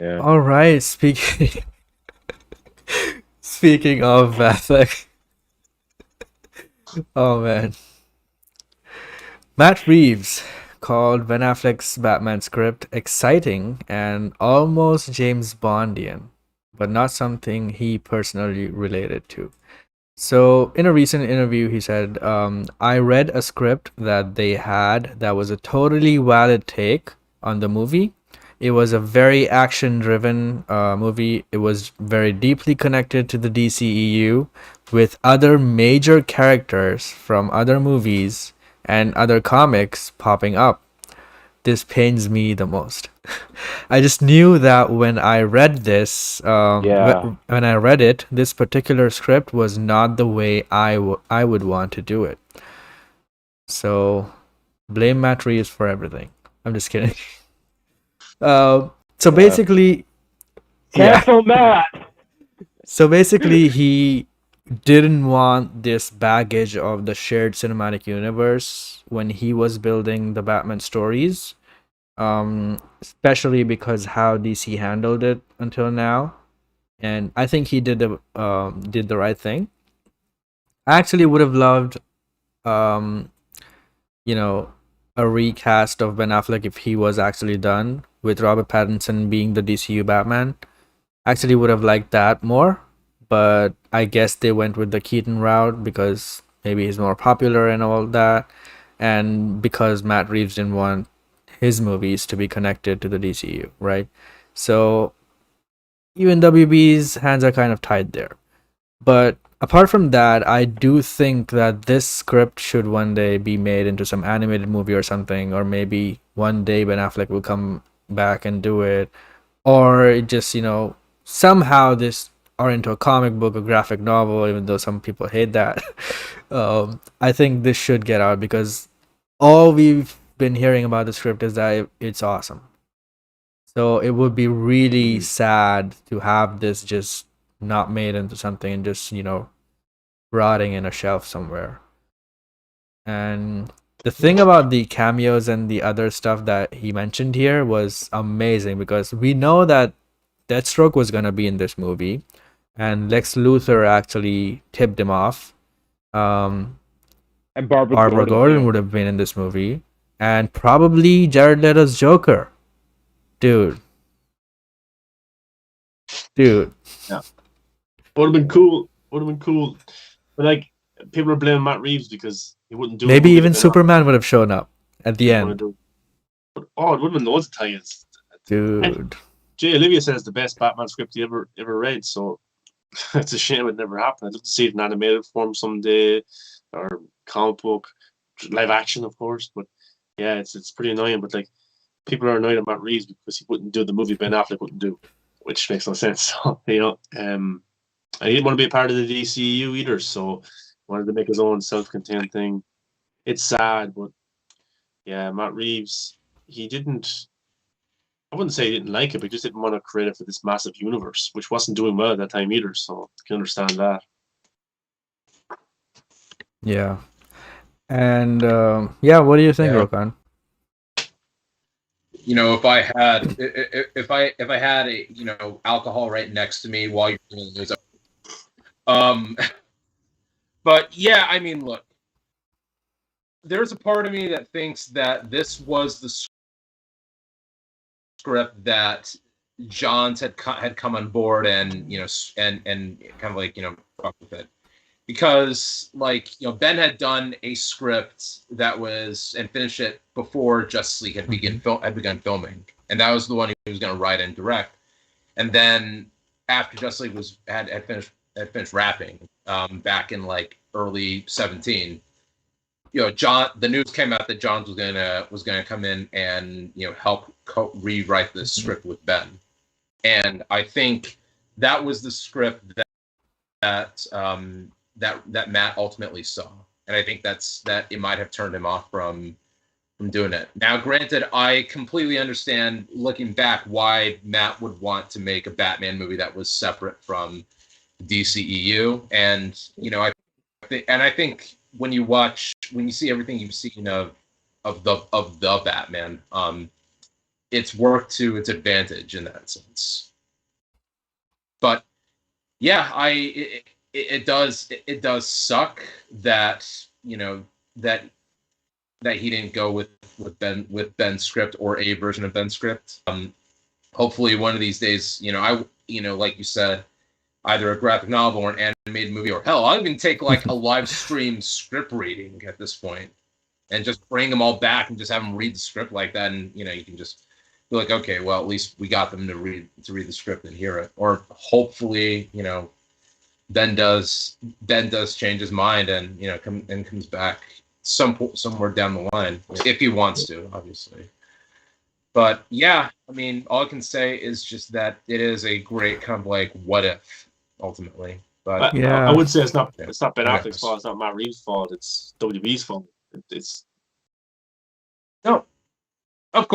Yeah. All right. Speaking of Batfleck, oh man, Matt Reeves called Ben Affleck's Batman script exciting and almost James Bondian, but not something he personally related to. So, in a recent interview, he said, I read a script that they had that was a totally valid take on the movie. It was a very action driven movie. It was very deeply connected to the DCEU with other major characters from other movies and other comics popping up. This pains me the most. I just knew that when I read this, when I read it, this particular script was not the way I would want to do it. So, blame Matt Reeves for everything. I'm just kidding. So basically, cancel Matt. So basically, he didn't want this baggage of the shared cinematic universe when he was building the Batman stories, especially because how DC handled it until now, and I think he did the right thing. I actually would have loved, a recast of Ben Affleck if he was actually done with Robert Pattinson being the DCU Batman. Actually would have liked that more, but I guess they went with the Keaton route because maybe he's more popular and all that, and because Matt Reeves didn't want his movies to be connected to the DCU, right? So even WB's hands are kind of tied there. But apart from that, I do think that this script should one day be made into some animated movie or something, or maybe one day Ben Affleck will come back and do it, or just, somehow this or into a comic book or graphic novel, even though some people hate that. I think this should get out because all we've been hearing about the script is that it's awesome. So it would be really sad to have this just not made into something and just, rotting in a shelf somewhere. And the thing about the cameos and the other stuff that he mentioned here was amazing because we know that Deathstroke was going to be in this movie and Lex Luthor actually tipped him off. And Barbara Barbara Gordon too. would have been in this movie and probably Jared Leto's Joker. Dude. Yeah. Would have been cool. But like, people are blaming Matt Reeves because he wouldn't do it. Maybe even Superman would have shown up at the end. But, it would have been loads of tie-ins. Dude. And Jay Olivia says the best Batman script he ever read, so it's a shame it never happened. I'd love to see it in animated form someday, or comic book, live action, of course. But yeah, it's pretty annoying. But like, people are annoyed at Matt Reeves because he wouldn't do the movie Ben Affleck wouldn't do, which makes no sense. So, and he didn't want to be a part of the DCEU either, so he wanted to make his own self-contained thing. It's sad, but yeah, Matt Reeves, he didn't. I wouldn't say he didn't like it, but he just didn't want to create it for this massive universe, which wasn't doing well at that time either. So I can understand that. Yeah. And what do you think, Rokan? If I had alcohol right next to me while you're doing the news, but yeah, I mean, look, there's a part of me that thinks that this was the script that Johns had come on board and and kind of like fuck with it, because Ben had done a script that was and finished it before Justice League had begun filming, and that was the one he was going to write and direct. And then after Justice League had finished wrapping back in like early 2017, the news came out that Johns was gonna come in and help rewrite the script with Ben, and I think that was the script that Matt ultimately saw, and I think that it might have turned him off from doing it. Now, granted, I completely understand looking back why Matt would want to make a Batman movie that was separate from DCEU, and I think when you see everything you've seen of the Batman, it's worked to its advantage in that sense. But yeah, it does suck that that he didn't go with Ben's script or a version of Ben's script. Hopefully one of these days, like you said, either a graphic novel or an animated movie, or hell, I'll even take like a live stream script reading at this point and just bring them all back and just have them read the script like that. And, you can just be like, okay, well, at least we got them to read the script and hear it. Or hopefully, Ben does change his mind and, comes back somewhere down the line if he wants to, obviously. But yeah, I mean, all I can say is just that it is a great kind of like what if ultimately. But yeah, I would say it's not Ben Affleck's fault. It's not Matt Reeves' fault. It's WB's fault. It's no, of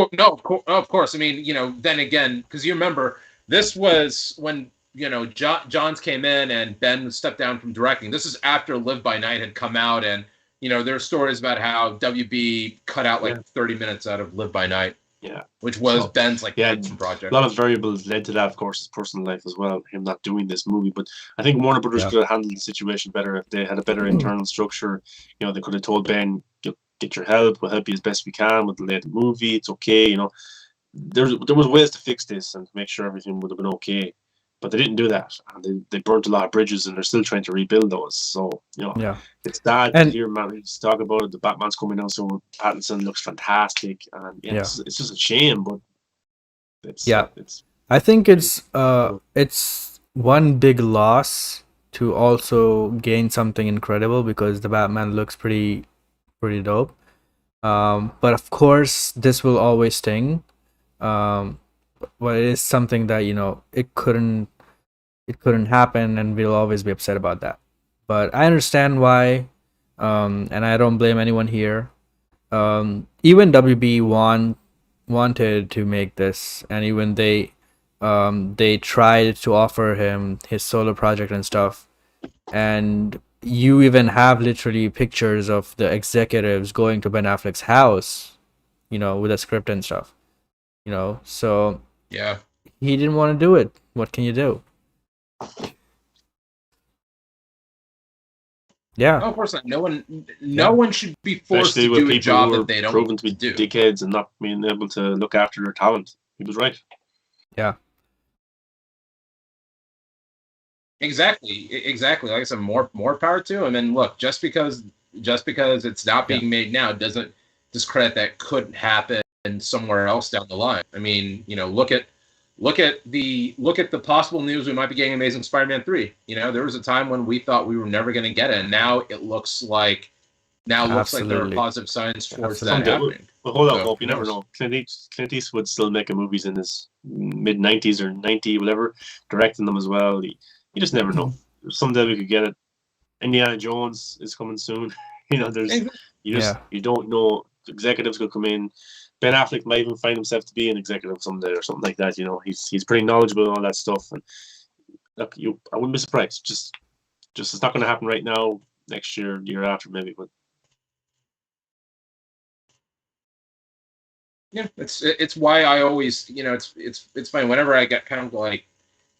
course. I mean, then again, because you remember this was when Johns came in and Ben stepped down from directing. This is after Live by Night had come out, and there are stories about how WB cut out like 30 minutes out of Live by Night. Yeah, which was Ben's project. A lot of variables led to that, of course, his personal life as well, him not doing this movie. But I think Warner Brothers could have handled the situation better if they had a better internal structure. They could have told Ben, get your help, we'll help you as best we can, we'll delay the movie, it's okay. There was ways to fix this and to make sure everything would have been okay. But they didn't do that, and they burnt a lot of bridges, and they're still trying to rebuild those. So it's sad to hear Matt Reeves talk about it. The Batman's coming out, so Pattinson looks fantastic, and it's just a shame. But it's I think it's one big loss to also gain something incredible because the Batman looks pretty dope. But of course, this will always sting. But it is something that it couldn't happen, and we'll always be upset about that. But I understand why And I don't blame anyone here. Even WB wanted to make this, and even they tried to offer him his solo project and stuff. And you even have literally pictures of the executives going to Ben Affleck's house, with a script and stuff. So Yeah. he didn't want to do it. What can you do? Yeah. Oh, of course not. No one should be forced Especially to with do a people job who are that they don't proven to be do. dickheads and not being able to look after their talent. He was right. Yeah. Exactly. Like I said, more power to him. And look, just because it's not being made now doesn't discredit that couldn't happen somewhere else down the line. I mean, look at the possible news we might be getting Amazing Spider-Man 3. There was a time when we thought we were never going to get it, and now it looks like there are Absolutely. positive signs towards Absolutely. that happening. Well, hold on, So, Hope. You who never knows? know. Clint Eastwood still making movies in his mid-90s or 90, whatever, directing them as well. You just never know. Someday we could get it. Indiana Jones is coming soon. There's you don't know. Executives could come in. Ben Affleck might even find himself to be an executive someday or something like that. He's pretty knowledgeable and all that stuff. And look, I wouldn't be surprised. Just it's not going to happen right now. Next year, the year after, maybe. But yeah, it's why I always, it's funny whenever I get kind of like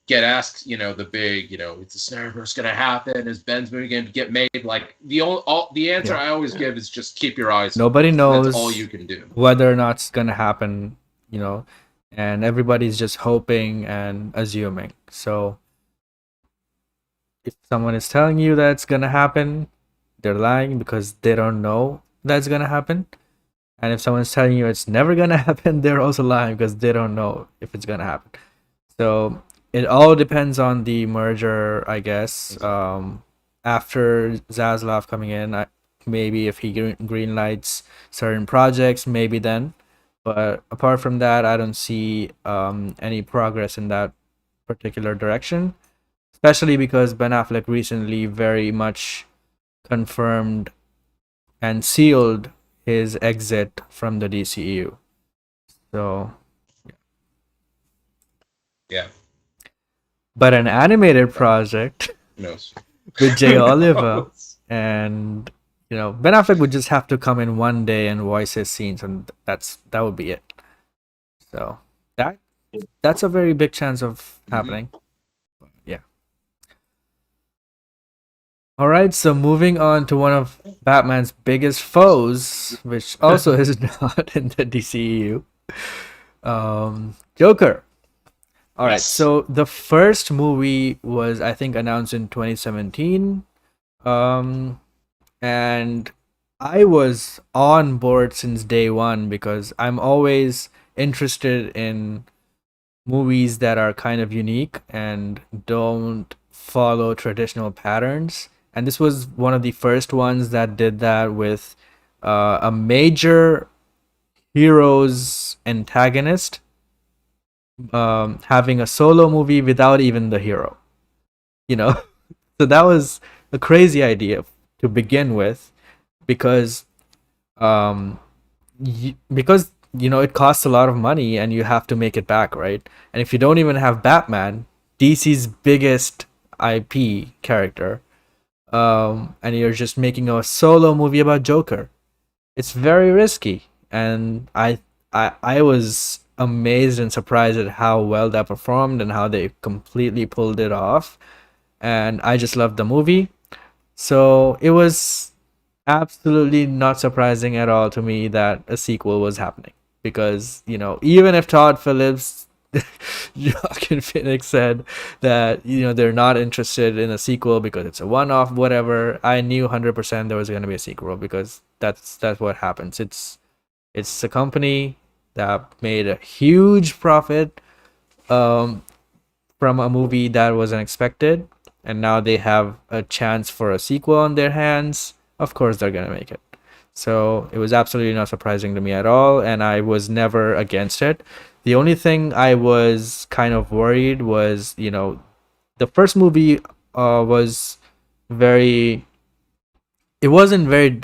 get asked, the big, is the Snyderverse going to happen? Is Ben's movie going to get made? Like the answer I always give is just keep your eyes. Nobody knows. That's all you can do. Whether or not it's gonna happen, and everybody's just hoping and assuming. So if someone is telling you that's gonna happen, they're lying because they don't know that's gonna happen. And if someone's telling you it's never gonna happen, they're also lying because they don't know if it's gonna happen. So it all depends on the merger, I guess. After Zaslav coming in, maybe if he green lights certain projects, maybe then. But apart from that, I don't see any progress in that particular direction. Especially because Ben Affleck recently very much confirmed and sealed his exit from the DCEU. So, yeah. But an animated project Who knows? with Jay Oliver and Ben Affleck would just have to come in one day and voice his scenes, and that would be it. So that's a very big chance of happening. Yeah. All right, so moving on to one of Batman's biggest foes, which also is not in the DCEU, Joker. All right, so the first movie was, I think, announced in 2017, and I was on board since day one because I'm always interested in movies that are kind of unique and don't follow traditional patterns. And this was one of the first ones that did that with a major hero's antagonist having a solo movie without even the hero. So that was a crazy idea to begin with, because it costs a lot of money and you have to make it back, right? And if you don't even have Batman, DC's biggest IP character, and you're just making a solo movie about Joker, it's very risky. And I was amazed and surprised at how well that performed and how they completely pulled it off. And I just loved the movie. So it was absolutely not surprising at all to me that a sequel was happening. Because, even if Todd Phillips, Joaquin Phoenix said that, they're not interested in a sequel because it's a one-off, whatever, I knew 100% there was going to be a sequel, because that's what happens. It's a company that made a huge profit from a movie that was unexpected, and now they have a chance for a sequel on their hands. Of course they're gonna make it. So it was absolutely not surprising to me at all, and I was never against it. The only thing I was kind of worried was, the first movie was very it wasn't very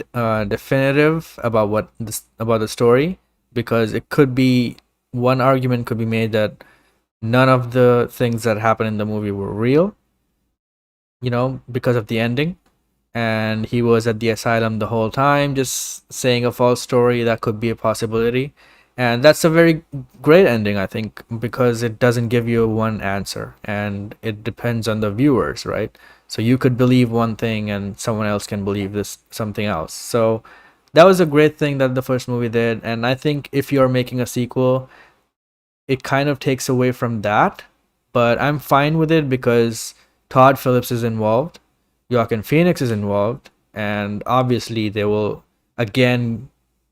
definitive about about the story, because it could be, one argument could be made that none of the things that happened in the movie were real, because of the ending, and he was at the asylum the whole time just saying a false story. That could be a possibility, and that's a very great ending, I think, because it doesn't give you one answer, and it depends on the viewers, right? So you could believe one thing and someone else can believe this something else. So that was a great thing that the first movie did, and I think if you're making a sequel, it kind of takes away from that, but I'm fine with it because Todd Phillips is involved, Joaquin Phoenix is involved, and obviously they will again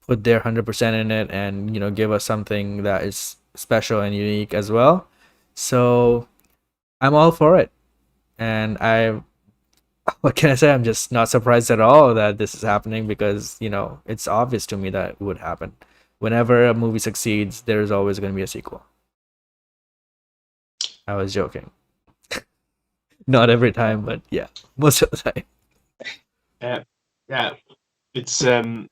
put their 100% in it, and give us something that is special and unique as well. So I'm all for it, and I what can I say? I'm just not surprised at all that this is happening, because it's obvious to me that it would happen. Whenever a movie succeeds, there's always going to be a sequel. I was joking. Not every time, but yeah, most of the time. Yeah, it's I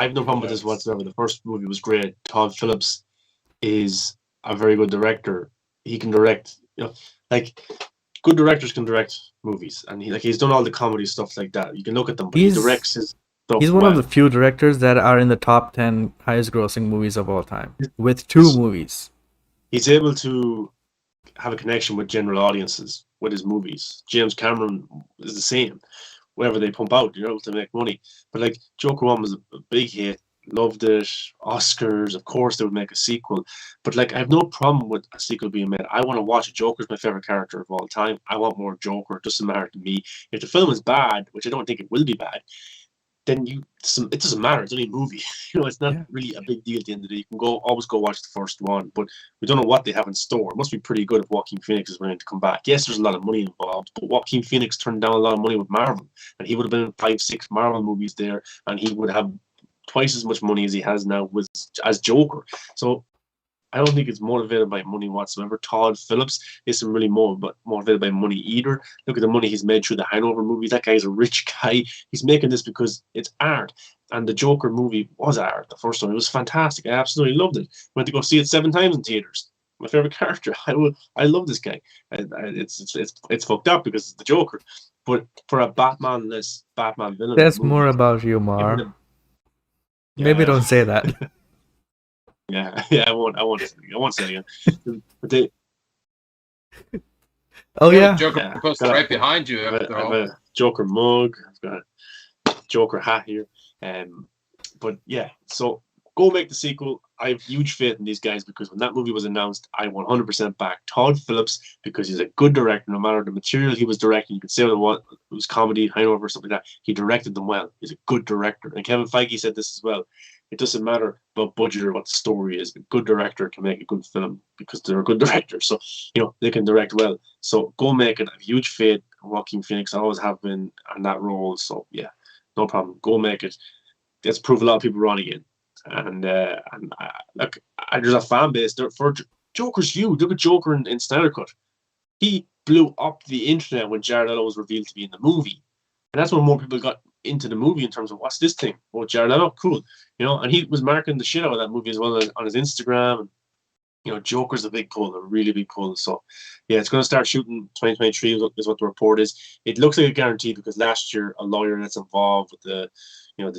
have no problem with this whatsoever. The first movie was great. Todd Phillips is a very good director. He can direct, like good directors can direct movies, and he's done all the comedy stuff like that. You can look at them, but he directs his stuff He's one well. of the few directors that are in the top 10 highest grossing movies of all time, with 2 movies. He's able to have a connection with general audiences with his movies. James Cameron is the same. Wherever they pump out, you're able to make money. But like Joker 1 was a big hit, loved it, Oscars, of course they would make a sequel. But like I have no problem with a sequel being made. I want to watch it. Joker's my favorite character of all time. I want more Joker. It doesn't matter to me. If the film is bad, which I don't think it will be bad, then it doesn't matter. It's only a movie. It's not really a big deal at the end of the day. You can always go watch the first one, but we don't know what they have in store. It must be pretty good if Joaquin Phoenix is willing to come back. Yes, there's a lot of money involved, but Joaquin Phoenix turned down a lot of money with Marvel, and he would have been in 5-6 Marvel movies there, and he would have twice as much money as he has now as Joker. So I don't think it's motivated by money whatsoever. Todd Phillips isn't really motivated by money either. Look at the money he's made through the Hangover movies. That guy's a rich guy. He's making this because it's art. And the Joker movie was art. The first one, it was fantastic. I absolutely loved it. Went to go see it 7 times in theaters. My favorite character. I love this guy. It's fucked up because it's the Joker. But for a Batman-less Batman villain, that's more about you, Maher. Maybe don't say that. Yeah, I won't say it again. But Joker posted right behind you. I have a Joker mug. I've got a Joker hat here. But yeah, so go make the sequel. I have huge faith in these guys because when that movie was announced, I 100% backed Todd Phillips because he's a good director. No matter the material he was directing, you could say what it was, comedy, Hangover, something like that. He directed them well. He's a good director. And Kevin Feige said this as well. It doesn't matter about budget or what the story is. A good director can make a good film because they're a good director. So, they can direct well. So go make it. I have huge faith in Joaquin Phoenix. I always have been on that role. So yeah, no problem. Go make it. Let's prove a lot of people wrong again. And there's a fan base there for Joker's huge. Look at Joker in Snyder Cut. He blew up the internet when Jared Leto was revealed to be in the movie. And that's when more people got into the movie in terms of what's this thing? Oh, Jared Leto, cool. And he was marketing the shit out of that movie as well on his Instagram. And, Joker's a big pull, a really big pull. So, yeah, it's going to start shooting 2023 is what the report is. It looks like a guarantee because last year a lawyer that's involved with the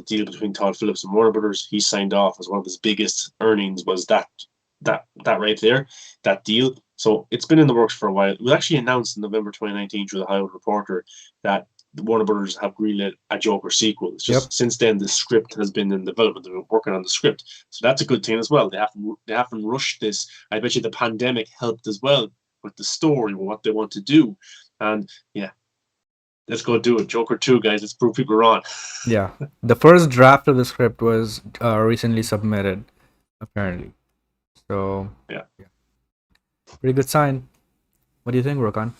deal between Todd Phillips and Warner Brothers, he signed off as one of his biggest earnings was that right there, that deal. So it's been in the works for a while. It was actually announced in November 2019 through the Hollywood Reporter that the Warner Brothers have greenlit a Joker sequel. It's just since then the script has been in development. They've been working on the script, so that's a good thing as well. They haven't rushed this. I bet you the pandemic helped as well with the story and what they want to do. And yeah, let's go do it. Joker 2, guys. Let's prove people wrong. Yeah, the first draft of the script was recently submitted, apparently. So yeah, pretty good sign. What do you think, Rokan?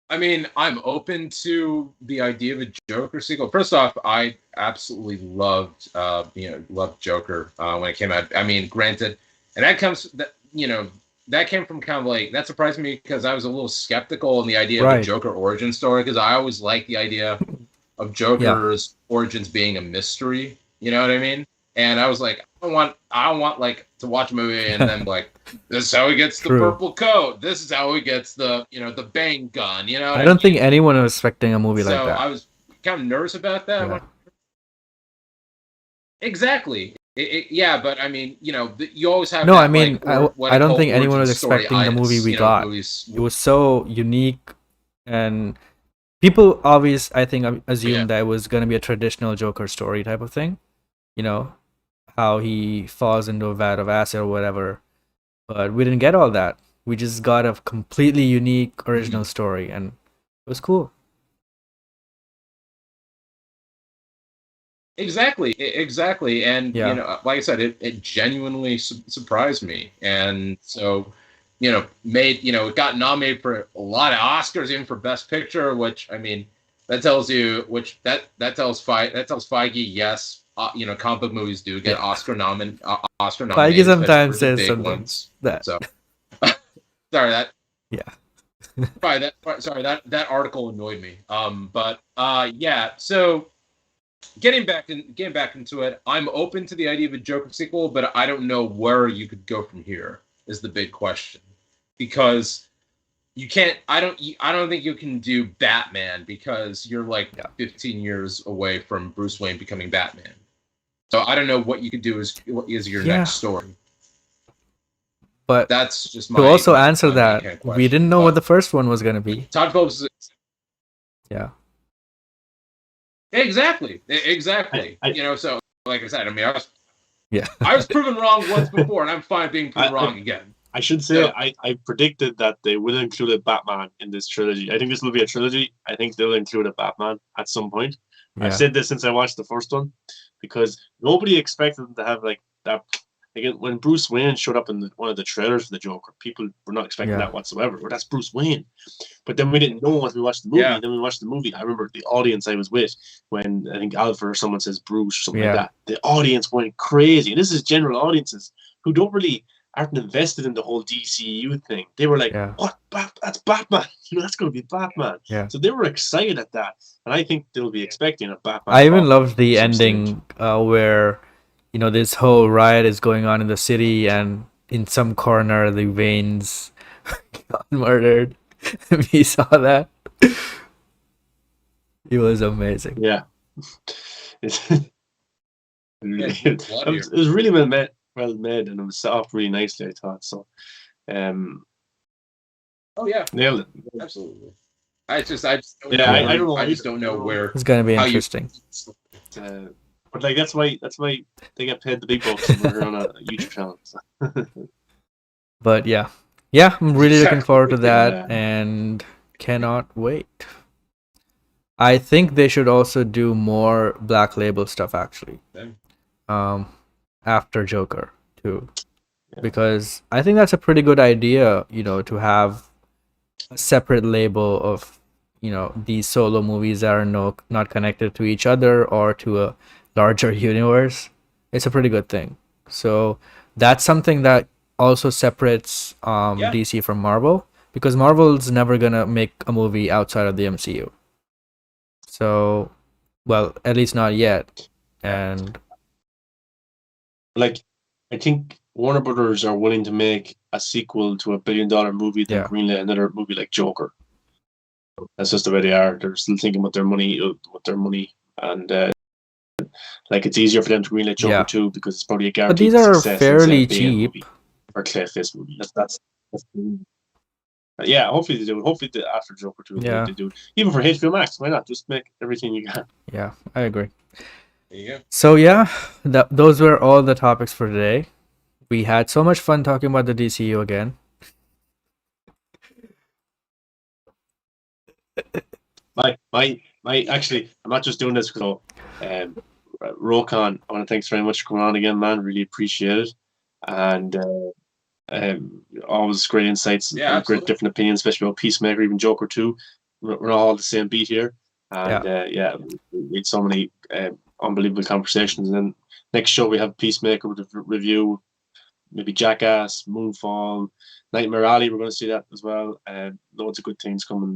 I mean, I'm open to the idea of a Joker sequel. First off, I absolutely loved Joker when it came out. I mean, granted, and that comes that that came from kind of like, that surprised me because I was a little skeptical in the idea of a Right. Joker origin story, because I always like the idea of Joker's origins being a mystery. You know what I mean? And I was like, I don't want like to watch a movie and then like, this is how he gets the True. purple coat. This is how he gets the, you know, the bang gun. You know what I don't think mean? anyone was expecting a movie like So that. I was kind of nervous about that. Yeah. Exactly. Yeah, but I mean, you know, you always have. No, that, I mean, like, what I I don't call think anyone was origin story expecting the movie itis, we you know, got. movies. It was so unique, and people always, I think, assumed Yeah. that it was going to be a traditional Joker story type of thing. You know, how he falls into a vat of acid or whatever. But we didn't get all that. We just got a completely unique original story, and it was cool. Exactly, and Yeah. you know, like I said, it genuinely surprised me, and so, you know, it got nominated for a lot of Oscars, even for Best Picture, which, I mean, that tells tells Feige, yes, you know, comic book movies do get Yeah. Oscar nominated, Feige especially sometimes for the says big something ones. that. So, sorry that. Yeah. Sorry, that article annoyed me. But yeah, so. Getting back into it, I'm open to the idea of a Joker sequel, but I don't know where you could go from here. Is the big question, because you can't. I don't think you can do Batman, because you're like 15 years away from Bruce Wayne becoming Batman. So I don't know what you could do as what is your next story. But that's just to also answer that, kind of we didn't know what the first one was going to be. Todd Phillips. Yeah. Exactly. You know, so like I said, I mean, I was proven wrong once before, and I'm fine being proven wrong again. I should say, I predicted that they will include a Batman in this trilogy. I think this will be a trilogy. I think they'll include a Batman at some point. Yeah. I've said this since I watched the first one, because nobody expected them to have like that. Again, when Bruce Wayne showed up in one of the trailers for the Joker, people were not expecting that whatsoever. Well, that's Bruce Wayne. But then we didn't know once we watched the movie. Yeah. Then we watched the movie. I remember the audience I was with when I think Alfred or someone says Bruce or something like that. The audience went crazy. And this is general audiences who aren't invested in the whole DCEU thing. They were like, what? That's Batman. You know, that's going to be Batman. Yeah. So they were excited at that. And I think they'll be expecting a Batman. I even loved the ending where, you know, this whole riot is going on in the city, and in some corner the Waynes got murdered. We saw that. It was amazing. Yeah. It was really well made, and it was set up really nicely, I thought. So, oh yeah, nailed it. Absolutely. I just don't know. I just don't know where it's gonna be interesting. But like that's why they get paid the big bucks and we're on a YouTube channel. So. But yeah, I'm really looking forward to that and cannot wait. I think they should also do more Black Label stuff actually. After Joker too, because I think that's a pretty good idea. You know, to have a separate label of, you know, these solo movies that are not connected to each other or to a larger universe. It's a pretty good thing. So that's something that also separates DC from Marvel, because Marvel's never gonna make a movie outside of the MCU. So, well, at least not yet. And like, I think Warner Brothers are willing to make a sequel to a $1 billion movie than greenlight another movie like Joker. That's just the way they are. They're still thinking about their money, and like it's easier for them to greenlight Joker 2 because it's probably a guaranteed success. But success. These are fairly cheap. Or Clayface movie. That's yeah. Hopefully they do. Hopefully after Joker 2 they do. Even for HBO Max, why not? Just make everything you can. Yeah, I agree. Yeah. So those were all the topics for today. We had so much fun talking about the DCU again. Actually, I'm not just doing this because Rokan, I want to thanks very much for coming on again, man. Really appreciate it. And always great insights, great different opinions, especially about Peacemaker, even Joker 2. We're all on the same beat here. And we had so many unbelievable conversations. And then next show we have Peacemaker with a review. maybe Jackass, Moonfall, Nightmare Alley. We're going to see that as well. Loads of good things coming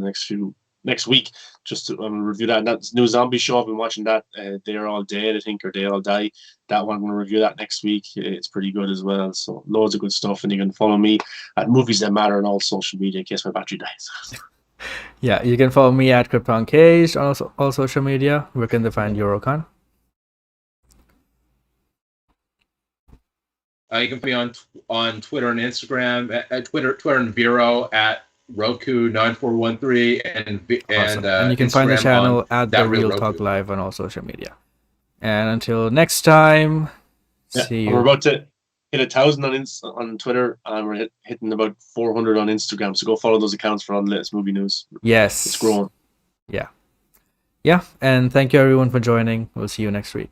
next week. Just to review that. And that new zombie show, I've been watching that. They're All Dead, I think, or They All Die. That one, I'm going to review that next week. It's pretty good as well. So loads of good stuff. And you can follow me at Movies That Matter on all social media in case my battery dies. Yeah, you can follow me at Krypton Cage on all social media. Where can they find Eurocon? You can be on Twitter and Instagram at Twitter and Vero at Roku9413 And you can find the Instagram channel on at That the Real Real Talk Roku. Live on all social media. And until next time, see you. We're about to hit 1,000 on Twitter, and we're hitting about 400 on Instagram. So go follow those accounts for all the latest movie news. Yes. It's growing. Yeah. And thank you everyone for joining. We'll see you next week.